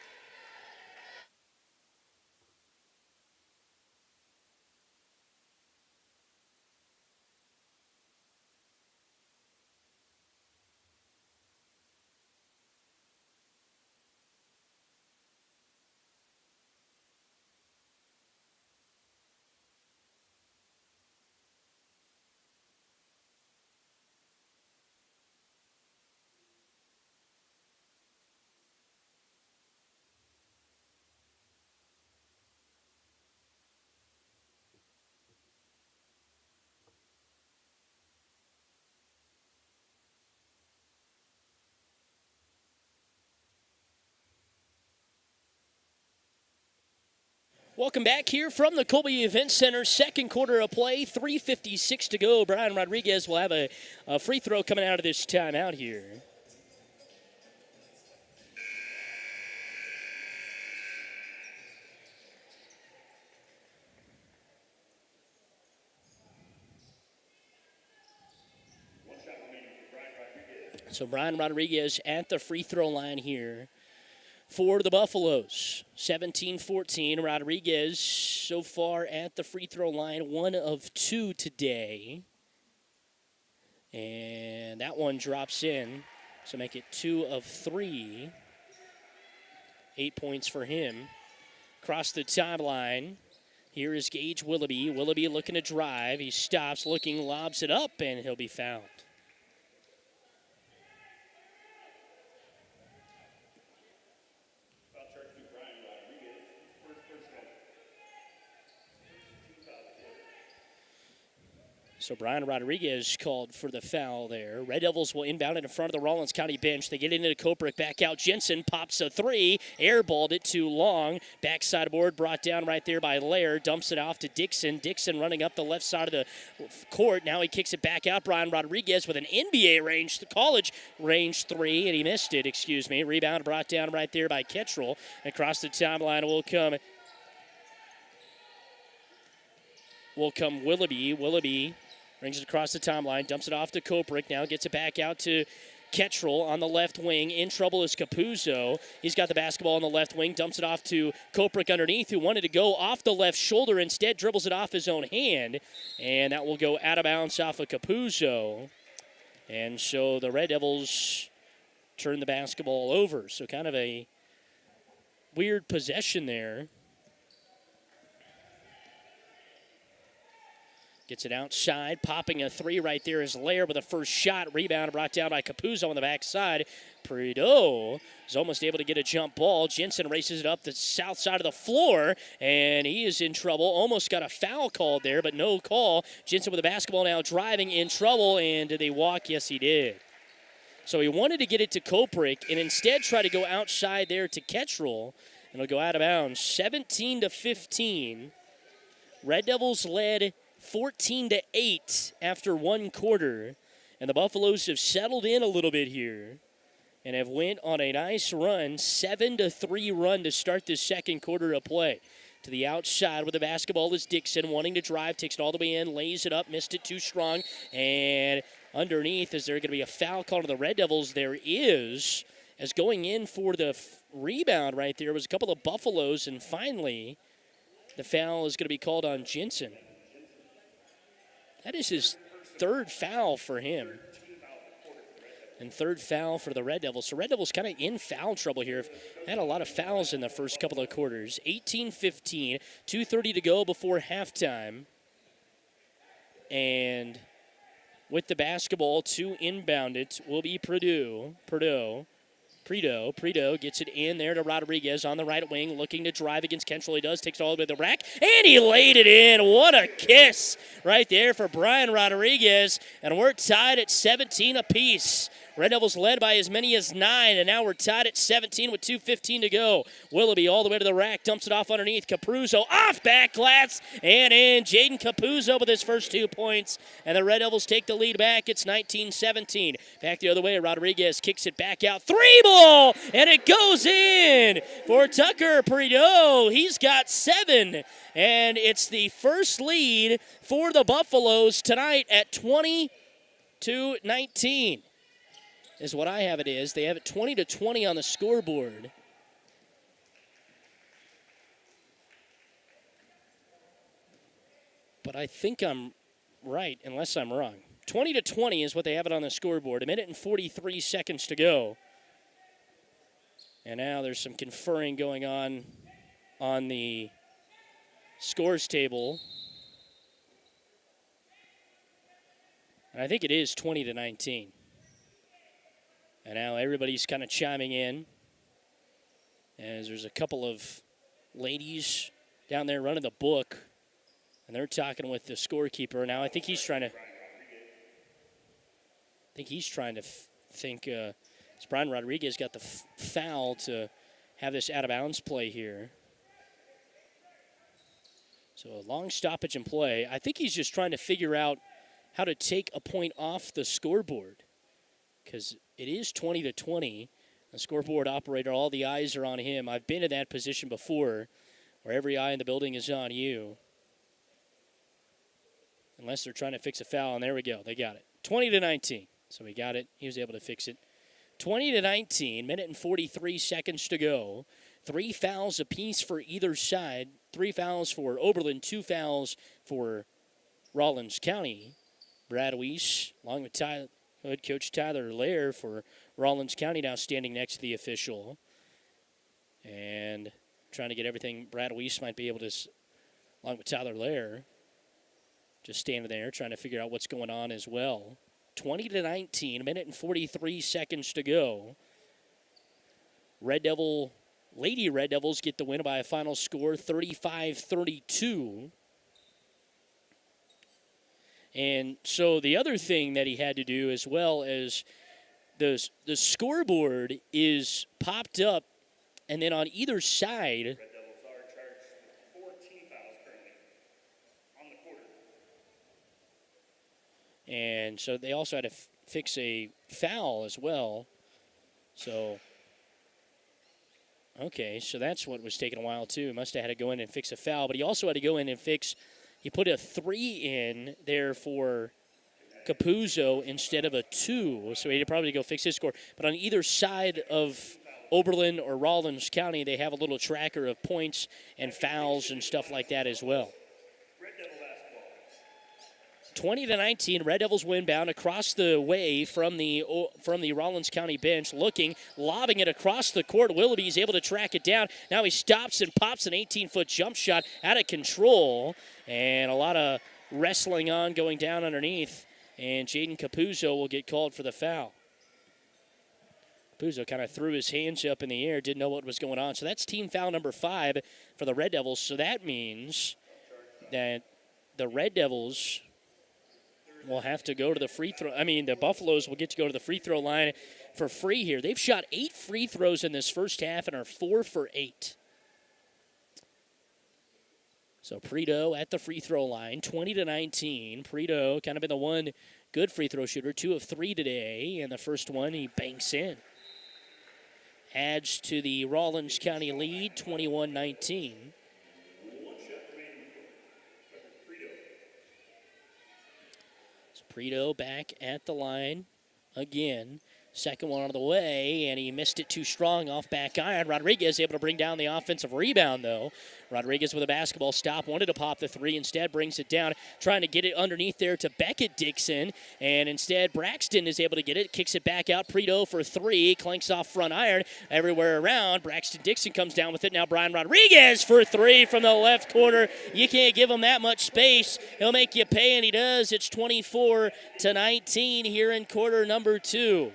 Welcome back here from the Colby Event Center. Second quarter of play, 3:56 to go. Brian Rodriguez will have a free throw coming out of this timeout here. So Brian Rodriguez at the free throw line here for the Buffaloes. 17-14. Rodriguez so far at the free throw line, 1 of 2 today. And that one drops in, so make it 2 of 3. 8 points for him. Across the timeline, here is Gage Willoughby. Willoughby looking to drive. He stops, looking, lobs it up, and he'll be fouled. So Brian Rodriguez called for the foul there. Red Devils will inbound it in front of the Rawlins County bench. They get into Koprick, back out. Jensen pops a 3, airballed it too long. Backside board brought down right there by Lair. Dumps it off to Dixon. Dixon running up the left side of the court. Now he kicks it back out. Brian Rodriguez with an NBA range, the college range 3, and he missed it, Rebound brought down right there by Kettrell. Across the timeline will come Willoughby. Willoughby brings it across the timeline, dumps it off to Koprick. Now gets it back out to Kettrell on the left wing. In trouble is Capuzzo. He's got the basketball on the left wing, dumps it off to Koprick underneath, who wanted to go off the left shoulder. Instead, dribbles it off his own hand, and that will go out of bounds off of Capuzzo. And so the Red Devils turn the basketball over. So kind of a weird possession there. Gets it outside, popping a 3 right there is Lair with a first shot. Rebound brought down by Capuzzo on the backside. Prideaux is almost able to get a jump ball. Jensen races it up the south side of the floor, and he is in trouble. Almost got a foul called there, but no call. Jensen with the basketball now driving, in trouble, and did they walk? Yes, he did. So he wanted to get it to Koprick and instead try to go outside there to Kettrell, and it'll go out of bounds. 17-15. Red Devils led 14-8 after one quarter, and the Buffaloes have settled in a little bit here and have went on a nice run, 7-3 run to start this second quarter of play. To the outside with the basketball is Dixon, wanting to drive, takes it all the way in, lays it up, missed it too strong, and underneath, is there going to be a foul call to the Red Devils? There is, as going in for the rebound right there was a couple of Buffaloes, and finally the foul is going to be called on Jensen. That is his third foul for him. And third foul for the Red Devils. So Red Devils kind of in foul trouble here. Had a lot of fouls in the first couple of quarters. 18-15, 2:30 to go before halftime. And with the basketball to inbound it will be Prideaux gets it in there to Rodriguez on the right wing, looking to drive against Kettrell. He does, takes it all the way to the rack, and he laid it in. What a kiss right there for Brian Rodriguez, and we're tied at 17 apiece. Red Devils led by as many as 9, and now we're tied at 17 with 2:15 to go. Willoughby all the way to the rack, dumps it off underneath. Capuzzo off back glass, and in. Jaden Capuzzo with his first 2 points, and the Red Devils take the lead back. It's 19-17. Back the other way, Rodriguez kicks it back out. 3-ball, and it goes in for Tucker Prideaux. He's got 7, and it's the first lead for the Buffaloes tonight at 20-19. Is what I have it is. They have it 20-20 on the scoreboard. But I think I'm right, unless I'm wrong. 20-20 is what they have it on the scoreboard. 1 minute and 43 seconds to go. And now there's some conferring going on the scores table. And I think it is 20-19. And now everybody's kind of chiming in, as there's a couple of ladies down there running the book, and they're talking with the scorekeeper. Now I think he's trying to think it's Brian Rodriguez got the foul to have this out of bounds play here. So a long stoppage in play. I think he's just trying to figure out how to take a point off the scoreboard because it is 20-20. The scoreboard operator, all the eyes are on him. I've been in that position before where every eye in the building is on you. Unless they're trying to fix a foul, and there we go. They got it. 20-19. So he got it. He was able to fix it. 20-19, minute and 43 seconds to go. 3 fouls apiece for either side. 3 fouls for Oberlin, 2 fouls for Rawlins County. Brad Weiss, along with head coach Tyler Lair for Rawlins County, now standing next to the official. And trying to get everything. Brad Weiss might be able to, along with Tyler Lair, just standing there trying to figure out what's going on as well. 20-19, minute and 43 seconds to go. Lady Red Devils get the win by a final score 35-32. And so the other thing that he had to do as well as the scoreboard is popped up, and then on either side, Red Devils are charged with 14 fouls currently on the quarter. And so they also had to fix a foul as well. So, okay, so that's what was taking a while too. Must have had to go in and fix a foul, but he also had to go in and he put a 3 in there for Capuzzo instead of a 2, so he had to probably go fix his score. But on either side of Oberlin or Rawlins County, they have a little tracker of points and fouls and stuff like that as well. 20-19, Red Devils win bound across the way from the Rawlins County bench, lobbing it across the court. Willoughby's able to track it down. Now he stops and pops an 18-foot jump shot out of control, and a lot of wrestling on going down underneath, and Jaden Capuzzo will get called for the foul. Capuzzo kind of threw his hands up in the air, didn't know what was going on. So that's team foul number 5 for the Red Devils. So that means that the Red Devils will have to go to the the Buffaloes will get to go to the free throw line for free here. They've shot 8 free throws in this first half and are 4 for 8. So Preto at the free throw line, 20-19. Preto kind of been the one good free throw shooter, 2 of 3 today, and the first one he banks in. Adds to the Rawlins County lead, 21-19. Preto back at the line again. Second one out of the way, and he missed it too strong off back iron. Rodriguez able to bring down the offensive rebound, though. Rodriguez with a basketball stop, wanted to pop the 3, instead brings it down, trying to get it underneath there to Beckett Dixon, and instead Braxton is able to get it, kicks it back out. Preto for 3, clanks off front iron, everywhere around. Braxton Dixon comes down with it. Now Brian Rodriguez for 3 from the left corner. You can't give him that much space. He'll make you pay, and he does. It's 24-19 here in quarter number 2.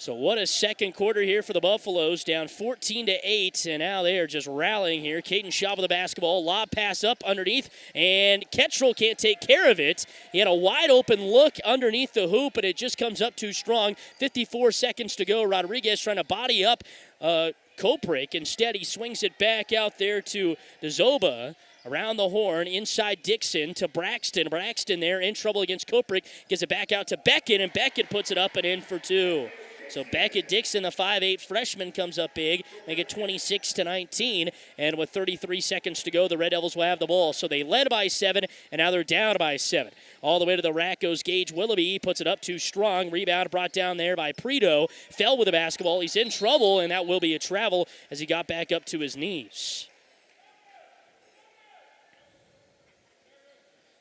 So what a second quarter here for the Buffaloes, down 14-8, and now they are just rallying here. Caden Shaw with the basketball, lob pass up underneath, and Ketchel can't take care of it. He had a wide open look underneath the hoop, but it just comes up too strong. 54 seconds to go. Rodriguez trying to body up Koprick. Instead, he swings it back out there to Zoba. Around the horn, inside Dixon to Braxton. Braxton there in trouble against Koprick. Gives it back out to Beckett, and Beckett puts it up and in for 2. So Beckett Dixon, the 5'8 freshman, comes up big. Make it 26-19. And with 33 seconds to go, the Red Devils will have the ball. So they led by 7, and now they're down by 7. All the way to the rack goes Gage Willoughby. Puts it up too strong. Rebound brought down there by Preto. Fell with the basketball. He's in trouble, and that will be a travel as he got back up to his knees.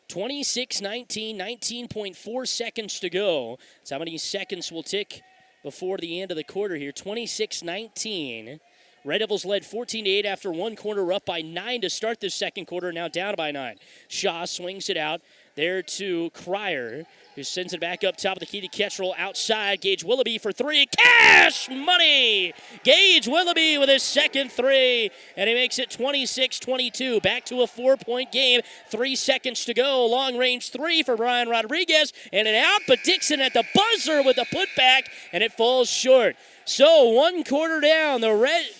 26-19, 19.4 seconds to go. That's how many seconds will tick before the end of the quarter here. 26-19. Red Devils led 14-8 after one quarter, up by 9 to start this second quarter, now down by 9. Shaw swings it out there to Cryer. who sends it back up top of the key to Ketchell outside. Gage Willoughby for three. Cash money! Gage Willoughby with his second three, and he makes it 26-22. Back to a 4-point game. 3 seconds to go. Long range three for Brian Rodriguez, and an out, but Dixon at the buzzer with a putback, and it falls short. So 1 quarter down,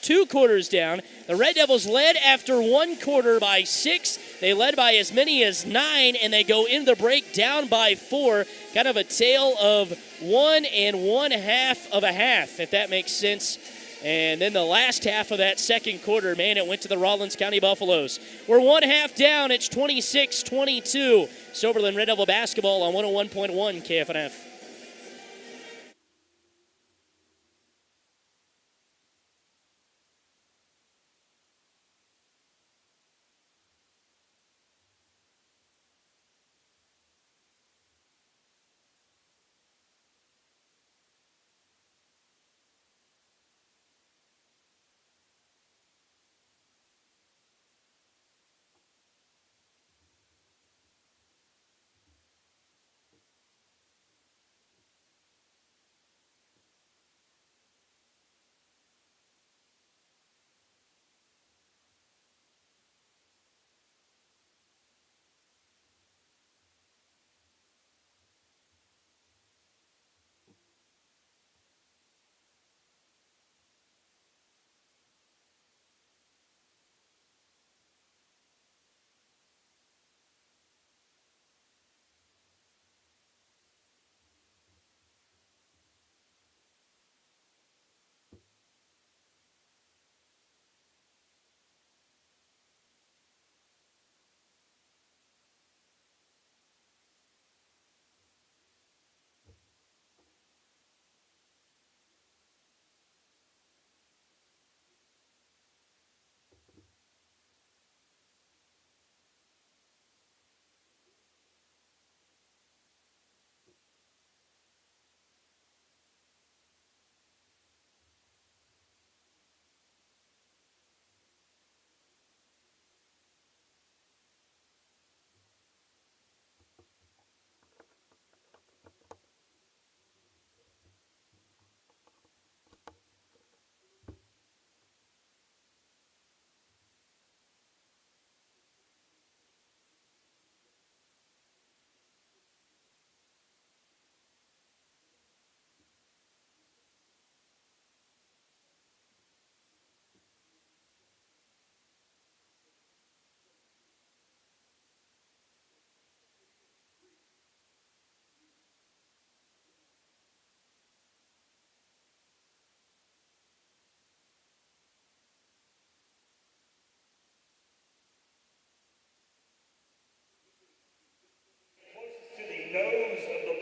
2 quarters down. The Red Devils led after 1 quarter by 6. They led by as many as 9, and they go into the break down by 4. Kind of a tale of 1 1/2 of a half, if that makes sense. And then the last half of that second quarter, man, it went to the Rawlins County Buffaloes. We're 1/2 down. It's 26-22. Oberlin Red Devil basketball on 101.1 KFNF.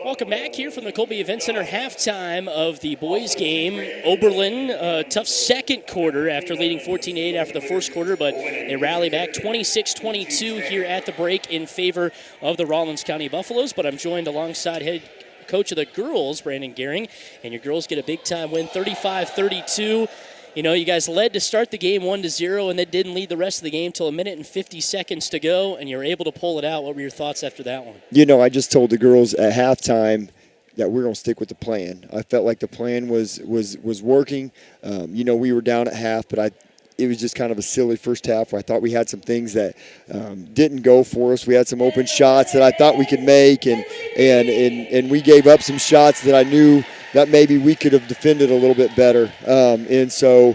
Welcome back here from the Colby Event Center. Halftime of the boys game. Oberlin, tough second quarter after leading 14-8 after the first quarter, but they rally back 26-22 here at the break in favor of the Rawlins County Buffaloes. But I'm joined alongside head coach of the girls, Brandon Gehring, and your girls get a big-time win, 35-32. You know, you guys led to start the game 1-0 and then didn't lead the rest of the game till 1 minute and 50 seconds to go, and you were able to pull it out. What were your thoughts after that one? You know, I just told the girls at halftime that we're going to stick with the plan. I felt like the plan was working. You know, we were down at half, but it was just kind of a silly first half where I thought we had some things that didn't go for us. We had some open shots that I thought we could make, and we gave up some shots that I knew that maybe we could have defended a little bit better. And so,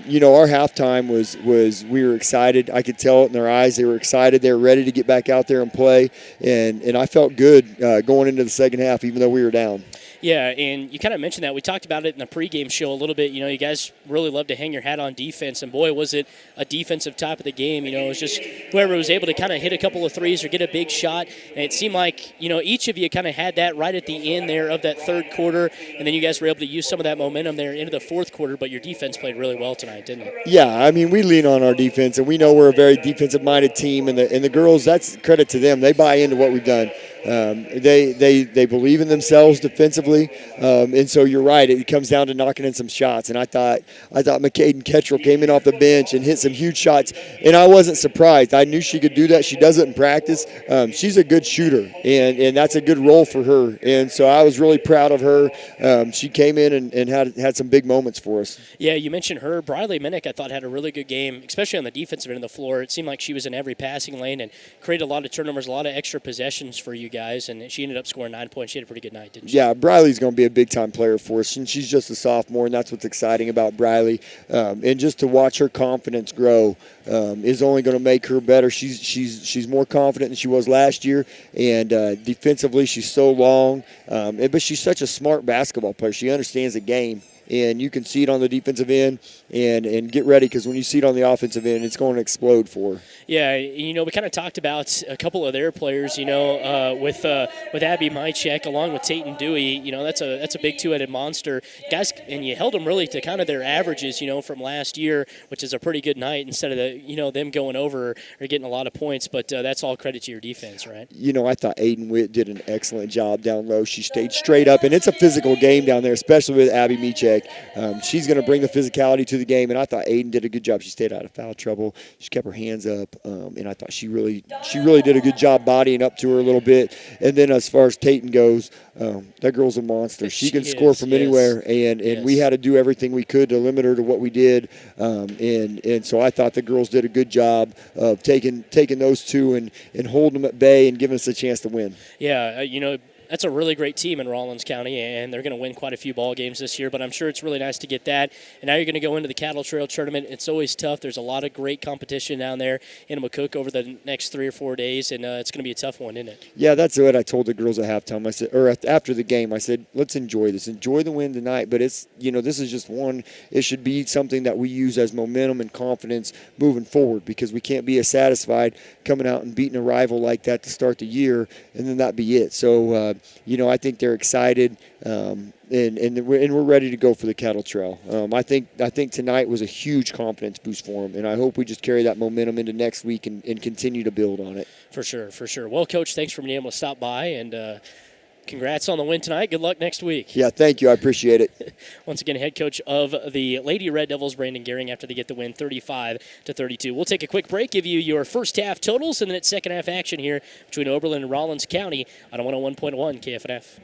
you know, our halftime was we were excited. I could tell it in their eyes. They were excited. They were ready to get back out there and play. And I felt good going into the second half, even though we were down. Yeah, and you kind of mentioned that. We talked about it in the pregame show a little bit. You know, you guys really love to hang your hat on defense, and boy, was it a defensive type of the game. You know, it was just whoever was able to kind of hit a couple of threes or get a big shot, and it seemed like, you know, each of you kind of had that right at the end there of that third quarter, and then you guys were able to use some of that momentum there into the fourth quarter, but your defense played really well tonight, didn't it? Yeah, I mean, we lean on our defense, and we know we're a very defensive-minded team, and the girls, that's credit to them. They buy into what we've done. They believe in themselves defensively, and so you're right. It comes down to knocking in some shots. And I thought McCaden Ketchell came in off the bench and hit some huge shots, and I wasn't surprised. I knew she could do that. She does it in practice. She's a good shooter, and that's a good role for her. And so I was really proud of her. She came in and had some big moments for us. Yeah, you mentioned her. Briley Minnick, I thought, had a really good game, especially on the defensive end of the floor. It seemed like she was in every passing lane and created a lot of turnovers, a lot of extra possessions for you guys, and she ended up scoring 9 points. She had a pretty good night, didn't she? Yeah, Briley's going to be a big-time player for us, and she's just a sophomore, and that's what's exciting about Briley. And just to watch her confidence grow is only going to make her better. She's more confident than she was last year, and defensively she's so long, but she's such a smart basketball player. She understands the game. And you can see it on the defensive end, and get ready, because when you see it on the offensive end, it's going to explode for her. Yeah, we kind of talked about a couple of their players, with Abby Mychek along with Tate and Dewey. That's a big two-headed monster. Guys, and you held them really to kind of their averages, from last year, which is a pretty good night instead of them going over or getting a lot of points. But that's all credit to your defense, right? I thought Aiden Witt did an excellent job down low. She stayed straight up, and it's a physical game down there, especially with Abby Mychek. She's going to bring the physicality to the game, and I thought Aiden did a good job. She stayed out of foul trouble. She kept her hands up, and I thought she really did a good job bodying up to her a little bit. And then as far as Tatum goes, that girl's a monster. She can score from anywhere, and we had to do everything we could to limit her to what we did. And so I thought the girls did a good job of taking those two and holding them at bay and giving us a chance to win. Yeah, that's a really great team in Rawlins County, and they're going to win quite a few ball games this year, but I'm sure it's really nice to get that. And now you're going to go into the Cattle Trail Tournament. It's always tough. There's a lot of great competition down there in McCook over the next 3 or 4 days, and it's going to be a tough one, isn't it? Yeah, that's what I told the girls at halftime. I said, or after the game, I said, let's enjoy this. Enjoy the win tonight, but it's, this is just one. It should be something that we use as momentum and confidence moving forward, because we can't be as satisfied coming out and beating a rival like that to start the year, and then that be it. So, I think they're excited, and we're ready to go for the Cattle Trail. I think tonight was a huge confidence boost for them, and I hope we just carry that momentum into next week and continue to build on it. For sure. Well, Coach, thanks for being able to stop by, and congrats on the win tonight. Good luck next week. Yeah, thank you. I appreciate it. Once again, head coach of the Lady Red Devils, Brandon Gehring, after they get the win 35-32. We'll take a quick break, give you your first half totals, and then it's second half action here between Oberlin and Rawlins County on 101.1 KFNF.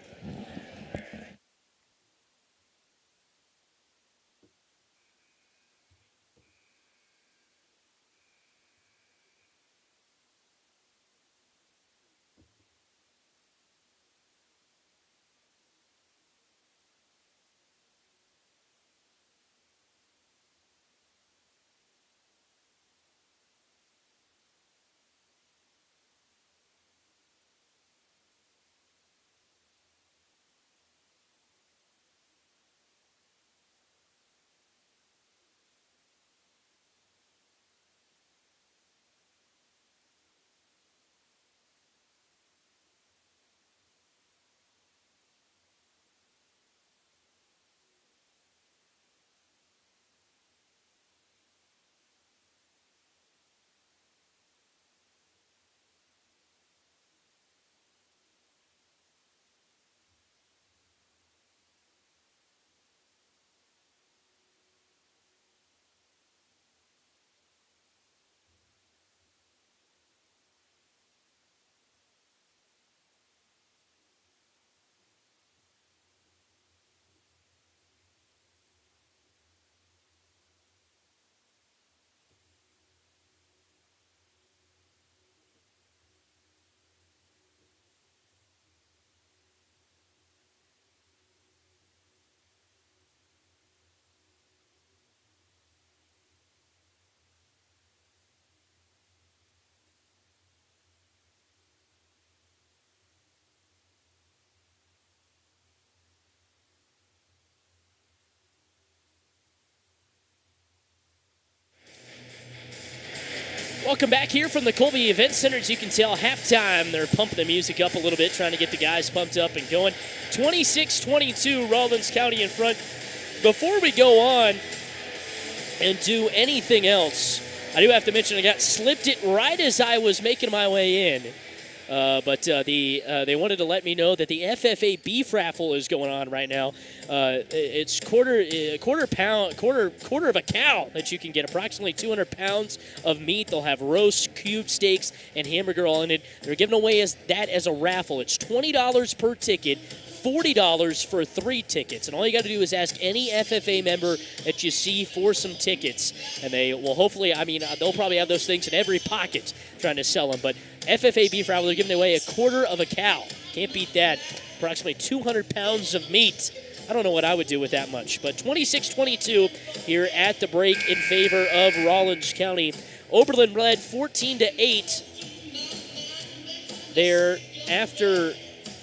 Welcome back here from the Colby Event Center. As you can tell, halftime, they're pumping the music up a little bit, trying to get the guys pumped up and going. 26-22, Rawlins County in front. Before we go on and do anything else, I do have to mention I got slipped it right as I was making my way in. But they wanted to let me know that the FFA beef raffle is going on right now. It's quarter of a cow that you can get, approximately 200 pounds of meat. They'll have roast, cube steaks, and hamburger all in it. They're giving away as a raffle. It's $20 per ticket. $40 for 3 tickets. And all you got to do is ask any FFA member that you see for some tickets. And they will hopefully, they'll probably have those things in every pocket trying to sell them. But FFA beef raffle, they're giving away a quarter of a cow. Can't beat that. Approximately 200 pounds of meat. I don't know what I would do with that much. But 26-22 here at the break in favor of Rawlins County. Oberlin led 14-8 there after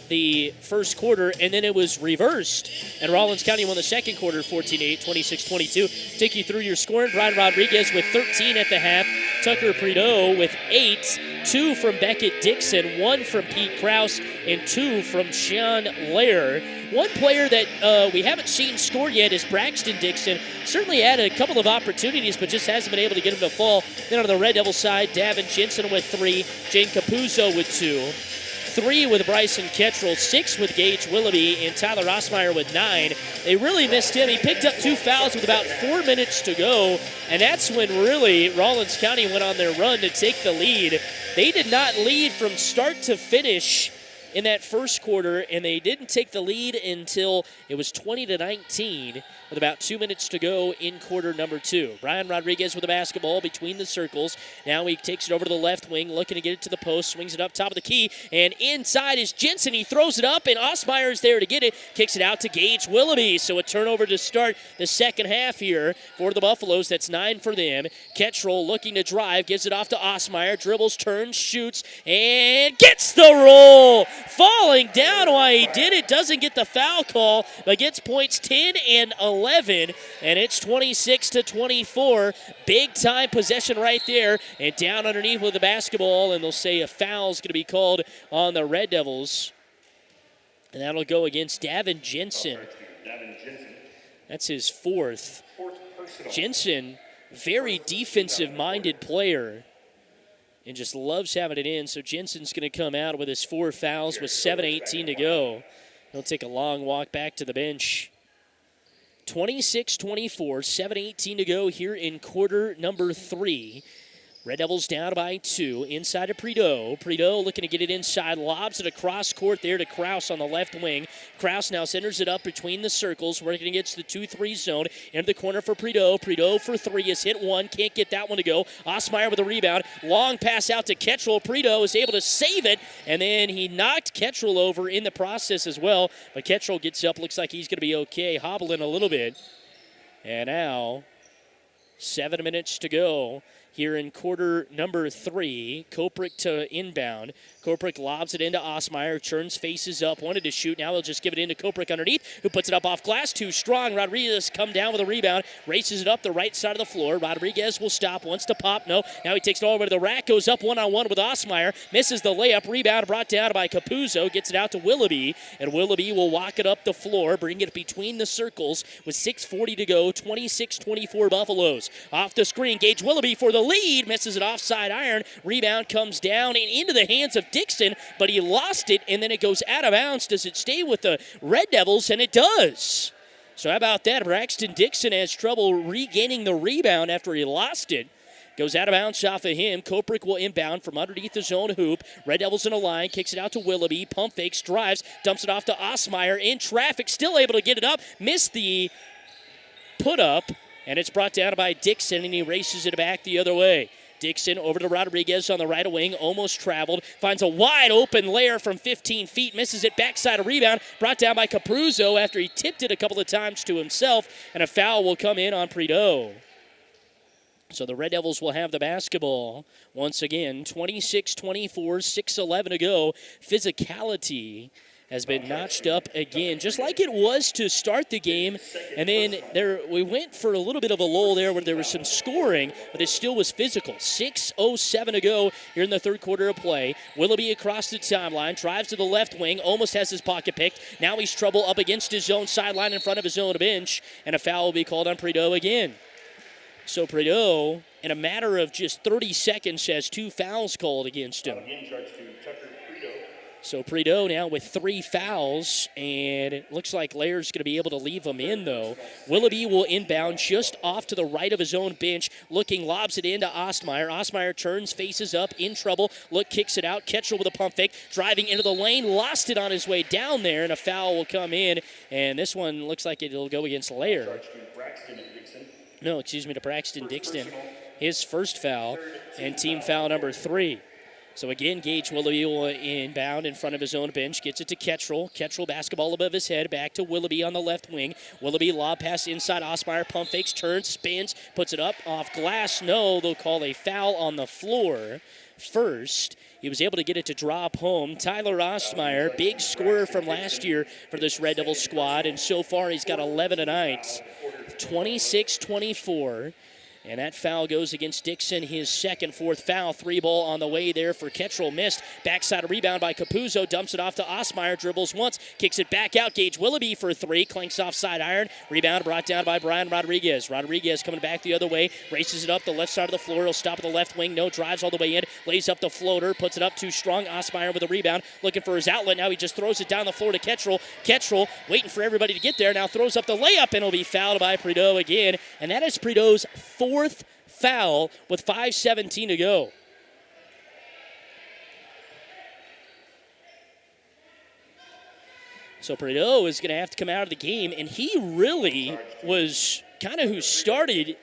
the first quarter, and then it was reversed, and Rawlins County won the second quarter 14-8, 26-22. Take you through your scoring. Brian Rodriguez with 13 at the half. Tucker Prideaux with 8. 2 from Beckett Dixon, 1 from Pete Krause, and 2 from Sean Lair. One player that we haven't seen score yet is Braxton Dixon. Certainly had a couple of opportunities, but just hasn't been able to get him to fall. Then on the Red Devil side, Davin Jensen with 3, Jane Capuzzo with 2. 3 with Bryson Kettrell, 6 with Gage Willoughby, and Tyler Rossmeyer with 9. They really missed him. He picked up 2 fouls with about 4 minutes to go, and that's when really Rawlins County went on their run to take the lead. They did not lead from start to finish in that first quarter, and they didn't take the lead until it was 20-19 with about 2 minutes to go in quarter number 2. Brian Rodriguez with the basketball between the circles. Now he takes it over to the left wing, looking to get it to the post, swings it up top of the key, and inside is Jensen. He throws it up, and Osmeyer is there to get it, kicks it out to Gage Willoughby. So a turnover to start the second half here for the Buffaloes. That's 9 for them. Kettrell looking to drive, gives it off to Osmeyer, dribbles, turns, shoots, and gets the roll. Falling down while he did it, doesn't get the foul call, but gets points 10 and 11, and it's 26-24. Big time possession right there, and down underneath with the basketball, and they'll say a foul is going to be called on the Red Devils, and that'll go against Davin Jensen. That's his fourth. Jensen, very defensive-minded player, and just loves having it in. So Jensen's going to come out with his 4 fouls with 7:18 to go. He'll take a long walk back to the bench. 26-24, 7:18 to go here in quarter number 3. Red Devils down by 2. Inside to Prideaux. Prideaux looking to get it inside. Lobs it across court there to Krause on the left wing. Krause now centers it up between the circles. Working against the 2-3 zone. Into the corner for Prideaux. Prideaux for 3 has hit 1. Can't get that one to go. Osmeyer with a rebound. Long pass out to Kettrell. Prideaux is able to save it. And then he knocked Kettrell over in the process as well. But Kettrell gets up. Looks like he's going to be okay. Hobbling a little bit. And now 7 minutes to go here in quarter number 3. Koprick to inbound. Koprick lobs it into Osmeyer. Churns faces up. Wanted to shoot. Now they'll just give it into Koprick underneath, who puts it up off glass. Too strong. Rodriguez come down with a rebound. Races it up the right side of the floor. Rodriguez will stop. Wants to pop. No. Now he takes it all the way to the rack. Goes up one-on-one with Osmeyer. Misses the layup. Rebound brought down by Capuzzo. Gets it out to Willoughby. And Willoughby will walk it up the floor. Bring it between the circles with 6:40 to go. 26-24 Buffaloes. Off the screen. Gage Willoughby for the lead, misses it offside iron. Rebound comes down and into the hands of Dixon, but he lost it, and then it goes out of bounds. Does it stay with the Red Devils? And it does. So how about that? Braxton Dixon has trouble regaining the rebound after he lost it. Goes out of bounds off of him. Koprick will inbound from underneath his own hoop. Red Devils in a line, kicks it out to Willoughby. Pump fakes, drives, dumps it off to Osmeyer. In traffic, still able to get it up. Missed the put up. And it's brought down by Dixon, and he races it back the other way. Dixon over to Rodriguez on the right wing, almost traveled. Finds a wide open layer from 15 feet, misses it, backside a rebound. Brought down by Capuzzo after he tipped it a couple of times to himself, and a foul will come in on Prideaux. So the Red Devils will have the basketball once again. 26-24, 6:11 to go. Physicality has been notched up again, just like it was to start the game. And then we went for a little bit of a lull there where there was some scoring, but it still was physical. 6:07 to go here in the third quarter of play. Willoughby across the timeline, drives to the left wing, almost has his pocket picked. Now he's trouble up against his own sideline in front of his own bench, and a foul will be called on Prideaux again. So Prideaux, in a matter of just 30 seconds, has 2 fouls called against him. Again, charge to Tucker Prideaux. So Prideaux now with 3 fouls, and it looks like Lair's going to be able to leave them in, though. Willoughby will inbound just off to the right of his own bench, looking, lobs it into Ostmeyer. Ostmeyer turns, faces up, in trouble. Look, kicks it out. Ketchel with a pump fake, driving into the lane, lost it on his way down there, and a foul will come in. And this one looks like it'll go against Lair. No, excuse me, to Braxton Dixon. His first foul, and team foul number 3. So again, Gage Willoughby will inbound in front of his own bench, gets it to Ketchel. Ketchel basketball above his head, back to Willoughby on the left wing. Willoughby lob pass inside Ostmeyer, pump fakes, turns, spins, puts it up off glass. No, they'll call a foul on the floor first. He was able to get it to drop home. Tyler Ostmeyer, big scorer from last year for this Red Devil squad, and so far he's got 11 tonight. 26-24. And that foul goes against Dixon, his second, 4th foul. 3 ball on the way there for Ketchel. Missed. Backside rebound by Capuzzo. Dumps it off to Ostmeyer. Dribbles once. Kicks it back out. Gage Willoughby for 3. Clanks offside iron. Rebound brought down by Brian Rodriguez. Rodriguez coming back the other way. Races it up the left side of the floor. He'll stop at the left wing. No, drives all the way in. Lays up the floater. Puts it up too strong. Ostmeyer with a rebound. Looking for his outlet. Now he just throws it down the floor to Ketchel. Ketchel waiting for everybody to get there. Now throws up the layup, and it'll be fouled by Prideaux again. And that is Prideaux's 4th foul with 5:17 to go. So Prideaux is going to have to come out of the game, and he really was kind of who started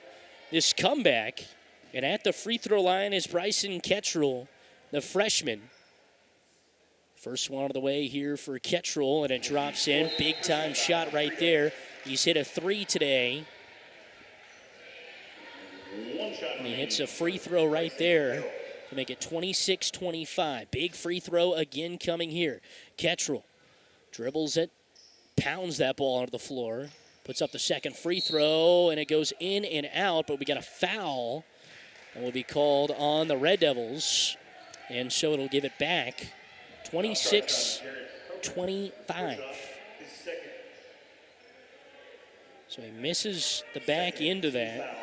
this comeback. And at the free throw line is Bryson Ketchel, the freshman. First one of the way here for Ketchel, and it drops in. Big time shot right there. He's hit a 3 today. And he hits a free throw right there to make it 26-25. Big free throw again coming here. Ketchel dribbles it, pounds that ball onto the floor, puts up the second free throw, and it goes in and out, but we got a foul that will be called on the Red Devils, and so it'll give it back 26-25. So he misses the back end of that.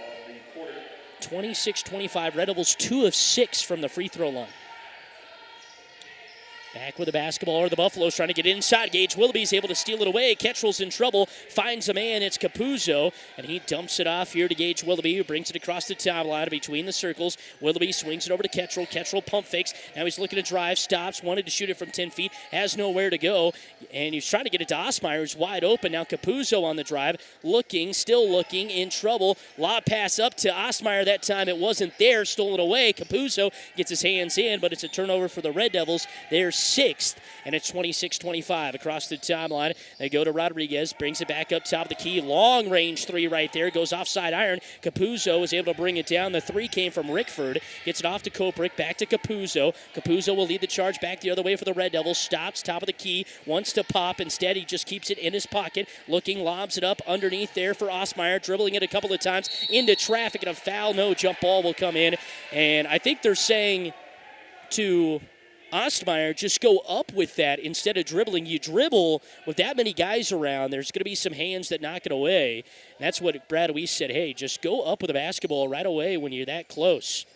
26-25, Red Devils 2 of 6 from the free throw line. Back with the basketball are the Buffaloes trying to get inside. Gage Willoughby's able to steal it away. Ketchel's in trouble. Finds a man. It's Capuzzo. And he dumps it off here to Gage Willoughby, who brings it across the timeline between the circles. Willoughby swings it over to Ketchel. Ketchel pump fakes. Now he's looking to drive. Stops. Wanted to shoot it from 10 feet. Has nowhere to go. And he's trying to get it to Ostmeyer, who's wide open. Now Capuzzo on the drive. Looking. Still looking. In trouble. Lob pass up to Ostmeyer. That time it wasn't there. Stolen away. Capuzzo gets his hands in, but it's a turnover for the Red Devils. They're 6th, and it's 26-25 across the timeline. They go to Rodriguez, brings it back up top of the key. Long range 3 right there, goes offside iron. Capuzzo is able to bring it down. The 3 came from Rickford, gets it off to Koprick, back to Capuzzo. Capuzzo will lead the charge back the other way for the Red Devils. Stops, top of the key, wants to pop. Instead, he just keeps it in his pocket. Looking, lobs it up underneath there for Ostmeyer, dribbling it a couple of times into traffic, and a foul. No, jump ball will come in. And I think they're saying to Ostmeyer, just go up with that instead of dribbling. You dribble with that many guys around, there's going to be some hands that knock it away. That's what Brad Weiss said, hey, just go up with the basketball right away when you're that close.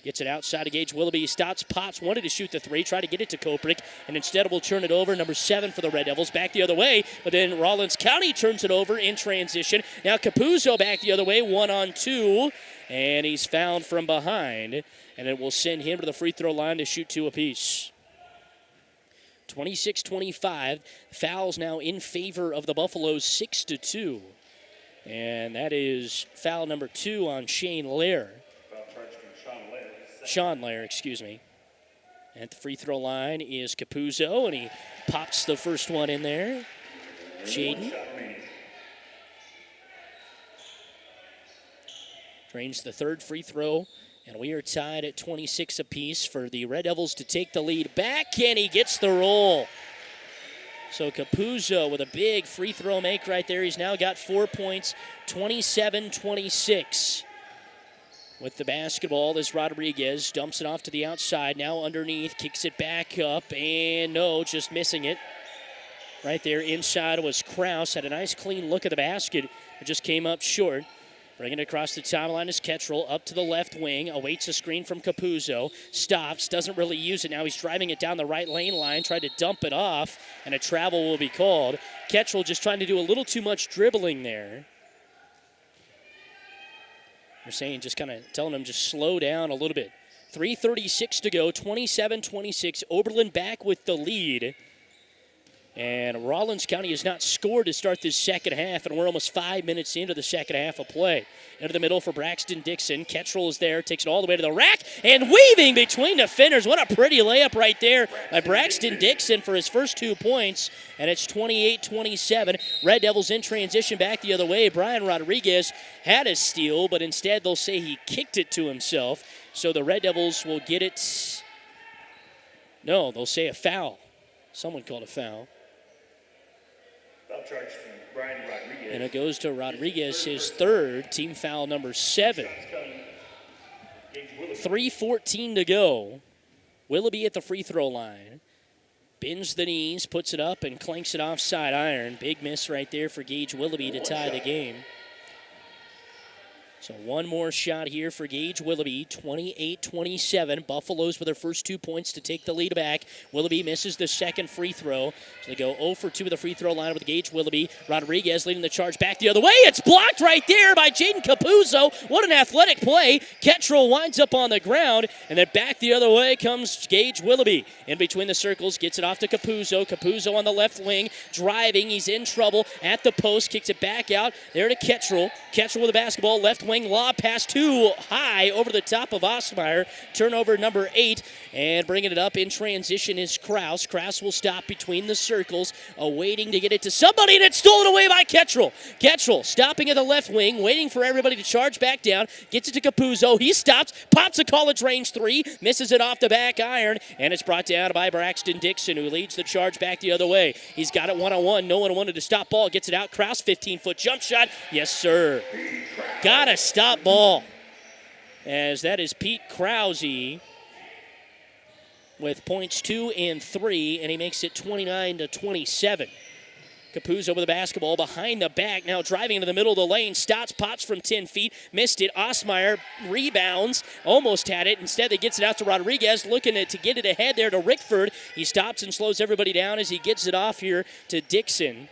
Gets it outside to Gage Willoughby. Stops, pops, wanted to shoot the 3, try to get it to Koprick, and instead will turn it over. Number 7 for the Red Devils, back the other way, but then Rawlins County turns it over in transition. Now Capuzzo back the other way, 1-on-2, and he's fouled from behind, and it will send him to the free throw line to shoot 2 apiece. 26-25. Fouls now in favor of the Buffaloes, 6-2. And that is foul number 2 on Shane Lair. Sean Lair, excuse me. At the free throw line is Capuzzo, and he pops the first one in there. Jaden drains the third free throw, and we are tied at 26 apiece for the Red Devils to take the lead back, and he gets the roll. So Capuzzo with a big free throw make right there. He's now got 4 points, 27-26. With the basketball, this Rodriguez dumps it off to the outside. Now underneath, kicks it back up, and no, just missing it. Right there inside was Kraus. Had a nice clean look at the basket. It just came up short. Bringing it across the timeline is Kettrell up to the left wing, awaits a screen from Capuzzo, stops, doesn't really use it. Now he's driving it down the right lane line, tried to dump it off, and a travel will be called. Kettrell just trying to do a little too much dribbling there. They're saying, just kind of telling him just slow down a little bit. 3:36 to go, 27-26. Oberlin back with the lead. And Rawlins County has not scored to start this second half, and we're almost 5 minutes into the second half of play. Into the middle for Braxton Dixon. Kettrell is there, takes it all the way to the rack, and weaving between defenders. What a pretty layup right there by Braxton Dixon for his first 2 points, and it's 28-27. Red Devils in transition back the other way. Brian Rodriguez had a steal, but instead they'll say he kicked it to himself. So the Red Devils will get it. No, they'll say a foul. Someone called a foul. Foul charge from Brian Rodriguez. And it goes to Rodriguez, his third, team foul number 7. 3:14 to go. Willoughby at the free throw line. Bends the knees, puts it up, and clanks it offside iron. Big miss right there for Gage Willoughby to tie the game. So one more shot here for Gage Willoughby, 28-27. Buffaloes with their first 2 points to take the lead back. Willoughby misses the second free throw. So they go 0 for 2 with the free throw line with Gage Willoughby. Rodriguez leading the charge back the other way. It's blocked right there by Jaden Capuzzo. What an athletic play. Kettrell winds up on the ground, and then back the other way comes Gage Willoughby. In between the circles, gets it off to Capuzzo. Capuzzo on the left wing, driving. He's in trouble at the post, kicks it back out. There to Kettrell. Kettrell with the basketball, left wing. Lob pass too high over the top of Osmeyer. Turnover number 8. And bringing it up in transition is Kraus. Kraus will stop between the circles, awaiting to get it to somebody, and it's stolen away by Kettrell. Kettrell stopping at the left wing, waiting for everybody to charge back down. Gets it to Capuzzo. He stops, pops a college range 3, misses it off the back iron, and it's brought down by Braxton Dixon, who leads the charge back the other way. He's got it one-on-one. No one wanted to stop ball. Gets it out. Kraus, 15-foot jump shot. Yes, sir. Gotta stop ball. As that is Pete Krause with points 2 and 3, and he makes it 29-27. Capuzzo with the basketball behind the back, now driving into the middle of the lane. Stops, pops from 10 feet, missed it. Osmeyer rebounds, almost had it. Instead, he gets it out to Rodriguez, looking to get it ahead there to Rickford. He stops and slows everybody down as he gets it off here to Dixon.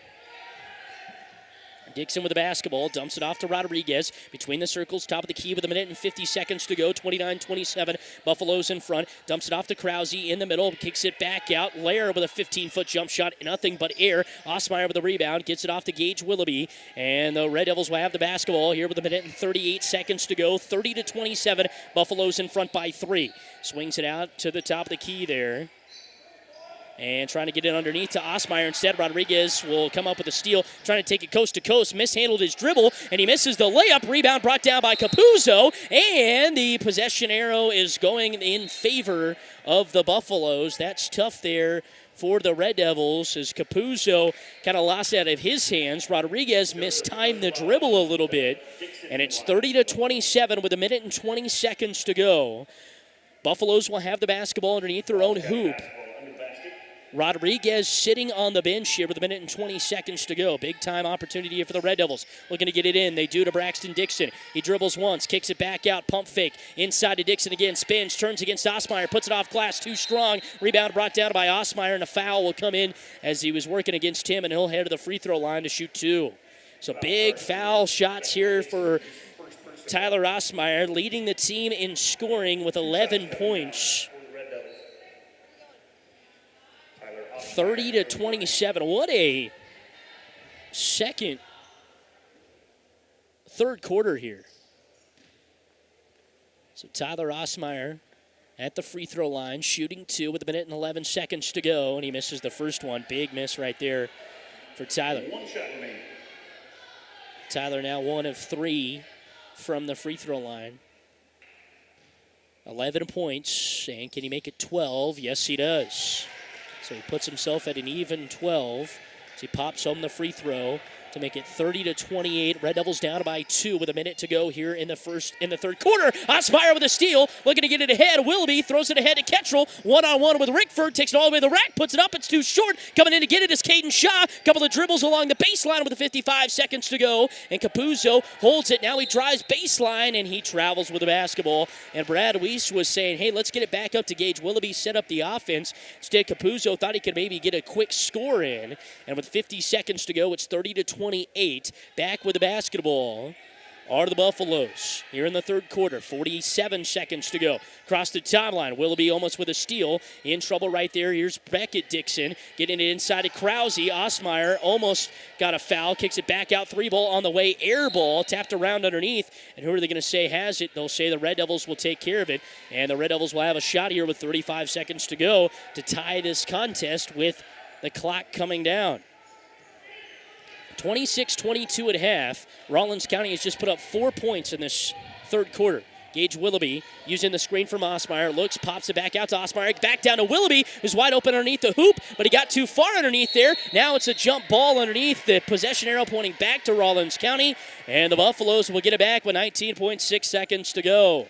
Dixon with the basketball, dumps it off to Rodriguez. Between the circles, top of the key with 1 minute and 50 seconds to go. 29-27. Buffaloes in front. Dumps it off to Krause in the middle. Kicks it back out. Lair with a 15-foot jump shot. Nothing but air. Osmeyer with the rebound. Gets it off to Gage Willoughby. And the Red Devils will have the basketball here with 1 minute and 38 seconds to go. 30-27. Buffaloes in front by 3. Swings it out to the top of the key there. And trying to get it underneath to Osmeyer. Instead, Rodriguez will come up with a steal, trying to take it coast to coast. Mishandled his dribble, and he misses the layup. Rebound brought down by Capuzzo. And the possession arrow is going in favor of the Buffaloes. That's tough there for the Red Devils as Capuzzo kind of lost out of his hands. Rodriguez mistimed the dribble a little bit. And it's 30-27 with 1 minute and 20 seconds to go. Buffaloes will have the basketball underneath their own hoop. Rodriguez sitting on the bench here with 1 minute and 20 seconds to go. Big time opportunity here for the Red Devils. Looking to get it in. They do to Braxton Dixon. He dribbles once, kicks it back out, pump fake. Inside to Dixon again, spins, turns against Osmeyer, puts it off glass, too strong. Rebound brought down by Osmeyer, and a foul will come in as he was working against him, and he'll head to the free throw line to shoot 2. So big foul shots here for Tyler Osmeyer, leading the team in scoring with 11 points. 30-27. What a third quarter here. So Tyler Osmeyer at the free throw line, shooting 2 with 1 minute and 11 seconds to go, and he misses the first one. Big miss right there for Tyler. One shot remaining. Tyler now 1 of 3 from the free throw line. 11 points, and can he make it 12? Yes, he does. So he puts himself at an even 12 as he pops home the free throw. to make it 30-28. Red Devils down by 2 with a minute to go here in the third quarter. Osmeyer with a steal, looking to get it ahead. Willoughby throws it ahead to Kettrell. One-on-one with Rickford, takes it all the way to the rack, puts it up. It's too short. Coming in to get it is Caden Shaw. Couple of dribbles along the baseline with 55 seconds to go. And Capuzzo holds it. Now he drives baseline, and he travels with the basketball. And Brad Weiss was saying, hey, let's get it back up to Gage Willoughby, set up the offense. Instead, Capuzzo thought he could maybe get a quick score in. And with 50 seconds to go, it's 30-28. Back with the basketball are the Buffaloes here in the third quarter. 47 seconds to go. Across the timeline, Willoughby almost with a steal. In trouble right there. Here's Beckett Dixon getting it inside to Krause. Osmeyer almost got a foul. Kicks it back out. 3-ball on the way. Air ball tapped around underneath. And who are they going to say has it? They'll say the Red Devils will take care of it. And the Red Devils will have a shot here with 35 seconds to go to tie this contest with the clock coming down. 26-22 at half. Rawlins County has just put up 4 points in this third quarter. Gage Willoughby using the screen from Osmeyer. Looks, pops it back out to Osmeyer. Back down to Willoughby, who's wide open underneath the hoop, but he got too far underneath there. Now it's a jump ball underneath. The possession arrow pointing back to Rawlins County, and the Buffaloes will get it back with 19.6 seconds to go.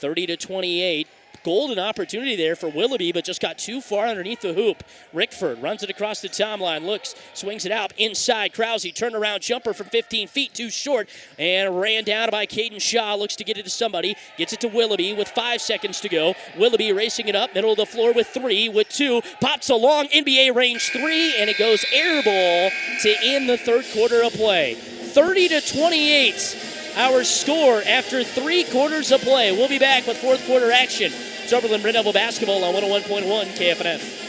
30-28. Golden opportunity there for Willoughby, but just got too far underneath the hoop. Rickford runs it across the timeline, looks, swings it out inside. Krause, turnaround jumper from 15 feet, too short, and ran down by Caden Shaw. Looks to get it to somebody, gets it to Willoughby with 5 seconds to go. Willoughby racing it up, middle of the floor with 3, with 2, pops a long NBA range 3, and it goes air ball to end the third quarter of play. 30-28. Our score after 3 quarters of play. We'll be back with fourth quarter action. It's Oberlin Red Devil basketball on 101.1 KFNF.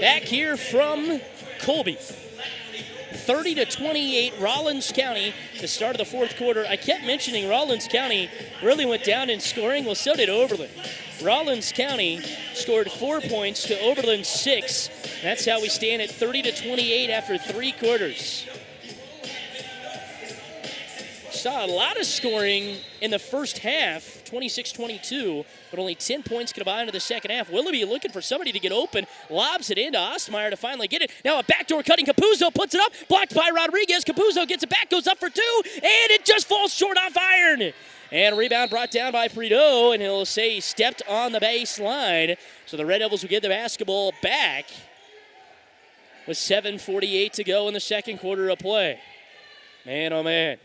Back here from Colby. 30-28, Rawlins County, the start of the fourth quarter. I kept mentioning Rawlins County really went down in scoring. Well, so did Oberlin. Rawlins County scored 4 points to Oberlin 6. That's how we stand at 30-28 after 3 quarters. Saw a lot of scoring in the first half, 26-22, but only 10 points combined in the second half. Willoughby looking for somebody to get open, lobs it into Osmeyer to finally get it. Now a backdoor cutting, Capuzzo puts it up, blocked by Rodriguez. Capuzzo gets it back, goes up for 2, and it just falls short off iron. And rebound brought down by Prideaux, and he'll say he stepped on the baseline. So the Red Devils will get the basketball back with 7:48 to go in the second quarter of play. Man, oh man.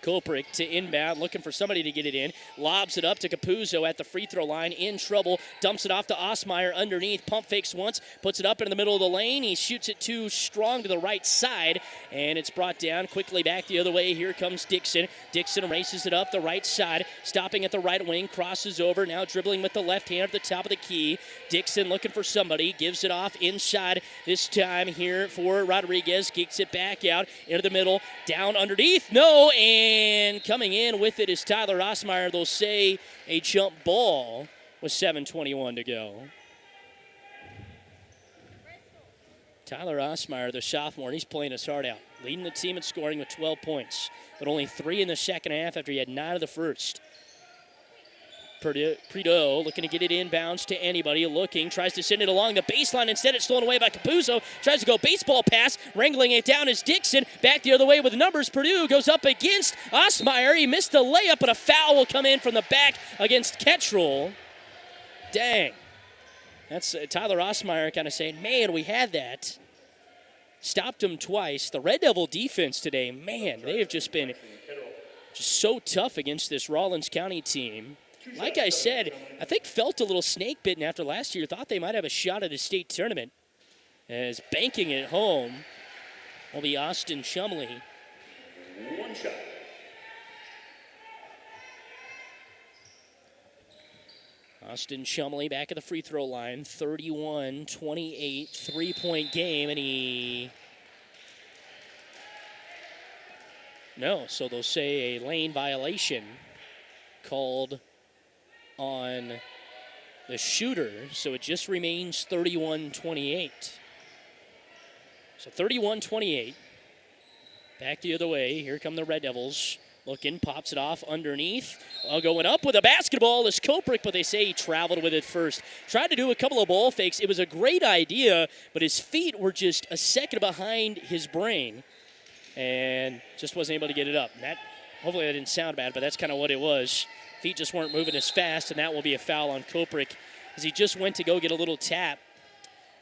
Koprick to inbound, looking for somebody to get it in. Lobs it up to Capuzzo at the free throw line, in trouble. Dumps it off to Osmeyer underneath. Pump fakes once, puts it up in the middle of the lane. He shoots it too strong to the right side, and it's brought down quickly back the other way. Here comes Dixon. Dixon races it up the right side, stopping at the right wing, crosses over, now dribbling with the left hand at the top of the key. Dixon looking for somebody, gives it off inside this time here for Rodriguez. Kicks it back out into the middle, down underneath. No, and coming in with it is Tyler Osmeyer. They'll say a jump ball with 7:21 to go. Tyler Osmeyer, the sophomore, he's playing his heart out, leading the team in scoring with 12 points, but only 3 in the second half after he had 9 of the first. Prideaux looking to get it inbounds to anybody. Looking, tries to send it along the baseline. Instead, it's stolen away by Capuzzo. Tries to go baseball pass. Wrangling it down is Dixon. Back the other way with numbers. Purdue goes up against Osmeyer. He missed the layup, but a foul will come in from the back against Ketchel. Dang. That's Tyler Osmeyer kind of saying, man, we had that. Stopped him twice. The Red Devil defense today, man, they have just been so tough against this Rawlins County team. Like I said, I think felt a little snake bitten after last year. Thought they might have a shot at a state tournament. As banking it home will be Austin Chumley. One shot. Austin Chumley back at the free throw line. 31-28, three-point game, and he... No, so they'll say a lane violation called on the shooter, so it just remains 31-28. So 31-28. Back the other way. Here come the Red Devils. Looking, pops it off underneath. Going up with a basketball is Koprick, but they say he traveled with it first. Tried to do a couple of ball fakes. It was a great idea, but his feet were just a second behind his brain and just wasn't able to get it up. And that, hopefully that didn't sound bad, but that's kind of what it was. Feet just weren't moving as fast, and that will be a foul on Koprick as he just went to go get a little tap.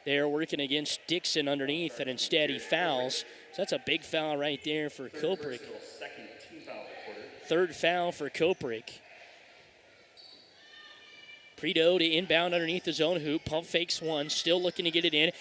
They're working against Dixon underneath, and instead he fouls. So that's a big foul right there for Koprick. Third foul for Koprick. Prideaux to inbound underneath his own hoop. Pump fakes one, still looking to get it in.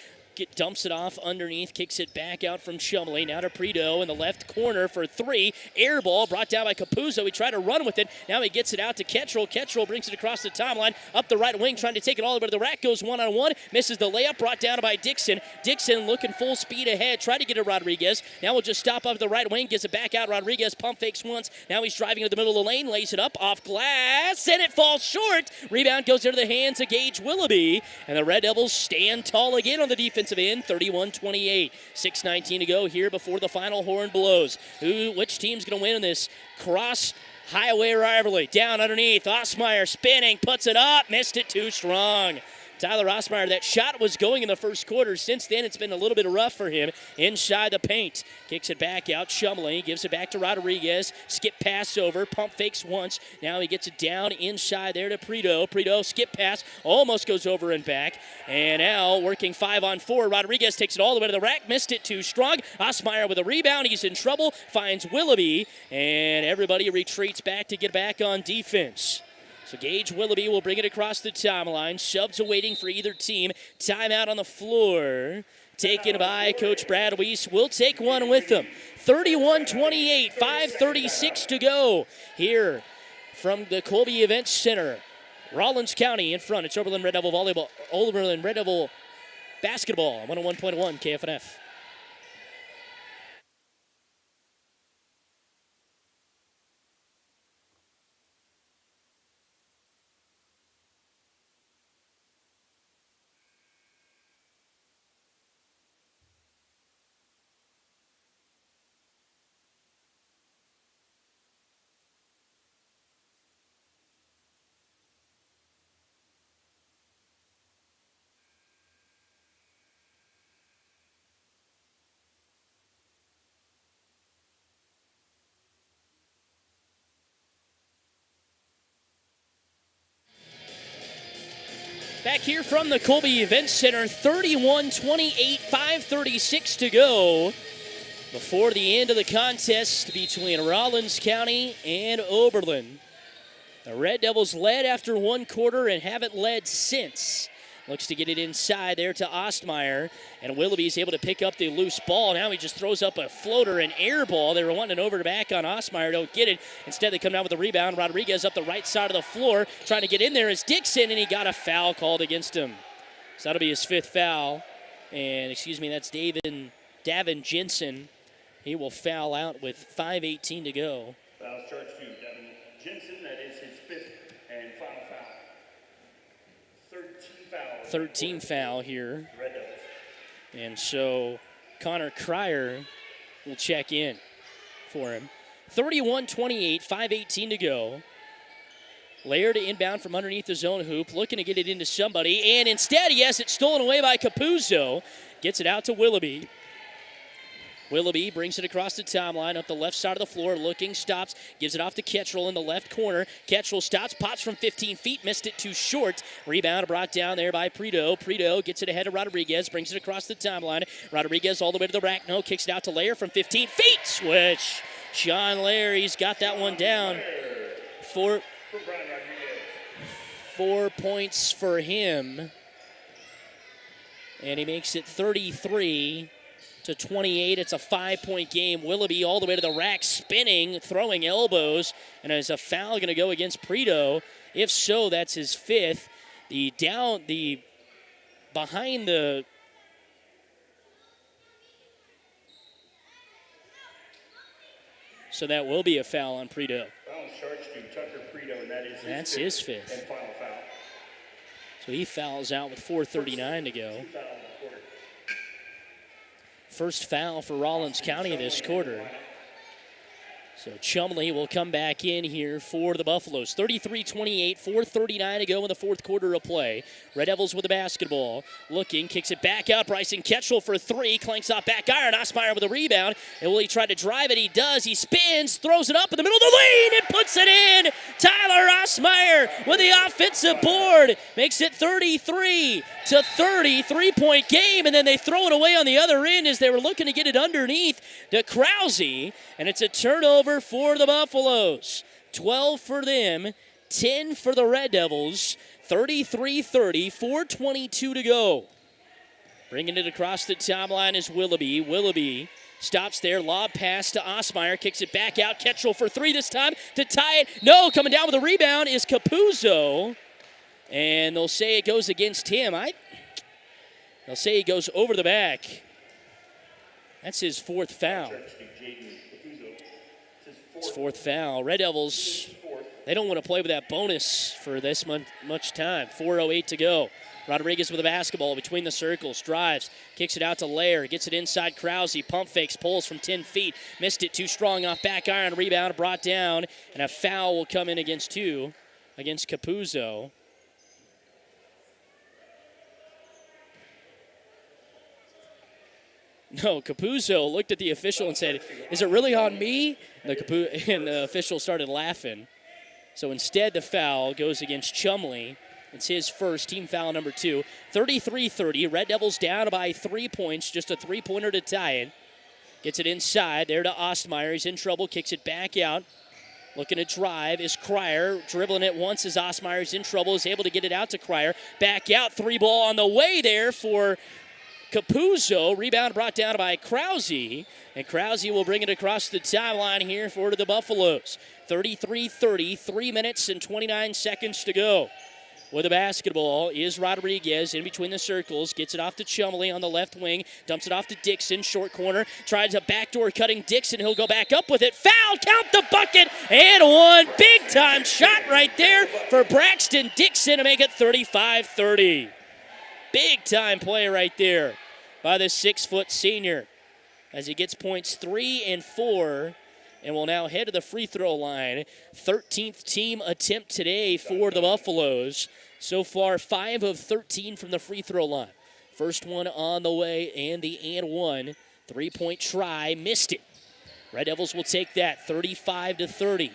Dumps it off underneath, kicks it back out from Chumley. Now to Prideaux in the left corner for three. Air ball brought down by Capuzzo. He tried to run with it. Now he gets it out to Ketchel. Ketchel brings it across the timeline. Up the right wing, trying to take it all the way to the rack. Goes one-on-one. Misses the layup. Brought down by Dixon. Dixon looking full speed ahead. Tried to get to Rodriguez. Now we'll just stop up the right wing. Gets it back out. Rodriguez pump fakes once. Now he's driving to the middle of the lane. Lays it up off glass. And it falls short. Rebound goes into the hands of Gage Willoughby. And the Red Devils stand tall again on the defensive end, 31-28. 6:19 to go here before the final horn blows. Which team's going to win in this cross highway rivalry? Down underneath, Osmeyer spinning, puts it up, missed it too strong. Tyler Osmeyer, that shot was going in the first quarter. Since then, it's been a little bit rough for him inside the paint. Kicks it back out. Chumley gives it back to Rodriguez. Skip pass over. Pump fakes once. Now he gets it down inside there to Prideaux. Prideaux, skip pass. Almost goes over and back. And now working 5-on-4. Rodriguez takes it all the way to the rack. Missed it too strong. Osmeyer with a rebound. He's in trouble. Finds Willoughby. And everybody retreats back to get back on defense. So Gage Willoughby will bring it across the timeline. Subs awaiting for either team. Timeout on the floor. Taken by Coach Brad Weiss. We'll take one with them. 31-28, 5:36 to go here from the Colby Event Center. Rawlins County in front. It's Oberlin Red Devil volleyball. Oberlin Red Devil basketball. 101.1 KFNF. Back here from the Colby Event Center, 31-28, 5:36 to go before the end of the contest between Rawlins County and Oberlin. The Red Devils led after one quarter and haven't led since. Looks to get it inside there to Ostmeyer, and Willoughby's able to pick up the loose ball. Now he just throws up a floater, an air ball. They were wanting it over back on Ostmeyer, don't get it. Instead, they come down with the rebound. Rodriguez up the right side of the floor, trying to get in there is Dixon, and he got a foul called against him. So that'll be his fifth foul. And, that's Davin Jensen. He will foul out with 5:18 to go. Foul charged to Davin Jensen. That is his fifth and final foul. 13 foul here. Red Devils. And so Connor Cryer will check in for him. 31-28, 5:18 to go. Lair to inbound from underneath his own hoop, looking to get it into somebody, and instead he has it stolen away by Capuzzo. Gets it out to Willoughby. Willoughby brings it across the timeline up the left side of the floor, looking, stops, gives it off to Ketchel in the left corner. Ketchel stops, pops from 15 feet, missed it too short. Rebound brought down there by Prito. Prito gets it ahead of Rodriguez, brings it across the timeline. Rodriguez all the way to the rack, no, kicks it out to Lair from 15 feet. Switch. Sean Lair, he's got that one down. 4 points for him. And he makes it 33-28. It's a 5-point game. Willoughby all the way to the rack, spinning, throwing elbows. And is a foul going to go against Prito? If so, that's his 5th. Behind the... So that will be a foul on Prito. Foul charged to Tucker Prito, and that is his 5th. And final foul. So he fouls out with 4:39 to go. First foul for Rawlins County this quarter. So Chumley will come back in here for the Buffaloes. 33-28, 4:39 to go in the fourth quarter of play. Red Devils with the basketball. Looking, kicks it back out. Bryson Ketchel for 3. Clanks off back iron. Osmeyer with a rebound. And will he try to drive it? He does. He spins, throws it up in the middle of the lane, and puts it in. Tyler Osmeyer with the offensive board. Makes it 33-30. 3-point game. And then they throw it away on the other end as they were looking to get it underneath to Krause. And it's a turnover for the Buffaloes. 12 for them, 10 for the Red Devils. 33-30, 4:22 to go. Bringing it across the timeline is Willoughby. Willoughby stops there, lob pass to Osmeyer, kicks it back out. Ketchel for 3 this time to tie it. No, coming down with a rebound is Capuzzo. And they'll say it goes against him. They'll say he goes over the back. That's his 4th foul. His 4th foul. Red Devils, they don't want to play with that bonus for this much time. 4:08 to go. Rodriguez with the basketball between the circles, drives, kicks it out to Lair, gets it inside Krause, pump fakes, pulls from 10 feet, missed it too strong off back iron, rebound brought down, and a foul will come in against Capuzzo. No, Capuzzo looked at the official and said, "Is it really on me?" And the official started laughing. So instead, the foul goes against Chumley. It's his first, team foul number 2. 33-30, Red Devils down by 3 points, just a 3-pointer to tie it. Gets it inside, there to Ostmeyer. He's in trouble, kicks it back out. Looking to drive is Cryer, dribbling it once as Ostmeyer's in trouble, is able to get it out to Cryer. Back out, 3-ball on the way there for Capuzzo. Rebound brought down by Krause, and Krause will bring it across the timeline here for the Buffaloes. 33-30, 3 minutes and 29 seconds to go. With the basketball is Rodriguez in between the circles, gets it off to Chumley on the left wing, dumps it off to Dixon, short corner, tries a backdoor cutting Dixon, he'll go back up with it, foul, count the bucket, and one big time shot right there for Braxton Dixon to make it 35-30. Big time play right there by the 6-foot senior as he gets points 3 and 4 and will now head to the free throw line. 13th team attempt today for the Buffaloes. So far, 5 of 13 from the free throw line. First one on the way and the and one. 3-point try, missed it. Red Devils will take that 35-30.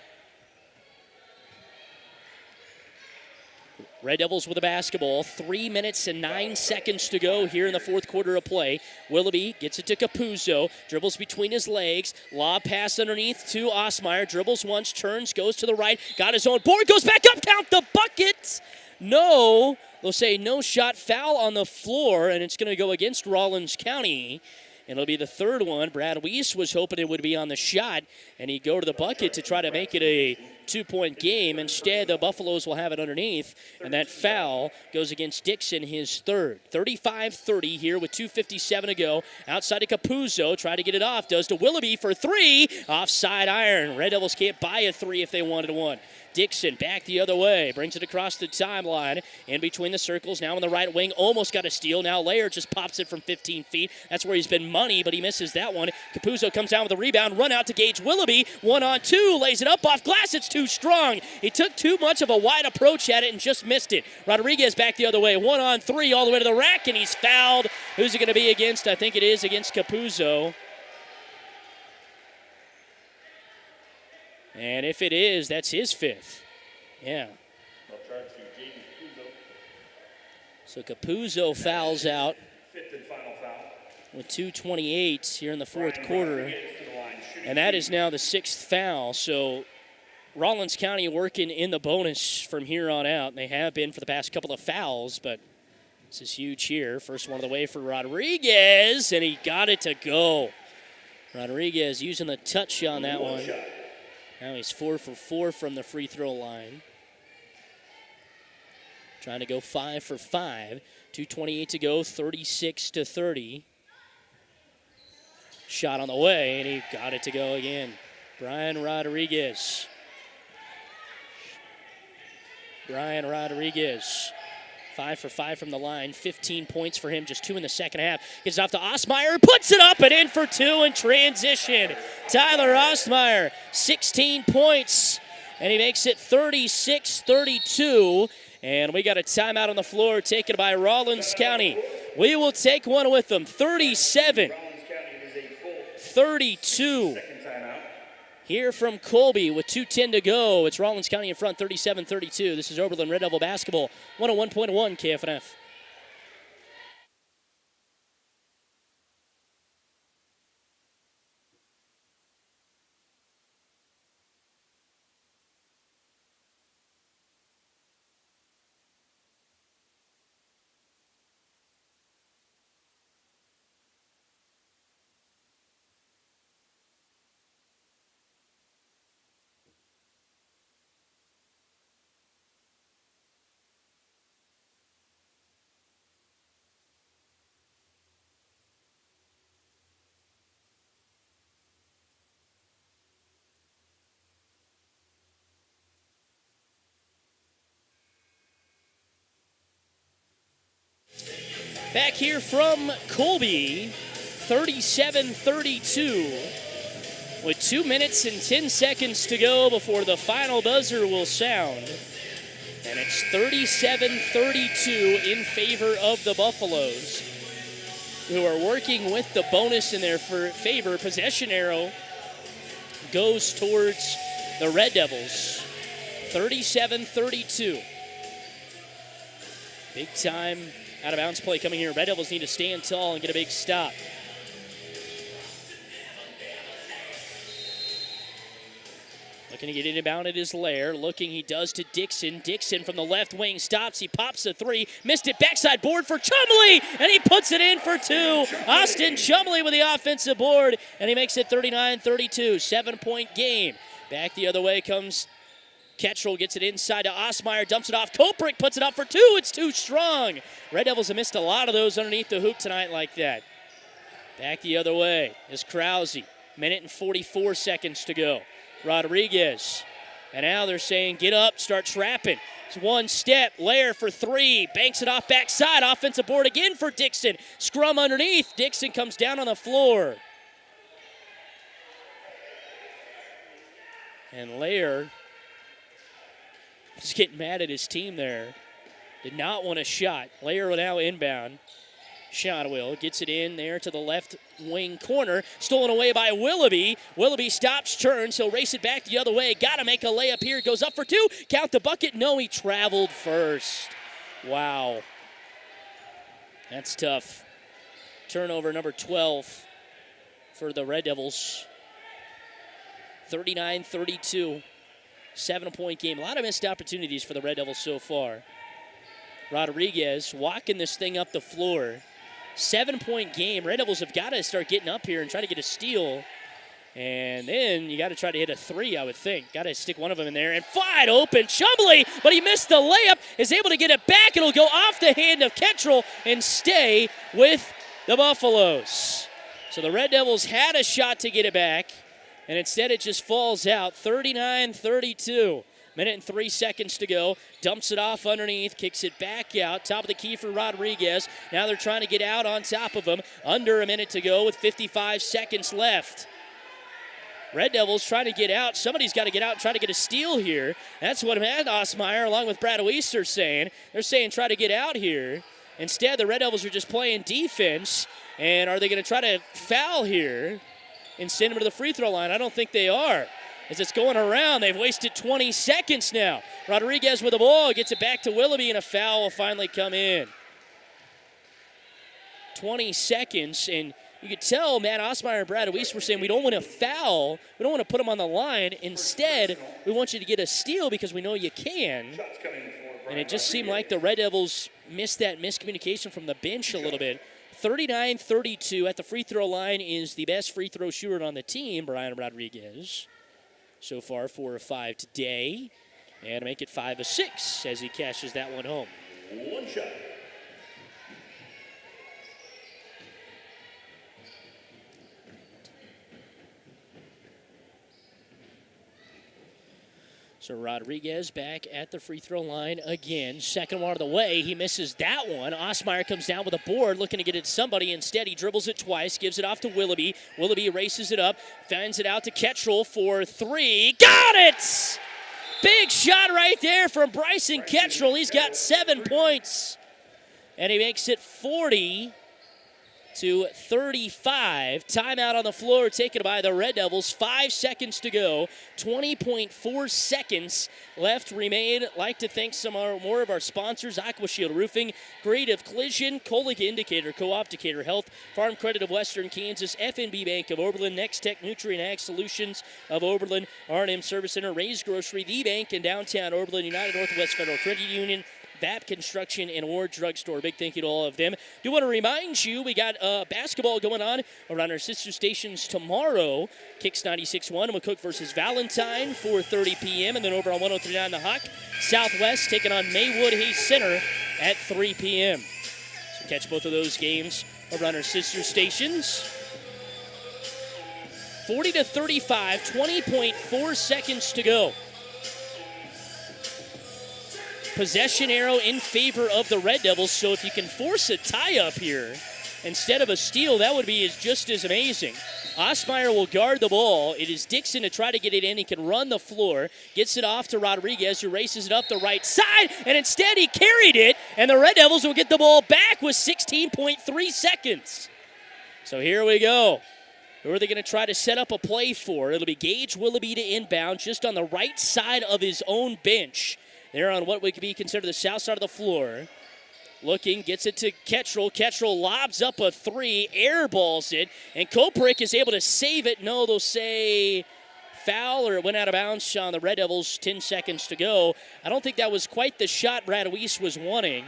Red Devils with the basketball. 3 minutes and 9 seconds to go here in the fourth quarter of play. Willoughby gets it to Capuzzo. Dribbles between his legs. Lob pass underneath to Osmeyer. Dribbles once, turns, goes to the right. Got his own board, goes back up, count the bucket. No. They'll say no shot, foul on the floor, and it's going to go against Rawlins County. And it'll be the third one. Brad Weiss was hoping it would be on the shot, and he'd go to the bucket to try to make it a 2-point game. Instead, the Buffaloes will have it underneath, and that foul goes against Dixon, his third. 35-30 here with 2:57 to go. Outside to Capuzzo, try to get it off. Does to Willoughby for 3. Offside iron. Red Devils can't buy a 3 if they wanted one. Dixon back the other way, brings it across the timeline, in between the circles, now on the right wing, almost got a steal. Now Lair just pops it from 15 feet. That's where he's been money, but he misses that one. Capuzzo comes down with a rebound, run out to Gage Willoughby, 1-on-2, lays it up off glass, it's too strong. He took too much of a wide approach at it and just missed it. Rodriguez back the other way, 1-on-3, all the way to the rack, and he's fouled. Who's it going to be against? I think it is against Capuzzo. And if it is, that's his 5th. Yeah. So Capuzzo fouls out 5th and final foul. with 2:28 here in the fourth quarter. And that is now the 6th foul. So Rawlins County working in the bonus from here on out. They have been for the past couple of fouls, but this is huge here. First one of the way for Rodriguez, and he got it to go. Rodriguez using the touch on that one. Now he's 4 for 4 from the free throw line. Trying to go 5 for 5. 2:28 to go, 36-30. Shot on the way, and he got it to go again. Brian Rodriguez. 5 for 5 from the line, 15 points for him, just 2 in the second half. Gets it off to Osmeyer, puts it up and in for 2 in transition. Tyler Osmeyer, 16 points, and he makes it 36-32. And we got a timeout on the floor taken by Rawlins County. We will take one with them, 37-32. Here from Colby with 2:10 to go. It's Rawlins County in front, 37-32. This is Oberlin Red Devil basketball, 101.1 KFNF. Back here from Colby, 37-32, with 2 minutes and 10 seconds to go before the final buzzer will sound. And it's 37-32 in favor of the Buffaloes, who are working with the bonus in their favor. Possession arrow goes towards the Red Devils. 37-32. Big time out-of-bounds play coming here. Red Devils need to stand tall and get a big stop. Looking to get inbound at his lair. Looking, he does to Dixon. Dixon from the left wing stops. He pops a 3. Missed it. Backside board for Chumley. And he puts it in for 2. Austin Chumley with the offensive board. And he makes it 39-32. 7-point game. Back the other way comes Ketchel, gets it inside to Osmeyer, dumps it off. Koprick puts it up for 2. It's too strong. Red Devils have missed a lot of those underneath the hoop tonight like that. Back the other way is Krause. Minute and 44 seconds to go. Rodriguez. And now they're saying, get up, start trapping. It's one step. Lair for 3. Banks it off backside. Offensive board again for Dixon. Scrum underneath. Dixon comes down on the floor. And Lair just getting mad at his team there. Did not want a shot. Lair will now inbound. Shotwell gets it in there to the left wing corner. Stolen away by Willoughby. Willoughby stops, turns. He'll race it back the other way. Got to make a layup here. Goes up for 2. Count the bucket. No, he traveled first. Wow. That's tough. Turnover number 12 for the Red Devils. 39-32. 7-point game. A lot of missed opportunities for the Red Devils so far. Rodriguez walking this thing up the floor. 7-point game. Red Devils have got to start getting up here and try to get a steal. And then you got to try to hit a 3, I would think. Got to stick one of them in there. And wide open, Chumley, but he missed the layup. Is able to get it back. It'll go off the hand of Ketchel and stay with the Buffaloes. So the Red Devils had a shot to get it back. And instead it just falls out, 39-32. Minute and 3 seconds to go. Dumps it off underneath, kicks it back out. Top of the key for Rodriguez. Now they're trying to get out on top of him. Under a minute to go with 55 seconds left. Red Devils trying to get out. Somebody's got to get out and try to get a steal here. That's what Matt Osmeyer along with Brad Weiss are saying. They're saying try to get out here. Instead, the Red Devils are just playing defense. And are they going to try to foul here and send him to the free throw line? I don't think they are. As it's going around, they've wasted 20 seconds now. Rodriguez with the ball, gets it back to Willoughby, and a foul will finally come in. 20 seconds, and you could tell Matt Osmeyer and Brad Weiss were saying we don't want to foul, we don't want to put them on the line. Instead, we want you to get a steal because we know you can. And it just seemed like the Red Devils missed that miscommunication from the bench a little bit. 39-32 at the free throw line is the best free throw shooter on the team, Brian Rodriguez. So far, 4 of 5 today. And make it 5 of 6 as he cashes that one home. One shot. So Rodriguez back at the free throw line again. Second one of the way. He misses that one. Osmeyer comes down with a board looking to get it to somebody. Instead, he dribbles it twice, gives it off to Willoughby. Willoughby races it up, finds it out to Ketchel for 3. Got it! Big shot right there from Bryson Ketchel. He's got 7 points. And he makes it 40-35. Timeout on the floor taken by the Red Devils. 5 seconds to go. 20.4 seconds left remain. Like to thank some more of our sponsors: AquaShield Roofing, Creative Collision, Colic Indicator, Co-Opticator Health, Farm Credit of Western Kansas, FNB Bank of Oberlin, Next Tech Nutrient Ag Solutions of Oberlin, R&M Service Center, Ray's Grocery, The Bank in downtown Oberlin, United Northwest Federal Credit Union, VAP Construction, and Ward Drugstore. Big thank you to all of them. Do want to remind you, we got basketball going on around our sister stations tomorrow. Kicks 96.1, McCook versus Valentine, 4:30 p.m. And then over on 103.9 The Hawk, Southwest taking on Maywood Hayes Center at 3 p.m. So catch both of those games around our sister stations. 40-35, 20.4 seconds to go. Possession arrow in favor of the Red Devils, so if you can force a tie-up here instead of a steal, that would be just as amazing. Osmeyer will guard the ball. It is Dixon to try to get it in. He can run the floor, gets it off to Rodriguez, who races it up the right side, and instead he carried it, and the Red Devils will get the ball back with 16.3 seconds. So here we go. Who are they going to try to set up a play for? It'll be Gage Willoughby to inbound just on the right side of his own bench. They're on what would be considered the south side of the floor. Looking, gets it to Ketchel. Ketchel lobs up a 3, airballs it, and Koprick is able to save it. No, they'll say foul, or it went out of bounds on the Red Devils. 10 seconds to go. I don't think that was quite the shot Brad Weiss was wanting.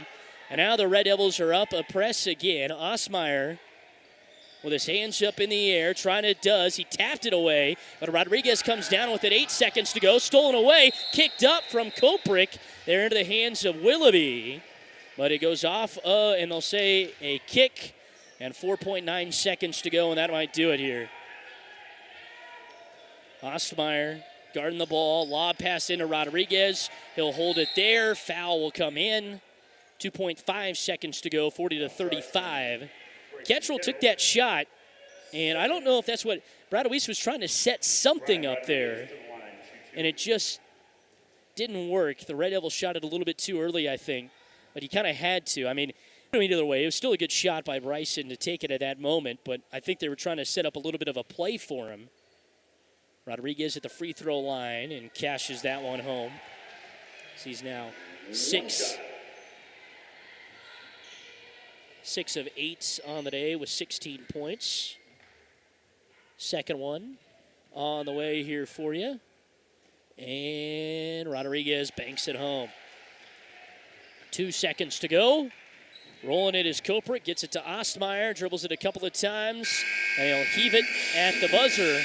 And now the Red Devils are up a press again. Osmeyer with his hands up in the air, trying to he tapped it away, but Rodriguez comes down with it. 8 seconds to go, stolen away, kicked up from Koprick. They're into the hands of Willoughby, but it goes off, and they'll say a kick, and 4.9 seconds to go, and that might do it here. Osmeyer guarding the ball, lob pass into Rodriguez. He'll hold it there, foul will come in. 2.5 seconds to go, 40-35. Ketchel took that shot, and I don't know if that's what Brad Weiss was trying to set something up there, and it just didn't work. The Red Devils shot it a little bit too early, I think, but he kind of had to. I mean, either way, it was still a good shot by Bryson to take it at that moment, but I think they were trying to set up a little bit of a play for him. Rodriguez at the free throw line and cashes that one home. So he's now 6 of 8 on the day with 16 points. Second one on the way here for you. And Rodriguez banks it home. 2 seconds to go. Rolling it is Koprick, gets it to Osmeyer, dribbles it a couple of times, and he'll heave it at the buzzer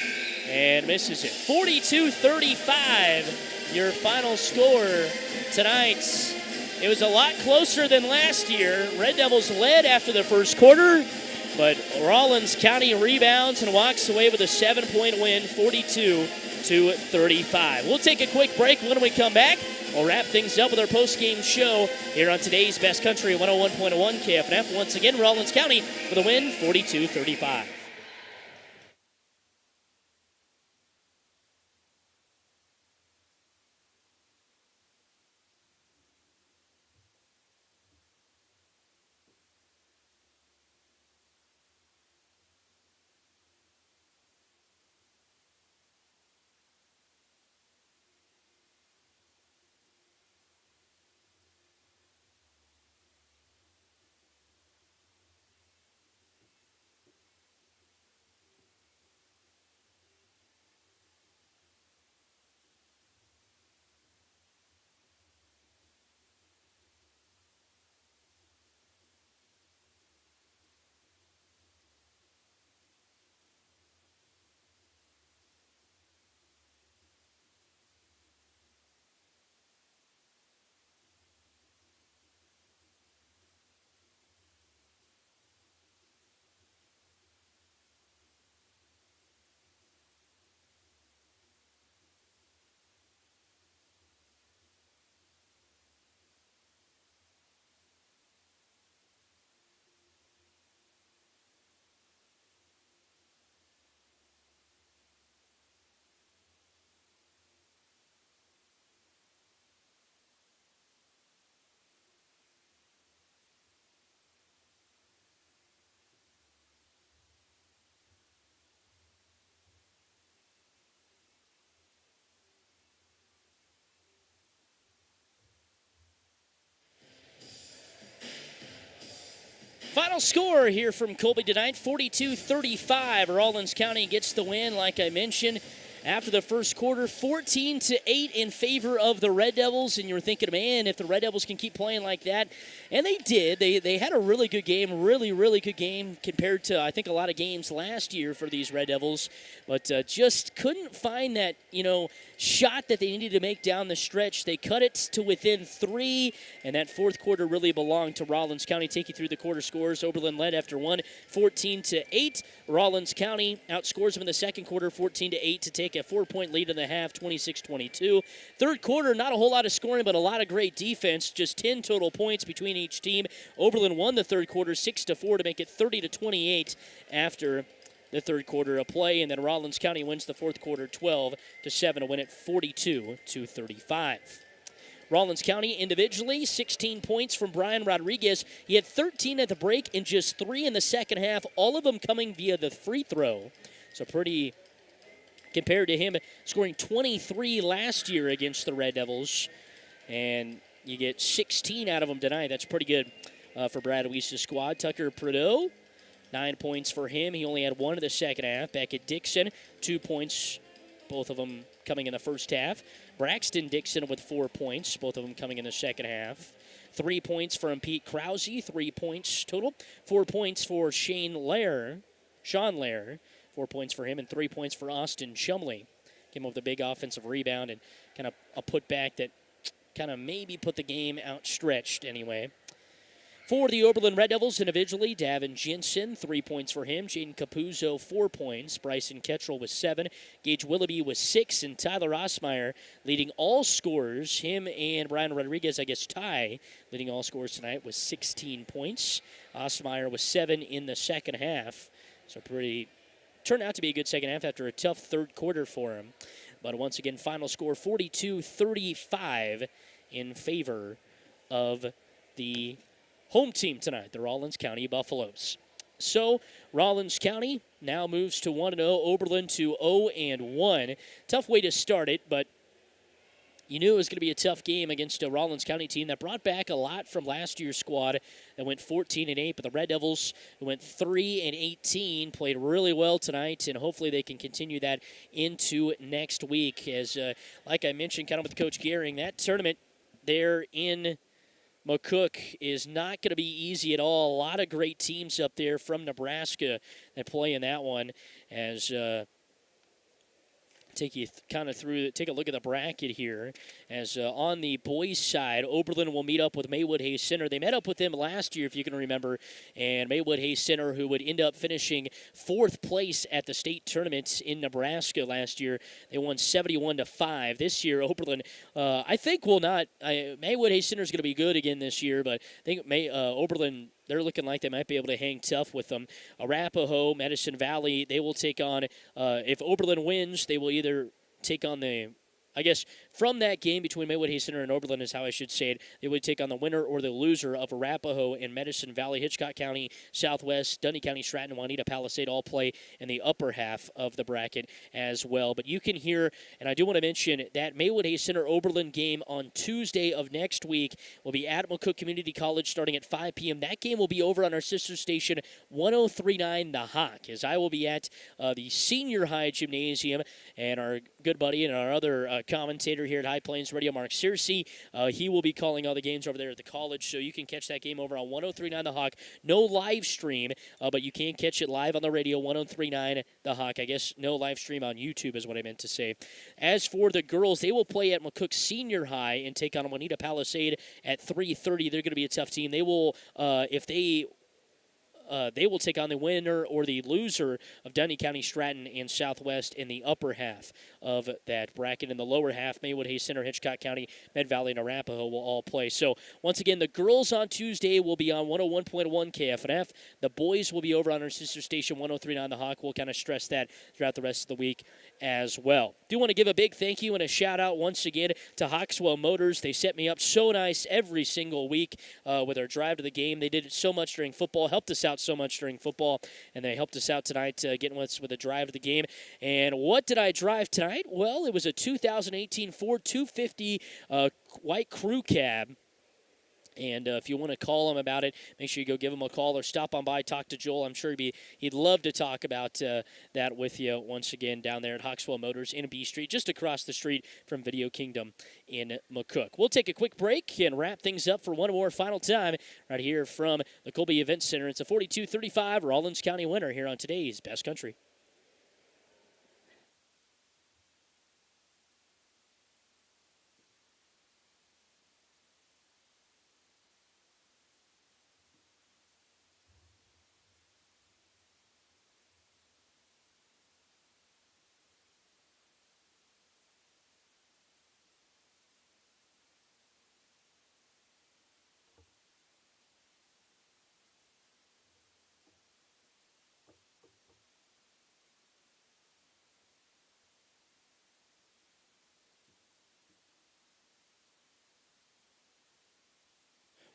and misses it. 42-35, your final score tonight. It was a lot closer than last year. Red Devils led after the first quarter, but Rawlins County rebounds and walks away with a 7-point win, 42 35. We'll take a quick break. When we come back, we'll wrap things up with our post-game show here on today's Best Country 101.1 KFNF. Once again, Rawlins County with a win, 42-35. Final score here from Colby tonight, 42-35. Rawlins County gets the win, like I mentioned. After the first quarter, 14-8 in favor of the Red Devils. And you were thinking, man, if the Red Devils can keep playing like that. And they did. They had a really good game, really good game compared to, I think, a lot of games last year for these Red Devils. But just couldn't find that, shot that they needed to make down the stretch. They cut it to within 3, and that fourth quarter really belonged to Rawlins County. Take you through the quarter scores. Oberlin led after one, 14-8. Rawlins County outscores them in the second quarter, 14-8, to take a 4-point lead in the half, 26-22. Third quarter, not a whole lot of scoring, but a lot of great defense. Just 10 total points between each team. Oberlin won the third quarter 6-4 to make it 30-28 after the third quarter of play, and then Rawlins County wins the fourth quarter 12-7 to win it 42-35. Rawlins County individually, 16 points from Brian Rodriguez. He had 13 at the break and just 3 in the second half, all of them coming via the free throw. So pretty, compared to him scoring 23 last year against the Red Devils, and you get 16 out of them tonight. That's pretty good for Brad Weiss' squad. Tucker Prideaux, 9 points for him. He only had 1 in the second half. Beckett Dixon, 2 points, both of them coming in the first half. Braxton Dixon with 4 points, both of them coming in the second half. 3 points from Pete Krause, 3 points total. 4 points for Sean Lair, 4 points for him, and 3 points for Austin Chumley. Came up with a big offensive rebound and kind of a putback that kind of maybe put the game outstretched anyway. For the Oberlin Red Devils individually, Davin Jensen, 3 points for him. Jaden Capuzzo, 4 points. Bryson Ketchell with 7. Gage Willoughby with 6. And Tyler Osmeyer leading all scorers. Him and Brian Rodriguez, I guess, tie leading all scorers tonight with 16 points. Osmeyer with 7 in the second half. So turned out to be a good second half after a tough third quarter for him. But once again, final score 42-35 in favor of the home team tonight, the Rawlins County Buffaloes. So Rawlins County now moves to 1-0, Oberlin to 0-1. Tough way to start it, but you knew it was going to be a tough game against a Rawlins County team that brought back a lot from last year's squad that went 14-8, but the Red Devils, who went 3-18, played really well tonight, and hopefully they can continue that into next week. As, like I mentioned, kind of with Coach Gehring, that tournament there in McCook is not going to be easy at all. A lot of great teams up there from Nebraska that play in that one, as take you take a look at the bracket here. As on the boys' side, Oberlin will meet up with Maywood Hayes Center. They met up with them last year, if you can remember, and Maywood Hayes Center, who would end up finishing 4th place at the state tournament in Nebraska last year, they won 71-5. This year, Oberlin, I think will not. Maywood Hayes Center is going to be good again this year, but I think Oberlin, they're looking like they might be able to hang tough with them. Arapahoe, Medicine Valley, they will take on, if Oberlin wins, they will either take on from that game between Maywood Hayes Center and Oberlin is how I should say it, they would take on the winner or the loser of Arapahoe and Medicine Valley. Hitchcock County, Southwest, Dundy County, Stratton, and Juanita Palisade all play in the upper half of the bracket as well. But you can hear, and I do want to mention, that Maywood Hayes Center Oberlin game on Tuesday of next week will be at McCook Community College starting at 5 p.m. That game will be over on our sister station 103.9 The Hawk, as I will be at the senior high gymnasium, and our good buddy and our other commentator here at High Plains Radio, Mark Searcy, he will be calling all the games over there at the college, so you can catch that game over on 103.9 The Hawk. No live stream, but you can catch it live on the radio, 103.9 The Hawk. I guess no live stream on YouTube is what I meant to say. As for the girls, they will play at McCook Senior High and take on Juanita Palisade at 3:30. They're going to be a tough team. They will, they will take on the winner or the loser of Dundy County, Stratton, and Southwest in the upper half of that bracket. In the lower half, Maywood Hayes Center, Hitchcock County, Med Valley, and Arapahoe will all play. So, once again, the girls on Tuesday will be on 101.1 KFNF. The boys will be over on our sister station, 103.9 The Hawk. We'll kind of stress that throughout the rest of the week as well. Do want to give a big thank you and a shout-out once again to Hawkswell Motors. They set me up so nice every single week with our drive to the game. They did it so much during football, helped us out so much during football, and they helped us out tonight getting us with a drive to the game. And what did I drive tonight? Well, it was a 2018 Ford 250 white crew cab. And if you want to call him about it, make sure you go give him a call or stop on by, talk to Joel. I'm sure he'd love to talk about that with you once again down there at Hawkswell Motors in B Street, just across the street from Video Kingdom in McCook. We'll take a quick break and wrap things up for one more final time right here from the Colby Event Center. It's a 42-35 Rawlins County winner here on today's Best Country.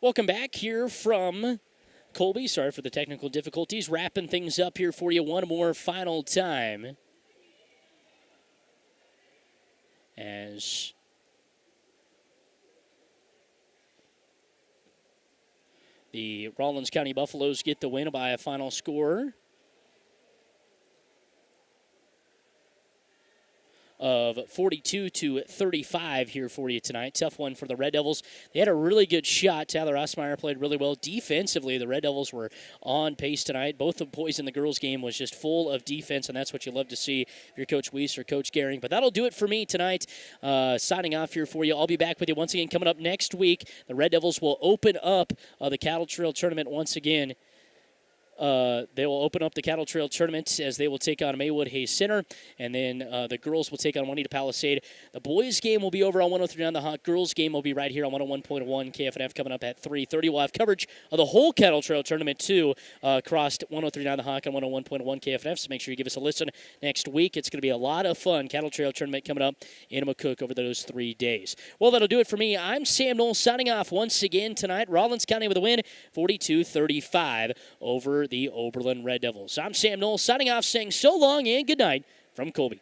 Welcome back here from Colby. Sorry for the technical difficulties. Wrapping things up here for you one more final time. As the Rawlins County Buffaloes get the win by a final score of 42-35 here for you tonight. Tough one for the Red Devils. They had a really good shot. Tyler Osmeyer played really well defensively. The Red Devils were on pace tonight. Both the boys in the girls game was just full of defense, and that's what you love to see if you're Coach Weiss or Coach Gehring. But that'll do it for me tonight. Signing off here for you. I'll be back with you once again coming up next week. The Red Devils will open up the Cattle Trail Tournament once again. They will open up the Cattle Trail Tournament as they will take on Maywood Hayes Center, and then the girls will take on Juanita Palisade. The boys' game will be over on 103.9 The Hawk. Girls' game will be right here on 101.1 KFNF coming up at 3:30. We'll have coverage of the whole Cattle Trail Tournament, too, across 103.9 The Hawk and 101.1 KFNF, so make sure you give us a listen next week. It's going to be a lot of fun. Cattle Trail Tournament coming up in McCook over those 3 days. Well, that'll do it for me. I'm Sam Knoll signing off once again tonight. Rawlins County with a win, 42-35 over the Oberlin Red Devils. I'm Sam Knoll signing off, saying so long and good night from Colby.